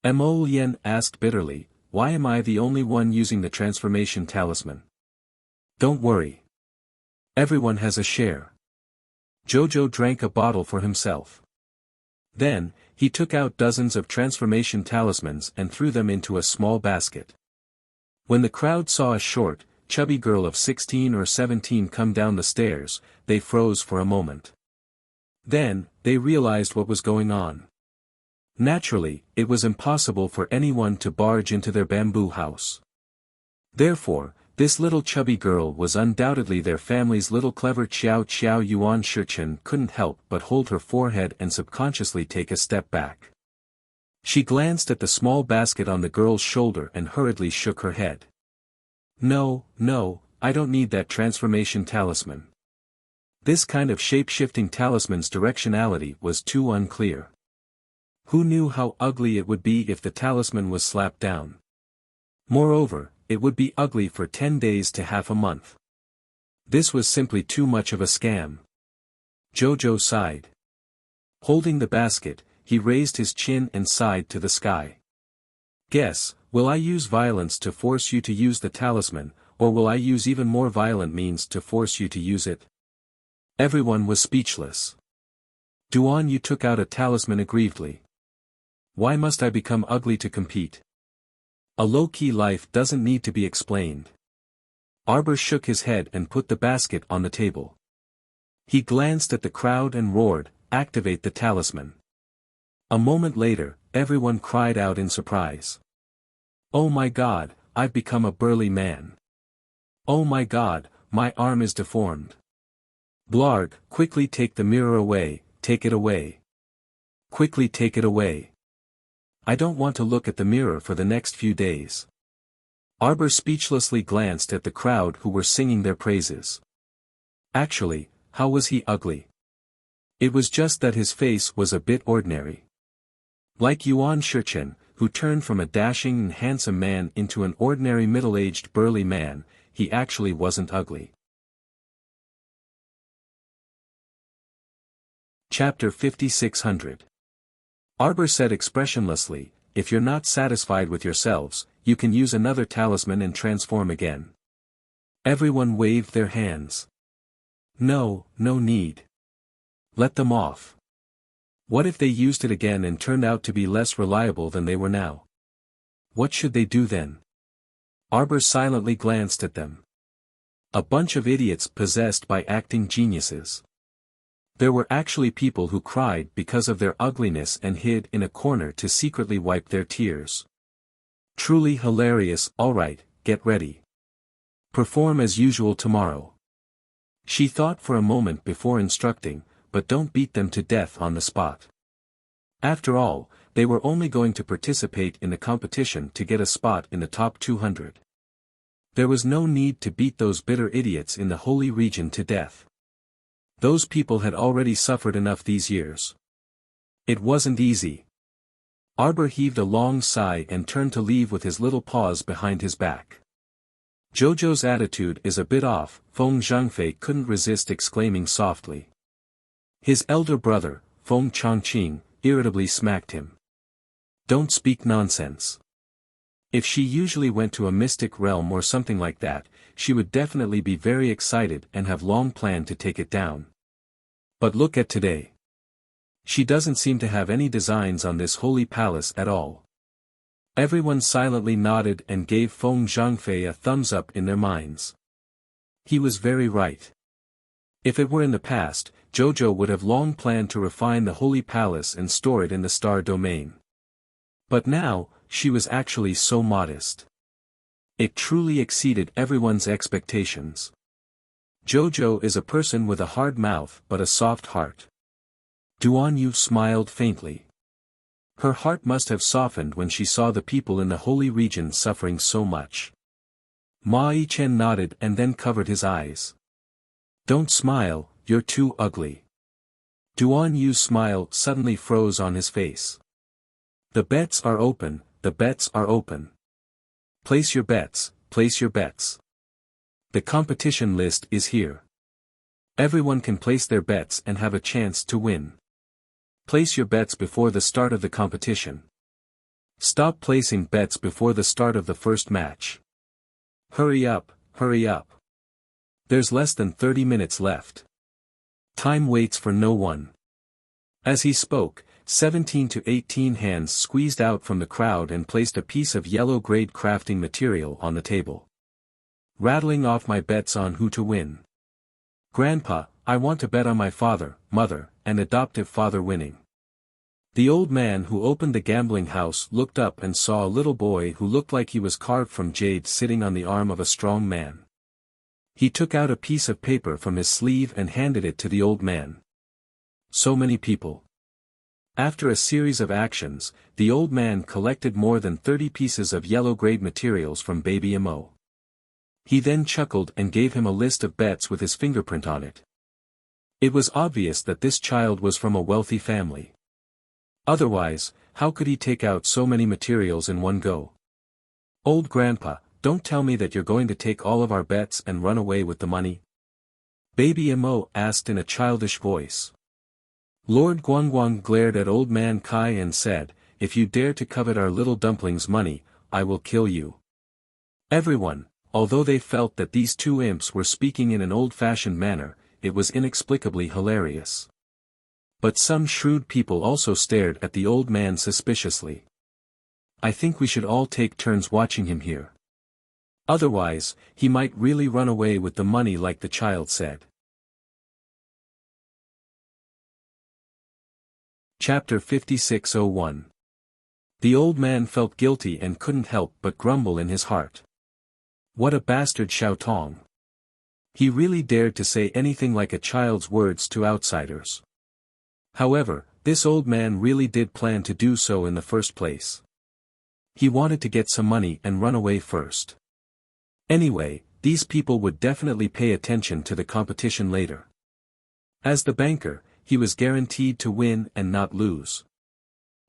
A: Mo Lien asked bitterly, why am I the only one using the transformation talisman? Don't worry. Everyone has a share. Jojo drank a bottle for himself. Then, he took out dozens of transformation talismans and threw them into a small basket. When the crowd saw a short, chubby girl of 16 or 17 come down the stairs, they froze for a moment. Then, they realized what was going on. Naturally, it was impossible for anyone to barge into their bamboo house. Therefore, this little chubby girl was undoubtedly their family's little clever Xiao Xiao. Yuan Shichen couldn't help but hold her forehead and subconsciously take a step back. She glanced at the small basket on the girl's shoulder and hurriedly shook her head. No, I don't need that transformation talisman. This kind of shape-shifting talisman's directionality was too unclear. Who knew how ugly it would be if the talisman was slapped down? Moreover, it would be ugly for 10 days to half a month. This was simply too much of a scam. Jojo sighed. Holding the basket, he raised his chin and sighed to the sky. Guess, will I use violence to force you to use the talisman, or will I use even more violent means to force you to use it? Everyone was speechless. Duan Yu took out a talisman aggrievedly. Why must I become ugly to compete? A low-key life doesn't need to be explained. Arbor shook his head and put the basket on the table. He glanced at the crowd and roared, activate the talisman. A moment later, everyone cried out in surprise. Oh my God, I've become a burly man. Oh my God, my arm is deformed. Blarg, quickly take the mirror away, take it away. Quickly take it away. I don't want to look at the mirror for the next few days. Arbor speechlessly glanced at the crowd who were singing their praises. Actually, how was he ugly? It was just that his face was a bit ordinary. Like Yuan Shichen, who turned from a dashing and handsome man into an ordinary middle-aged burly man, he actually wasn't ugly. Chapter 5600. Arbor said expressionlessly, if you're not satisfied with yourselves, you can use another talisman and transform again. Everyone waved their hands. No need. Let them off. What if they used it again and turned out to be less reliable than they were now? What should they do then? Arbor silently glanced at them. A bunch of idiots possessed by acting geniuses. There were actually people who cried because of their ugliness and hid in a corner to secretly wipe their tears. Truly hilarious. Alright, get ready. Perform as usual tomorrow. She thought for a moment before instructing, but don't beat them to death on the spot. After all, they were only going to participate in the competition to get a spot in the top 200. There was no need to beat those bitter idiots in the holy region to death. Those people had already suffered enough these years. It wasn't easy. Arbor heaved a long sigh and turned to leave with his little paws behind his back. Jojo's attitude is a bit off, Feng Zhangfei couldn't resist exclaiming softly. His elder brother, Feng Chongqing, irritably smacked him. Don't speak nonsense. If she usually went to a mystic realm or something like that, she would definitely be very excited and have long planned to take it down. But look at today. She doesn't seem to have any designs on this holy palace at all. Everyone silently nodded and gave Feng Zhangfei a thumbs up in their minds. He was very right. If it were in the past, Jojo would have long planned to refine the Holy Palace and store it in the Star Domain. But now, she was actually so modest. It truly exceeded everyone's expectations. Jojo is a person with a hard mouth but a soft heart. Duan Yu smiled faintly. Her heart must have softened when she saw the people in the holy region suffering so much. Ma Yichen nodded and then covered his eyes. Don't smile, you're too ugly. Duan Yu's smile suddenly froze on his face. The bets are open, the bets are open. Place your bets, place your bets. The competition list is here. Everyone can place their bets and have a chance to win. Place your bets before the start of the competition. Stop placing bets before the start of the first match. Hurry up, hurry up. There's less than 30 minutes left. Time waits for no one. As he spoke, 17 to 18 hands squeezed out from the crowd and placed a piece of yellow-grade crafting material on the table. Rattling off my bets on who to win. Grandpa, I want to bet on my father, mother, and adoptive father winning. The old man who opened the gambling house looked up and saw a little boy who looked like he was carved from jade sitting on the arm of a strong man. He took out a piece of paper from his sleeve and handed it to the old man. So many people. After a series of actions, the old man collected more than 30 pieces of yellow-grade materials from Baby Mo. He then chuckled and gave him a list of bets with his fingerprint on it. It was obvious that this child was from a wealthy family. Otherwise, how could he take out so many materials in one go? Old grandpa, don't tell me that you're going to take all of our bets and run away with the money? Baby Mo asked in a childish voice. Lord Guangguang glared at old man Kai and said, if you dare to covet our little dumpling's money, I will kill you. Everyone, although they felt that these two imps were speaking in an old-fashioned manner, it was inexplicably hilarious. But some shrewd people also stared at the old man suspiciously. I think we should all take turns watching him here. Otherwise, he might really run away with the money like the child said. Chapter 56:01. The old man felt guilty and couldn't help but grumble in his heart. What a bastard Xiao Tong. He really dared to say anything like a child's words to outsiders. However, this old man really did plan to do so in the first place. He wanted to get some money and run away first. Anyway, these people would definitely pay attention to the competition later. As the banker, he was guaranteed to win and not lose.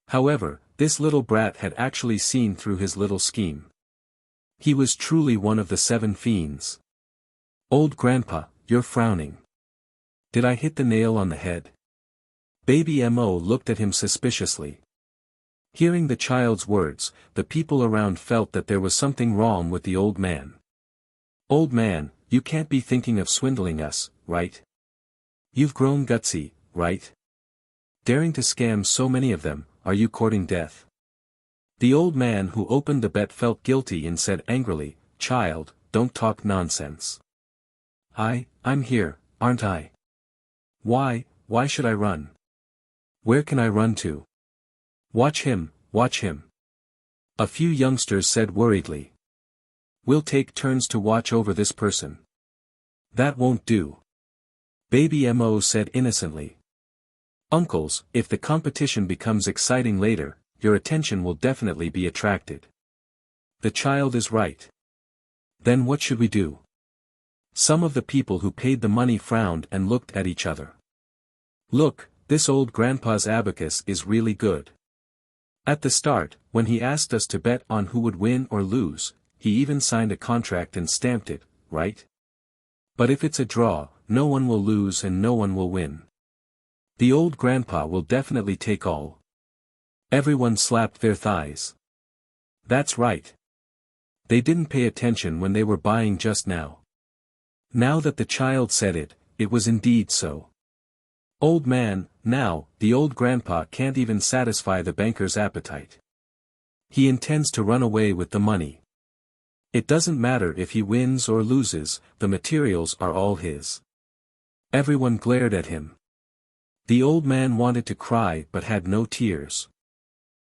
A: However, this little brat had actually seen through his little scheme. He was truly one of the 7 fiends. Old grandpa, you're frowning. Did I hit the nail on the head? Baby Mo looked at him suspiciously. Hearing the child's words, the people around felt that there was something wrong with the old man. Old man, you can't be thinking of swindling us, right? You've grown gutsy, right? Daring to scam so many of them, are you courting death? The old man who opened the bet felt guilty and said angrily, child, don't talk nonsense. I'm here, aren't I? Why should I run? Where can I run to? Watch him, watch him. A few youngsters said worriedly. We'll take turns to watch over this person. That won't do. Baby Mo said innocently. Uncles, if the competition becomes exciting later, your attention will definitely be attracted. The child is right. Then what should we do? Some of the people who paid the money frowned and looked at each other. Look, this old grandpa's abacus is really good. At the start, when he asked us to bet on who would win or lose, he even signed a contract and stamped it, right? But if it's a draw, no one will lose and no one will win. The old grandpa will definitely take all. Everyone slapped their thighs. That's right. They didn't pay attention when they were buying just now. Now that the child said it, it was indeed so. Old man, now, the old grandpa can't even satisfy the banker's appetite. He intends to run away with the money. It doesn't matter if he wins or loses, the materials are all his. Everyone glared at him. The old man wanted to cry but had no tears.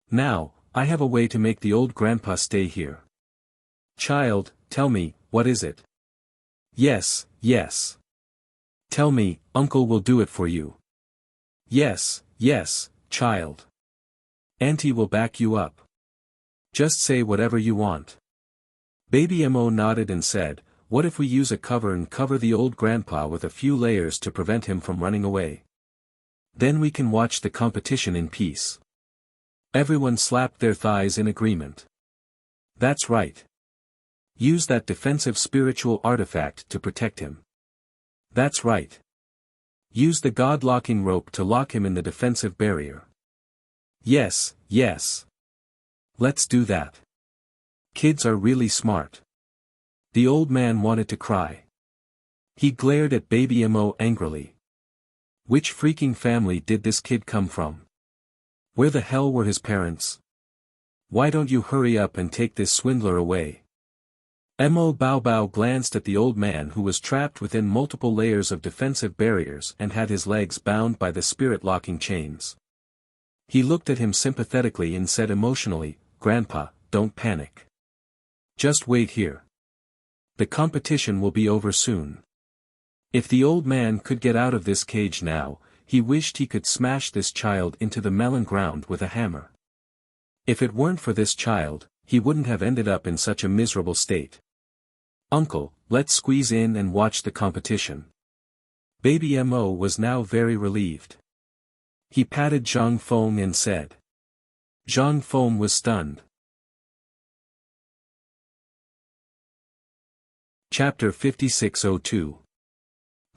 A: Now, I have a way to make the old grandpa stay here. Child, tell me, what is it? Yes, yes. Tell me, uncle will do it for you. Yes, yes, child. Auntie will back you up. Just say whatever you want. Baby Mo nodded and said, what if we use a cover and cover the old grandpa with a few layers to prevent him from running away? Then we can watch the competition in peace. Everyone slapped their thighs in agreement. That's right. Use that defensive spiritual artifact to protect him. That's right. Use the god-locking rope to lock him in the defensive barrier. Yes, yes. Let's do that. Kids are really smart. The old man wanted to cry. He glared at Baby Mo angrily. Which freaking family did this kid come from? Where the hell were his parents? Why don't you hurry up and take this swindler away? Mo Bao Bao glanced at the old man who was trapped within multiple layers of defensive barriers and had his legs bound by the spirit-locking chains. He looked at him sympathetically and said emotionally, Grandpa, don't panic. Just wait here. The competition will be over soon. If the old man could get out of this cage now, he wished he could smash this child into the melon ground with a hammer. If it weren't for this child, he wouldn't have ended up in such a miserable state. Uncle, let's squeeze in and watch the competition. Baby Mo was now very relieved. He patted Zhang Feng and said. Zhang Feng was stunned. Chapter 5602.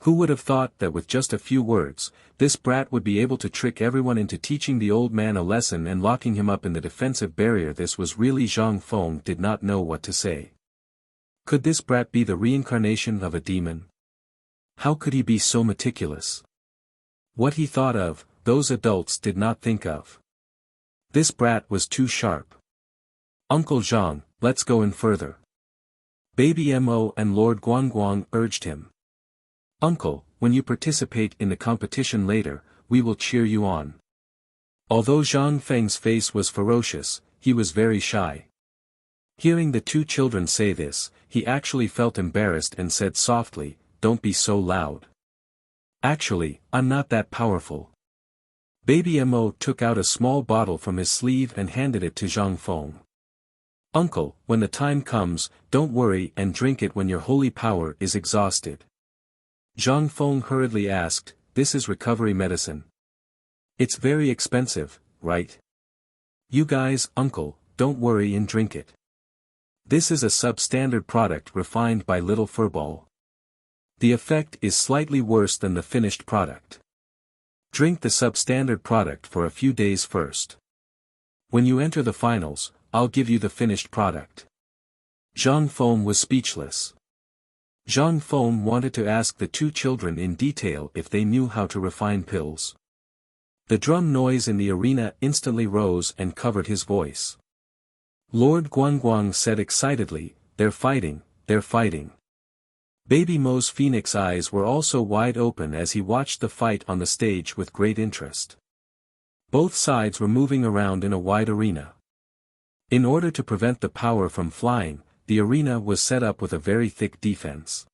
A: Who would have thought that with just a few words, this brat would be able to trick everyone into teaching the old man a lesson and locking him up in the defensive barrier? This was really Zhang Feng did not know what to say. Could this brat be the reincarnation of a demon? How could he be so meticulous? What he thought of, those adults did not think of. This brat was too sharp. Uncle Zhang, let's go in further. Baby Mo and Lord Guangguang urged him. Uncle, when you participate in the competition later, we will cheer you on. Although Zhang Feng's face was ferocious, he was very shy. Hearing the two children say this, he actually felt embarrassed and said softly, don't be so loud. Actually, I'm not that powerful. Baby Mo took out a small bottle from his sleeve and handed it to Zhang Feng. Uncle, when the time comes, don't worry and drink it when your holy power is exhausted. Zhang Feng hurriedly asked, this is recovery medicine. It's very expensive, right? You guys, uncle, don't worry and drink it. This is a substandard product refined by Little Furball. The effect is slightly worse than the finished product. Drink the substandard product for a few days first. When you enter the finals, I'll give you the finished product. Zhang Feng was speechless. Zhang Feng wanted to ask the two children in detail if they knew how to refine pills. The drum noise in the arena instantly rose and covered his voice. Lord Guangguang said excitedly, they're fighting, they're fighting. Baby Mo's phoenix eyes were also wide open as he watched the fight on the stage with great interest. Both sides were moving around in a wide arena. In order to prevent the power from flying, the arena was set up with a very thick defense.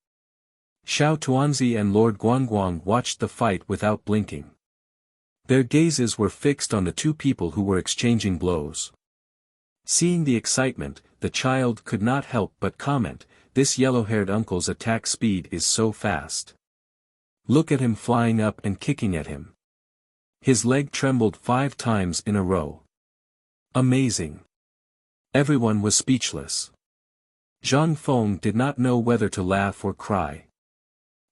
A: Xiao Tuanzi and Lord Guangguang watched the fight without blinking. Their gazes were fixed on the two people who were exchanging blows. Seeing the excitement, the child could not help but comment, this yellow-haired uncle's attack speed is so fast. Look at him flying up and kicking at him. His leg trembled 5 times in a row. Amazing. Everyone was speechless. Zhang Feng did not know whether to laugh or cry.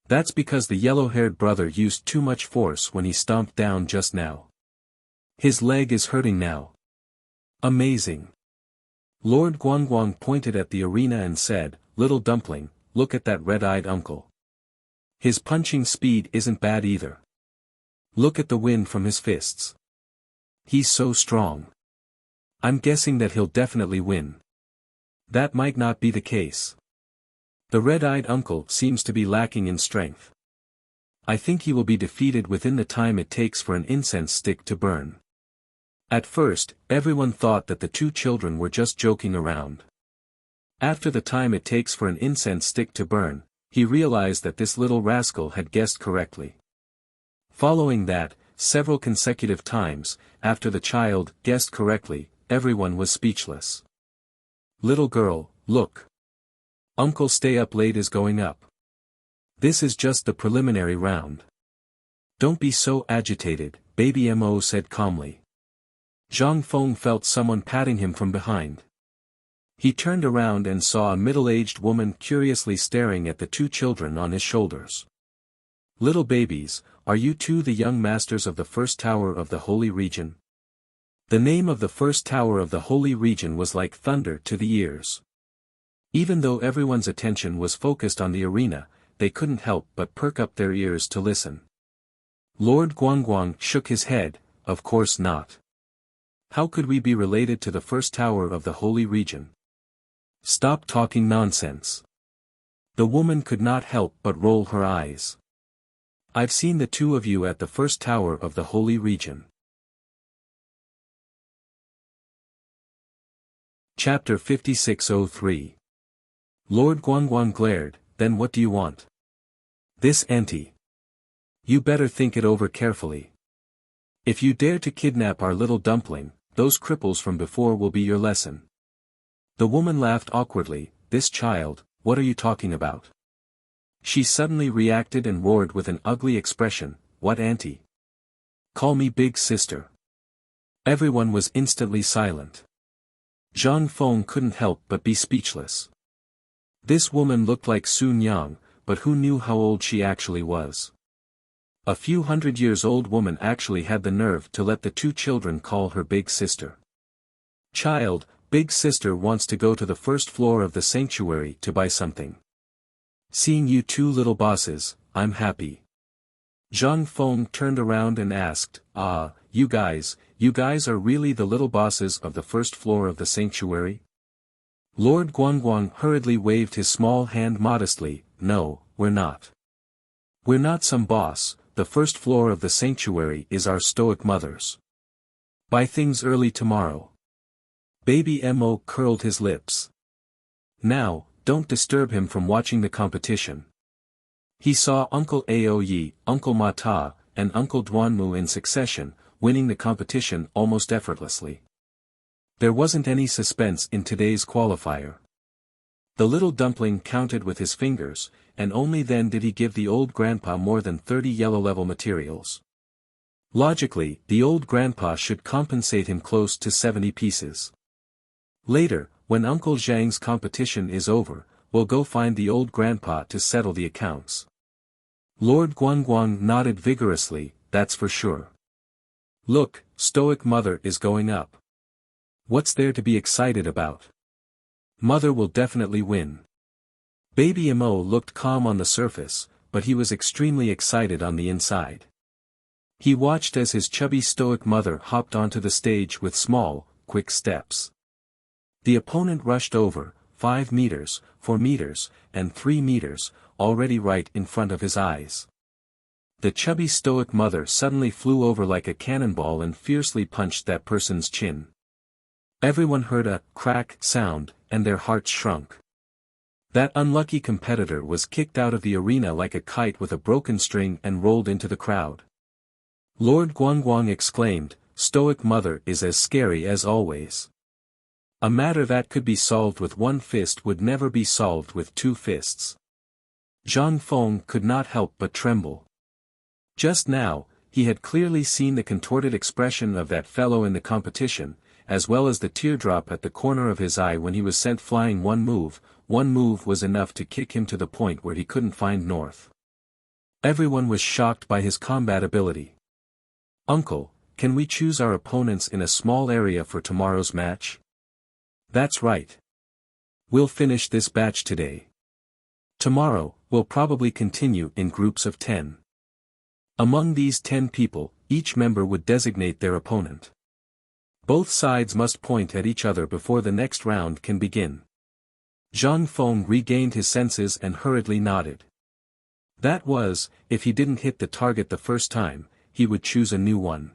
A: That's because the yellow-haired brother used too much force when he stomped down just now. His leg is hurting now. Amazing. Lord Guangguang pointed at the arena and said, little dumpling, look at that red-eyed uncle. His punching speed isn't bad either. Look at the wind from his fists. He's so strong. I'm guessing that he'll definitely win. That might not be the case. The red-eyed uncle seems to be lacking in strength. I think he will be defeated within the time it takes for an incense stick to burn. At first, everyone thought that the two children were just joking around. After the time it takes for an incense stick to burn, he realized that this little rascal had guessed correctly. Following that, several consecutive times, after the child guessed correctly, everyone was speechless. Little girl, look. Uncle stay up late is going up. This is just the preliminary round. Don't be so agitated, baby Mo said calmly. Zhang Feng felt someone patting him from behind. He turned around and saw a middle-aged woman curiously staring at the two children on his shoulders. Little babies, are you two the young masters of the first tower of the holy region? The name of the first tower of the holy region was like thunder to the ears. Even though everyone's attention was focused on the arena, they couldn't help but perk up their ears to listen. Lord Guangguang shook his head, of course not. How could we be related to the first tower of the holy region? Stop talking nonsense. The woman could not help but roll her eyes. I've seen the two of you at the first tower of the holy region. Chapter 5603. Lord Guangguang glared, then what do you want? This auntie. You better think it over carefully. If you dare to kidnap our little dumpling, those cripples from before will be your lesson. The woman laughed awkwardly, this child, what are you talking about? She suddenly reacted and roared with an ugly expression, what auntie? Call me big sister. Everyone was instantly silent. Zhang Feng couldn't help but be speechless. This woman looked like Sun Yang, but who knew how old she actually was? A few 100-years-old woman actually had the nerve to let the two children call her big sister. Child, big sister wants to go to the first floor of the sanctuary to buy something. Seeing you two little bosses, I'm happy. Zhang Feng turned around and asked, you guys are really the little bosses of the first floor of the sanctuary? Lord Guangguang hurriedly waved his small hand modestly, no, we're not. We're not some boss, the first floor of the sanctuary is our stoic mother's. Buy things early tomorrow. Baby Mo curled his lips. Now, don't disturb him from watching the competition. He saw Uncle Aoyi, Uncle Mata, and Uncle Duanmu in succession, winning the competition almost effortlessly. There wasn't any suspense in today's qualifier. The little dumpling counted with his fingers, and only then did he give the old grandpa more than 30 yellow-level materials. Logically, the old grandpa should compensate him close to 70 pieces. Later, when Uncle Zhang's competition is over, we'll go find the old grandpa to settle the accounts. Lord Guangguang nodded vigorously, that's for sure. Look, stoic mother is going up. What's there to be excited about? Mother will definitely win. Baby Mo looked calm on the surface, but he was extremely excited on the inside. He watched as his chubby stoic mother hopped onto the stage with small, quick steps. The opponent rushed over, 5 meters, 4 meters, and 3 meters, already right in front of his eyes. The chubby stoic mother suddenly flew over like a cannonball and fiercely punched that person's chin. Everyone heard a crack sound, and their hearts shrunk. That unlucky competitor was kicked out of the arena like a kite with a broken string and rolled into the crowd. Lord Guangguang exclaimed, stoic mother is as scary as always. A matter that could be solved with one fist would never be solved with 2 fists. Zhang Feng could not help but tremble. Just now, he had clearly seen the contorted expression of that fellow in the competition, as well as the teardrop at the corner of his eye when he was sent flying. One move was enough to kick him to the point where he couldn't find north. Everyone was shocked by his combat ability. Uncle, can we choose our opponents in a small area for tomorrow's match? That's right. We'll finish this batch today. Tomorrow, we'll probably continue in groups of 10. Among these 10 people, each member would designate their opponent. Both sides must point at each other before the next round can begin. Zhang Feng regained his senses and hurriedly nodded. That was, if he didn't hit the target the first time, he would choose a new one.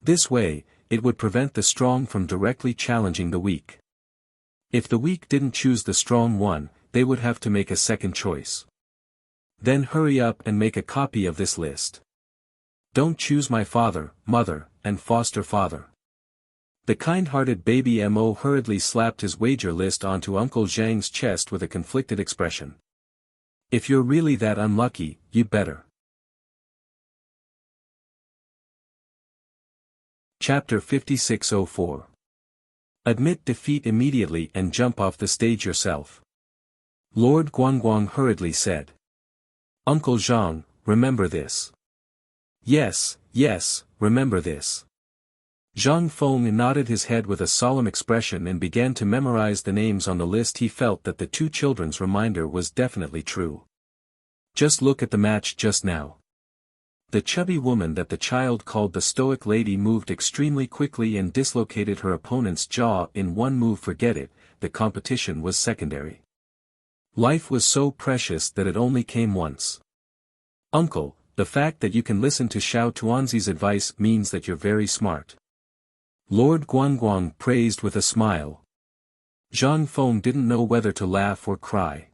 A: This way, it would prevent the strong from directly challenging the weak. If the weak didn't choose the strong one, they would have to make a second choice. Then hurry up and make a copy of this list. Don't choose my father, mother, and foster father. The kind-hearted baby Mo hurriedly slapped his wager list onto Uncle Zhang's chest with a conflicted expression. If you're really that unlucky, you'd better. Chapter 5604. Admit defeat immediately and jump off the stage yourself. Lord Guangguang hurriedly said. Uncle Zhang, remember this. Yes, remember this. Zhang Feng nodded his head with a solemn expression and began to memorize the names on the list. He felt that the two children's reminder was definitely true. Just look at the match just now. The chubby woman that the child called the stoic lady moved extremely quickly and dislocated her opponent's jaw in one move. Forget it, the competition was secondary. Life was so precious that it only came once. Uncle, the fact that you can listen to Xiao Tuanzi's advice means that you're very smart. Lord Guangguang praised with a smile. Zhang Feng didn't know whether to laugh or cry.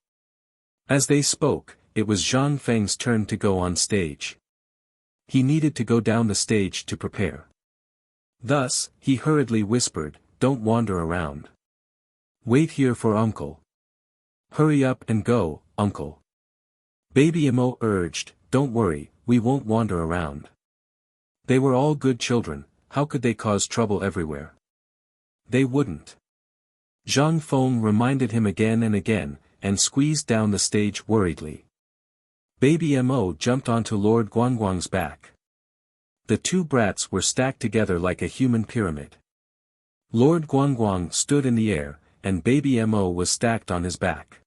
A: As they spoke, it was Zhang Feng's turn to go on stage. He needed to go down the stage to prepare. Thus, he hurriedly whispered, "Don't wander around. Wait here for Uncle. Hurry up and go, Uncle." Baby Mo urged, "Don't worry, we won't wander around." They were all good children, how could they cause trouble everywhere? They wouldn't. Zhang Feng reminded him again and again, and squeezed down the stage worriedly. Baby Mo jumped onto Lord Guangguang's back. The two brats were stacked together like a human pyramid. Lord Guangguang stood in the air, and Baby Mo was stacked on his back.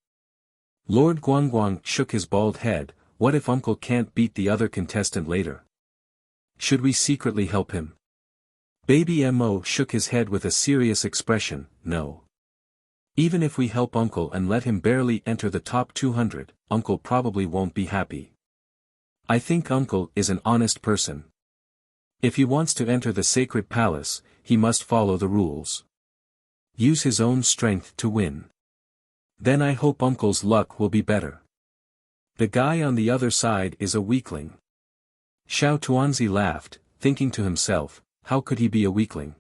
A: Lord Guangguang shook his bald head. What if Uncle can't beat the other contestant later? Should we secretly help him? Baby Mo shook his head with a serious expression. No. Even if we help Uncle and let him barely enter the top 200, Uncle probably won't be happy. I think Uncle is an honest person. If he wants to enter the sacred palace, he must follow the rules. Use his own strength to win. Then I hope Uncle's luck will be better. The guy on the other side is a weakling. Xiao Tuanzi laughed, thinking to himself, how could he be a weakling?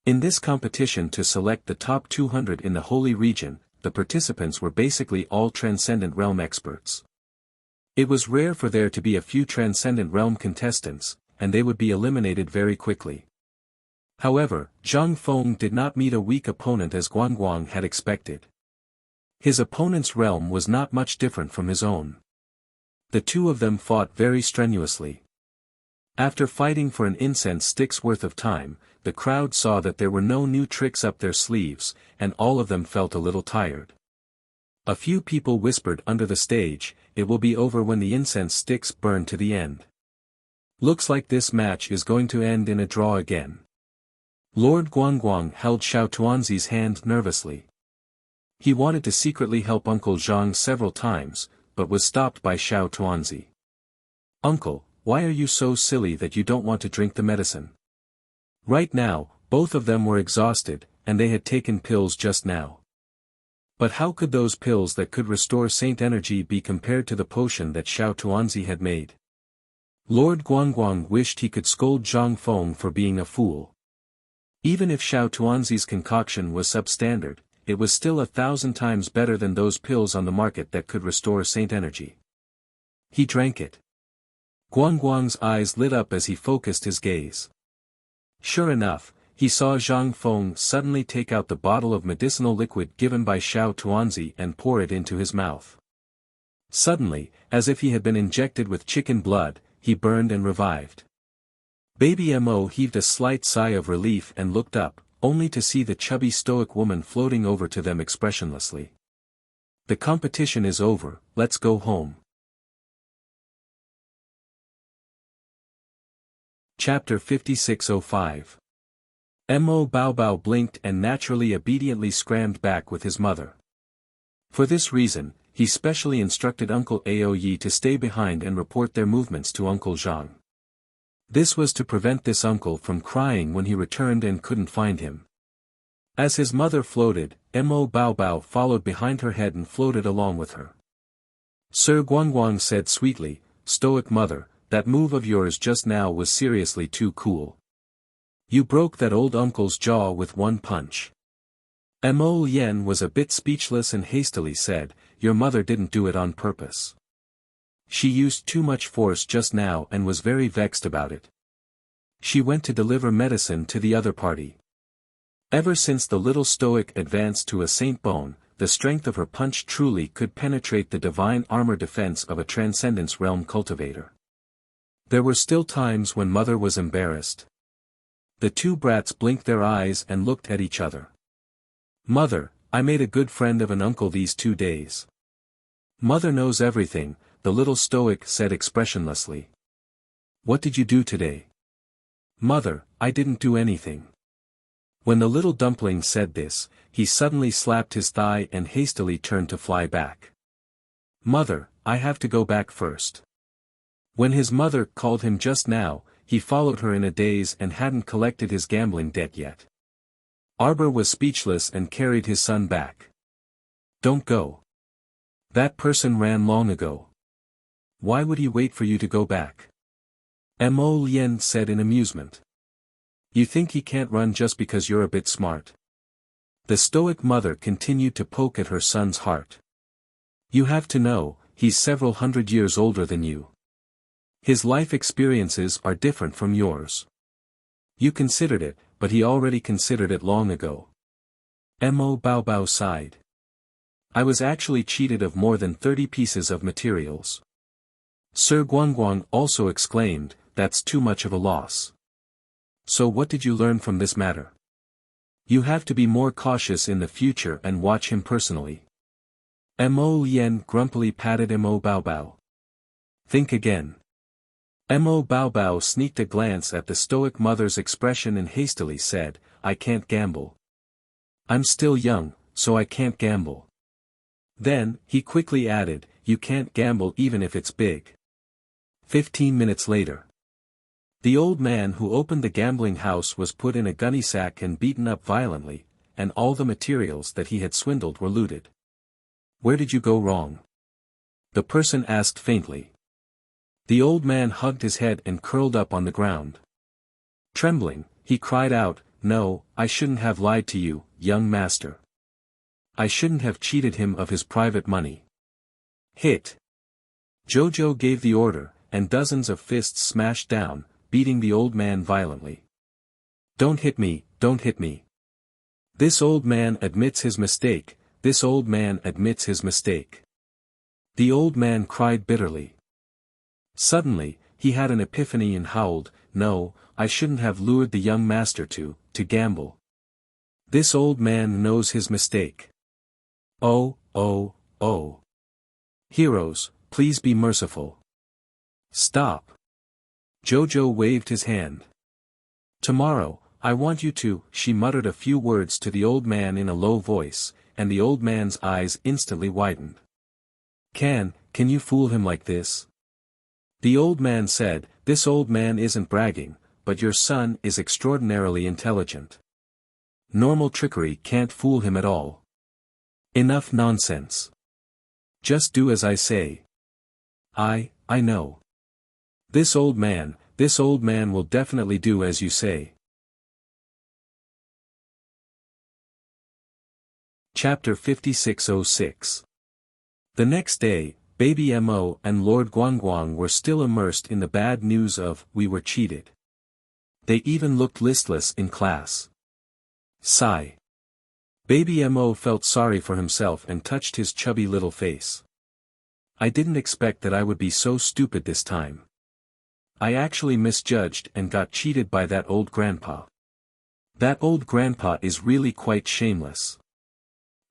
A: In this competition to select the top 200 in the Holy Region, the participants were basically all Transcendent Realm experts. It was rare for there to be a few Transcendent Realm contestants, and they would be eliminated very quickly. However, Zhang Feng did not meet a weak opponent as Guangguang had expected. His opponent's realm was not much different from his own. The two of them fought very strenuously. After fighting for an incense stick's worth of time, the crowd saw that there were no new tricks up their sleeves, and all of them felt a little tired. A few people whispered under the stage, "It will be over when the incense sticks burn to the end." Looks like this match is going to end in a draw again. Lord Guangguang held Xiao Tuanzi's hand nervously. He wanted to secretly help Uncle Zhang several times, but was stopped by Xiao Tuanzi. "Uncle, why are you so silly that you don't want to drink the medicine?" Right now, both of them were exhausted, and they had taken pills just now. But how could those pills that could restore Saint energy be compared to the potion that Xiao Tuanzi had made? Lord Guangguang wished he could scold Zhang Feng for being a fool. Even if Xiao Tuanzi's concoction was substandard, it was still 1,000 times better than those pills on the market that could restore Saint energy. He drank it. Guangguang's eyes lit up as he focused his gaze. Sure enough, he saw Zhang Feng suddenly take out the bottle of medicinal liquid given by Xiao Tuanzi and pour it into his mouth. Suddenly, as if he had been injected with chicken blood, he burned and revived. Baby Mo heaved a slight sigh of relief and looked up, only to see the chubby stoic woman floating over to them expressionlessly. The competition is over, let's go home. Chapter 5605. Mo Bao Bao blinked and naturally obediently scrammed back with his mother. For this reason, he specially instructed Uncle Aoyi to stay behind and report their movements to Uncle Zhang. This was to prevent this uncle from crying when he returned and couldn't find him. As his mother floated, Mo Bao Bao followed behind her head and floated along with her. Sir Guangguang said sweetly, "Stoic mother, that move of yours just now was seriously too cool. You broke that old uncle's jaw with one punch." Mo Lien was a bit speechless and hastily said, "Your mother didn't do it on purpose. She used too much force just now and was very vexed about it. She went to deliver medicine to the other party." Ever since the little stoic advanced to a saint bone, the strength of her punch truly could penetrate the divine armor defense of a transcendence realm cultivator. There were still times when mother was embarrassed. The two brats blinked their eyes and looked at each other. "Mother, I made a good friend of an uncle these 2 days." "Mother knows everything," the little stoic said expressionlessly. "What did you do today?" "Mother, I didn't do anything." When the little dumpling said this, he suddenly slapped his thigh and hastily turned to fly back. "Mother, I have to go back first." When his mother called him just now, he followed her in a daze and hadn't collected his gambling debt yet. Arbor was speechless and carried his son back. "Don't go. That person ran long ago. Why would he wait for you to go back?" Mo Lien said in amusement. "You think he can't run just because you're a bit smart?" The stoic mother continued to poke at her son's heart. "You have to know, he's several hundred years older than you. His life experiences are different from yours. You considered it, but he already considered it long ago." Mo Bao Bao sighed. "I was actually cheated of more than 30 pieces of materials." Sir Guangguang also exclaimed, "That's too much of a loss." "So what did you learn from this matter?" "You have to be more cautious in the future and watch him personally." Mo Lien grumpily patted Mo Bao Bao. "Think again." Mo Bao Bao sneaked a glance at the stoic mother's expression and hastily said, "I can't gamble. I'm still young, so I can't gamble." Then, he quickly added, "You can't gamble even if it's big." 15 minutes later. The old man who opened the gambling house was put in a gunny sack and beaten up violently, and all the materials that he had swindled were looted. "Where did you go wrong?" the person asked faintly. The old man hugged his head and curled up on the ground. Trembling, he cried out, "No, I shouldn't have lied to you, young master. I shouldn't have cheated him of his private money." Hit! Jojo gave the order, and dozens of fists smashed down, beating the old man violently. "Don't hit me, don't hit me. This old man admits his mistake, this old man admits his mistake." The old man cried bitterly. Suddenly, he had an epiphany and howled, "No, I shouldn't have lured the young master to gamble. This old man knows his mistake. Oh, oh, oh. Heroes, please be merciful. Stop." Jojo waved his hand. "Tomorrow, I want you to," she muttered a few words to the old man in a low voice, and the old man's eyes instantly widened. Can you fool him like this?" The old man said, "This old man isn't bragging, but your son is extraordinarily intelligent. Normal trickery can't fool him at all. Enough nonsense. Just do as I say." I know. This old man will definitely do as you say." Chapter 5606. The next day, Baby Mo and Lord Guangguang were still immersed in the bad news of, "We were cheated." They even looked listless in class. Sigh. Baby Mo felt sorry for himself and touched his chubby little face. "I didn't expect that I would be so stupid this time. I actually misjudged and got cheated by that old grandpa. That old grandpa is really quite shameless.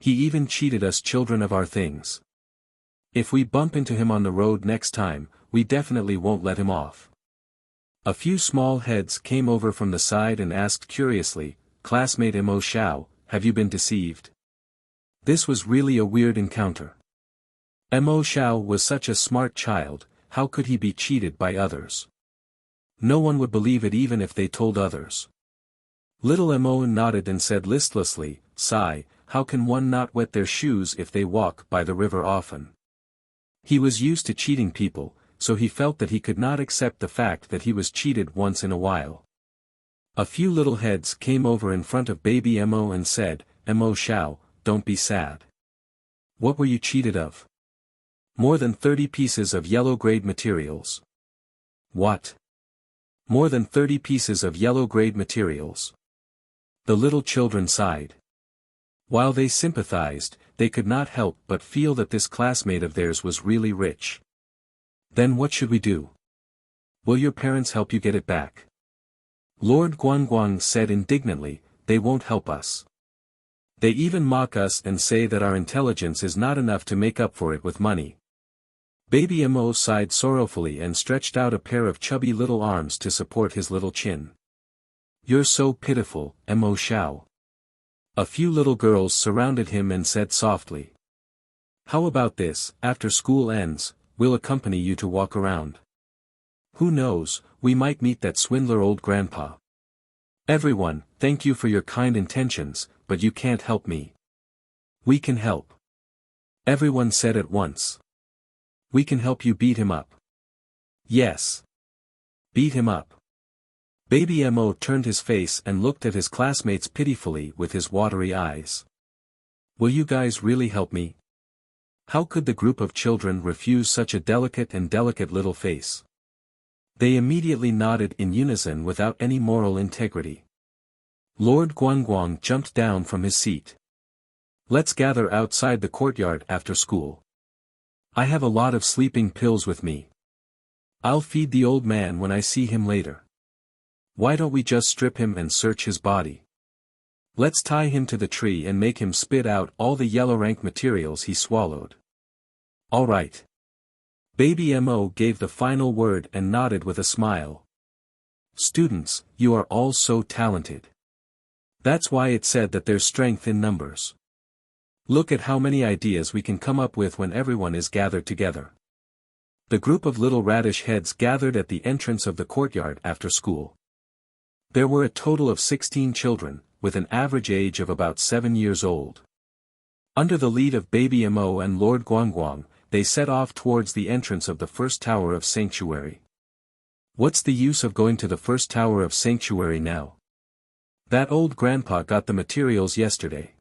A: He even cheated us children of our things. If we bump into him on the road next time, we definitely won't let him off." A few small heads came over from the side and asked curiously, "Classmate Mo Xiao, have you been deceived?" This was really a weird encounter. Mo Xiao was such a smart child, how could he be cheated by others? No one would believe it even if they told others. Little Mo nodded and said listlessly, "Sigh, how can one not wet their shoes if they walk by the river often?" He was used to cheating people, so he felt that he could not accept the fact that he was cheated once in a while. A few little heads came over in front of baby Mo and said, "Mo Xiao, don't be sad. What were you cheated of?" "More than 30 pieces of yellow grade materials." "What? More than 30 pieces of yellow grade materials?" The little children sighed. While they sympathized, they could not help but feel that this classmate of theirs was really rich. "Then what should we do? Will your parents help you get it back?" Lord Guangguang said indignantly, "They won't help us. They even mock us and say that our intelligence is not enough to make up for it with money." Baby Mo sighed sorrowfully and stretched out a pair of chubby little arms to support his little chin. "You're so pitiful, Mo Xiao." A few little girls surrounded him and said softly, "How about this, after school ends, we'll accompany you to walk around. Who knows, we might meet that swindler old grandpa." "Everyone, thank you for your kind intentions, but you can't help me." "We can help." Everyone said at once. "We can help you beat him up." "Yes. Beat him up." Baby Mo turned his face and looked at his classmates pitifully with his watery eyes. "Will you guys really help me?" How could the group of children refuse such a delicate little face? They immediately nodded in unison without any moral integrity. Lord Guangguang jumped down from his seat. "Let's gather outside the courtyard after school. I have a lot of sleeping pills with me. I'll feed the old man when I see him later. Why don't we just strip him and search his body? Let's tie him to the tree and make him spit out all the yellow rank materials he swallowed." "All right." Baby Mo gave the final word and nodded with a smile. "Students, you are all so talented. That's why it said that there's strength in numbers. Look at how many ideas we can come up with when everyone is gathered together." The group of little radish heads gathered at the entrance of the courtyard after school. There were a total of 16 children, with an average age of about 7 years old. Under the lead of Baby Mo and Lord Guangguang, they set off towards the entrance of the first tower of sanctuary. "What's the use of going to the first tower of sanctuary now? That old grandpa got the materials yesterday.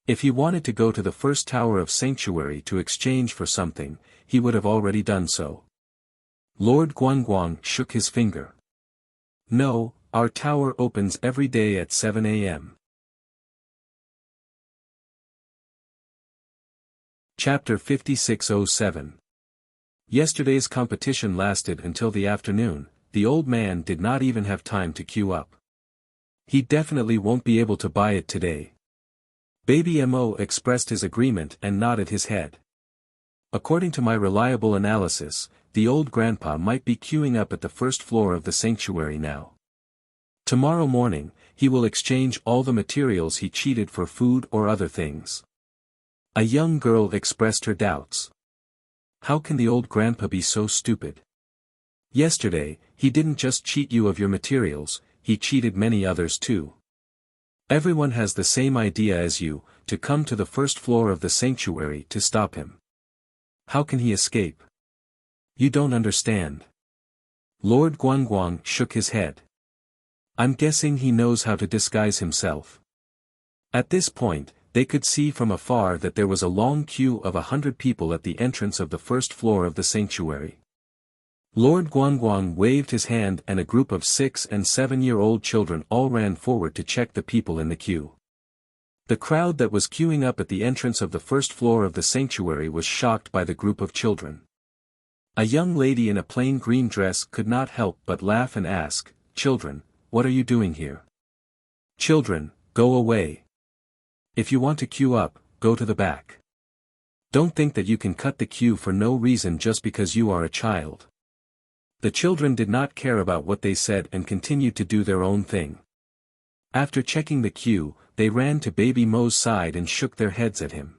A: If he wanted to go to the first tower of sanctuary to exchange for something, he would have already done so." Lord Guangguang shook his finger. "No, our tower opens every day at 7 a.m. Chapter 5607. Yesterday's competition lasted until the afternoon. The old man did not even have time to queue up. He definitely won't be able to buy it today. Baby Mo expressed his agreement and nodded his head. "According to my reliable analysis, the old grandpa might be queuing up at the first floor of the sanctuary now. Tomorrow morning, he will exchange all the materials he cheated for food or other things." A young girl expressed her doubts. "How can the old grandpa be so stupid? Yesterday, he didn't just cheat you of your materials, he cheated many others too. Everyone has the same idea as you, to come to the first floor of the sanctuary to stop him. How can he escape? You don't understand." Lord Guangguang shook his head. "I'm guessing he knows how to disguise himself." At this point, they could see from afar that there was a long queue of 100 people at the entrance of the first floor of the sanctuary. Lord Guangguang waved his hand and a group of 6- and 7-year-old children all ran forward to check the people in the queue. The crowd that was queuing up at the entrance of the first floor of the sanctuary was shocked by the group of children. A young lady in a plain green dress could not help but laugh and ask, "Children, what are you doing here? Children, go away. If you want to queue up, go to the back. Don't think that you can cut the queue for no reason just because you are a child." The children did not care about what they said and continued to do their own thing. After checking the queue, they ran to Baby Mo's side and shook their heads at him.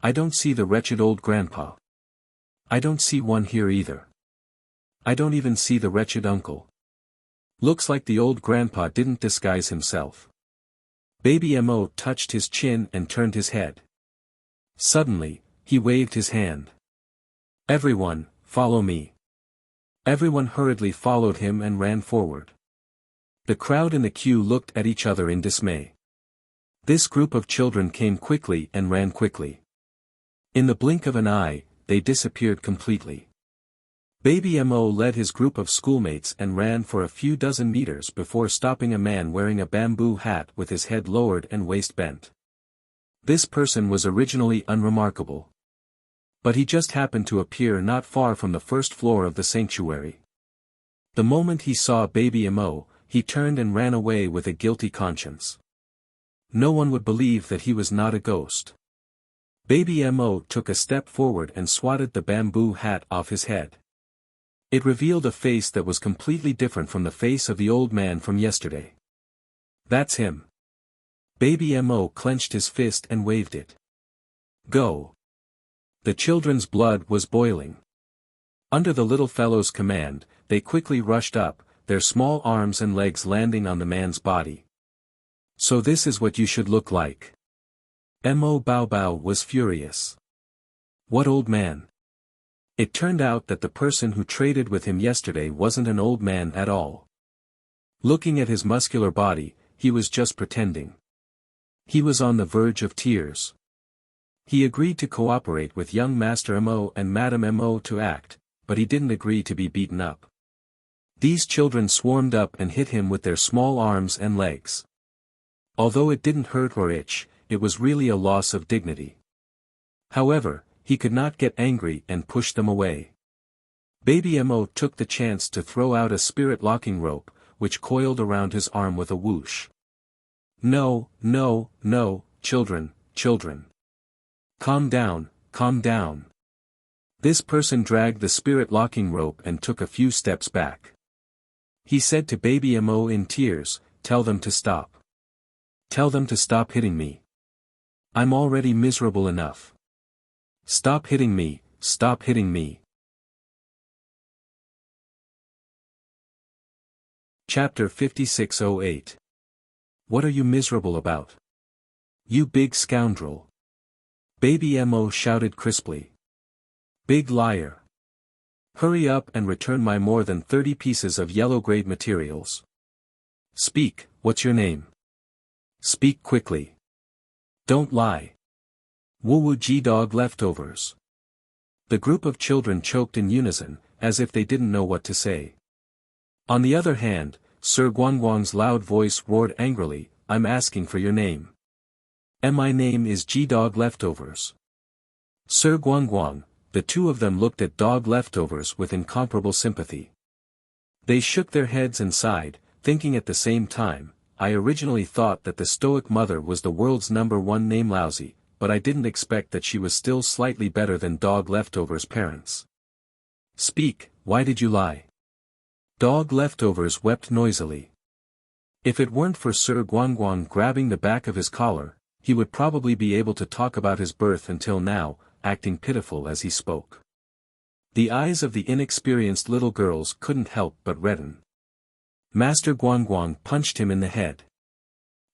A: I don't see the wretched old grandpa. I don't see one here either. I don't even see the wretched uncle. Looks like the old grandpa didn't disguise himself. Baby Mo touched his chin and turned his head. Suddenly, he waved his hand. Everyone, follow me. Everyone hurriedly followed him and ran forward. The crowd in the queue looked at each other in dismay. This group of children came quickly and ran quickly. In the blink of an eye, they disappeared completely. Baby Mo led his group of schoolmates and ran for a few dozen meters before stopping a man wearing a bamboo hat with his head lowered and waist bent. This person was originally unremarkable. But he just happened to appear not far from the first floor of the sanctuary. The moment he saw Baby Mo, he turned and ran away with a guilty conscience. No one would believe that he was not a ghost. Baby Mo took a step forward and swatted the bamboo hat off his head. It revealed a face that was completely different from the face of the old man from yesterday. That's him. Baby Mo clenched his fist and waved it. Go. The children's blood was boiling. Under the little fellow's command, they quickly rushed up, their small arms and legs landing on the man's body. So this is what you should look like. Mo Bao Bao was furious. What old man? It turned out that the person who traded with him yesterday wasn't an old man at all. Looking at his muscular body, he was just pretending. He was on the verge of tears. He agreed to cooperate with young Master Mo and Madame Mo to act, but he didn't agree to be beaten up. These children swarmed up and hit him with their small arms and legs. Although it didn't hurt or itch, it was really a loss of dignity. However, he could not get angry and pushed them away. Baby Mo took the chance to throw out a spirit locking rope, which coiled around his arm with a whoosh. No, no, no, children, children. Calm down, calm down. This person dragged the spirit locking rope and took a few steps back. He said to Baby Mo in tears, tell them to stop. Tell them to stop hitting me. I'm already miserable enough. Stop hitting me, stop hitting me. Chapter 5608. What are you miserable about? You big scoundrel. Baby Mo shouted crisply. Big liar. Hurry up and return my more than 30 pieces of yellow-grade materials. Speak, what's your name? Speak quickly. Don't lie. Woo G-Dog leftovers. The group of children choked in unison, as if they didn't know what to say. On the other hand, Sir Guangguang's loud voice roared angrily, I'm asking for your name. And my name is G-Dog leftovers. Sir Guangguang, the two of them looked at Dog leftovers with incomparable sympathy. They shook their heads and sighed, thinking at the same time, I originally thought that the stoic mother was the world's #1 name lousy, but I didn't expect that she was still slightly better than Dog leftovers' parents. Speak, why did you lie? Dog leftovers wept noisily. If it weren't for Sir Guangguang grabbing the back of his collar, he would probably be able to talk about his birth until now, acting pitiful as he spoke. The eyes of the inexperienced little girls couldn't help but redden. Master Guangguang punched him in the head.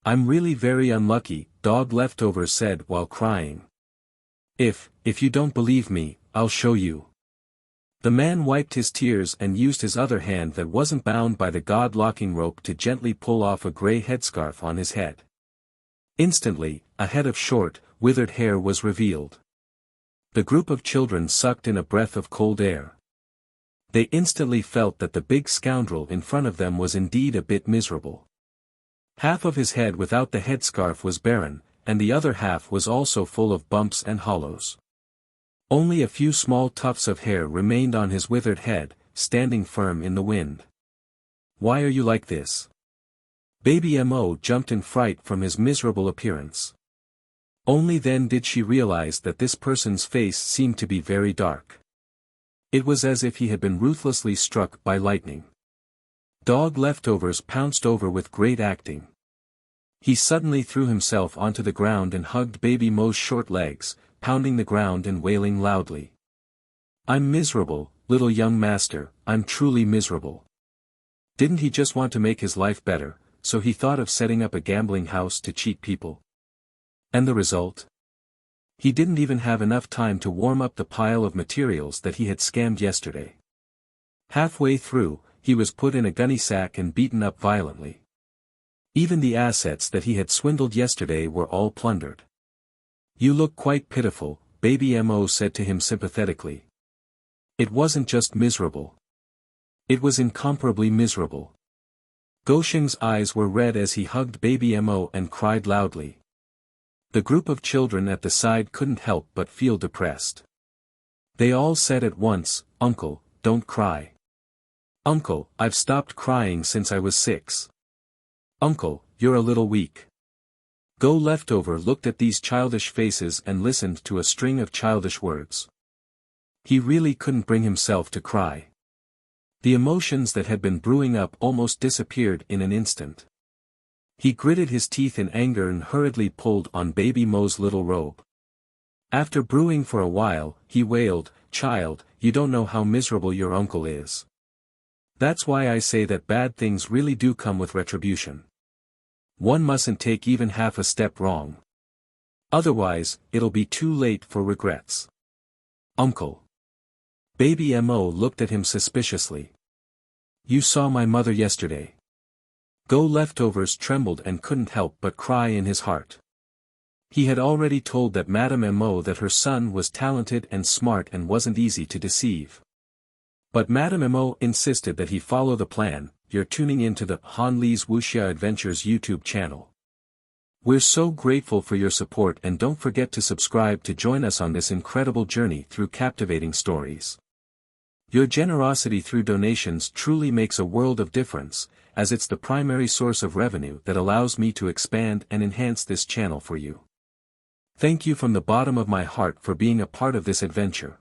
A: I'm really very unlucky, Dog leftovers said while crying. If you don't believe me, I'll show you. The man wiped his tears and used his other hand that wasn't bound by the god-locking rope to gently pull off a gray headscarf on his head. Instantly, a head of short, withered hair was revealed. The group of children sucked in a breath of cold air. They instantly felt that the big scoundrel in front of them was indeed a bit miserable. Half of his head without the headscarf was barren, and the other half was also full of bumps and hollows. Only a few small tufts of hair remained on his withered head, standing firm in the wind. Why are you like this? Baby Mo jumped in fright from his miserable appearance. Only then did she realize that this person's face seemed to be very dark. It was as if he had been ruthlessly struck by lightning. Dog leftovers pounced over with great acting. He suddenly threw himself onto the ground and hugged baby Mo's short legs, pounding the ground and wailing loudly. "I'm miserable, little young master, I'm truly miserable." Didn't he just want to make his life better, so he thought of setting up a gambling house to cheat people? And the result? He didn't even have enough time to warm up the pile of materials that he had scammed yesterday. Halfway through, he was put in a gunny sack and beaten up violently. Even the assets that he had swindled yesterday were all plundered. "You look quite pitiful," baby Mo said to him sympathetically. It wasn't just miserable. It was incomparably miserable. Gosheng's eyes were red as he hugged baby Mo and cried loudly. The group of children at the side couldn't help but feel depressed. They all said at once, "Uncle, don't cry." "Uncle, I've stopped crying since I was 6. "Uncle, you're a little weak." Go Leftover looked at these childish faces and listened to a string of childish words. He really couldn't bring himself to cry. The emotions that had been brewing up almost disappeared in an instant. He gritted his teeth in anger and hurriedly pulled on baby Mo's little robe. After brewing for a while, he wailed, "Child, you don't know how miserable your uncle is. That's why I say that bad things really do come with retribution. One mustn't take even half a step wrong. Otherwise, it'll be too late for regrets." "Uncle." Baby Mo looked at him suspiciously. "You saw my mother yesterday." Go Leftovers trembled and couldn't help but cry in his heart. He had already told that Madame Mo that her son was talented and smart and wasn't easy to deceive. But Madame Mo insisted that he follow the plan. You're tuning into the Han Lee's Wuxia Adventures YouTube channel. We're so grateful for your support, and don't forget to subscribe to join us on this incredible journey through captivating stories. Your generosity through donations truly makes a world of difference, as it's the primary source of revenue that allows me to expand and enhance this channel for you. Thank you from the bottom of my heart for being a part of this adventure.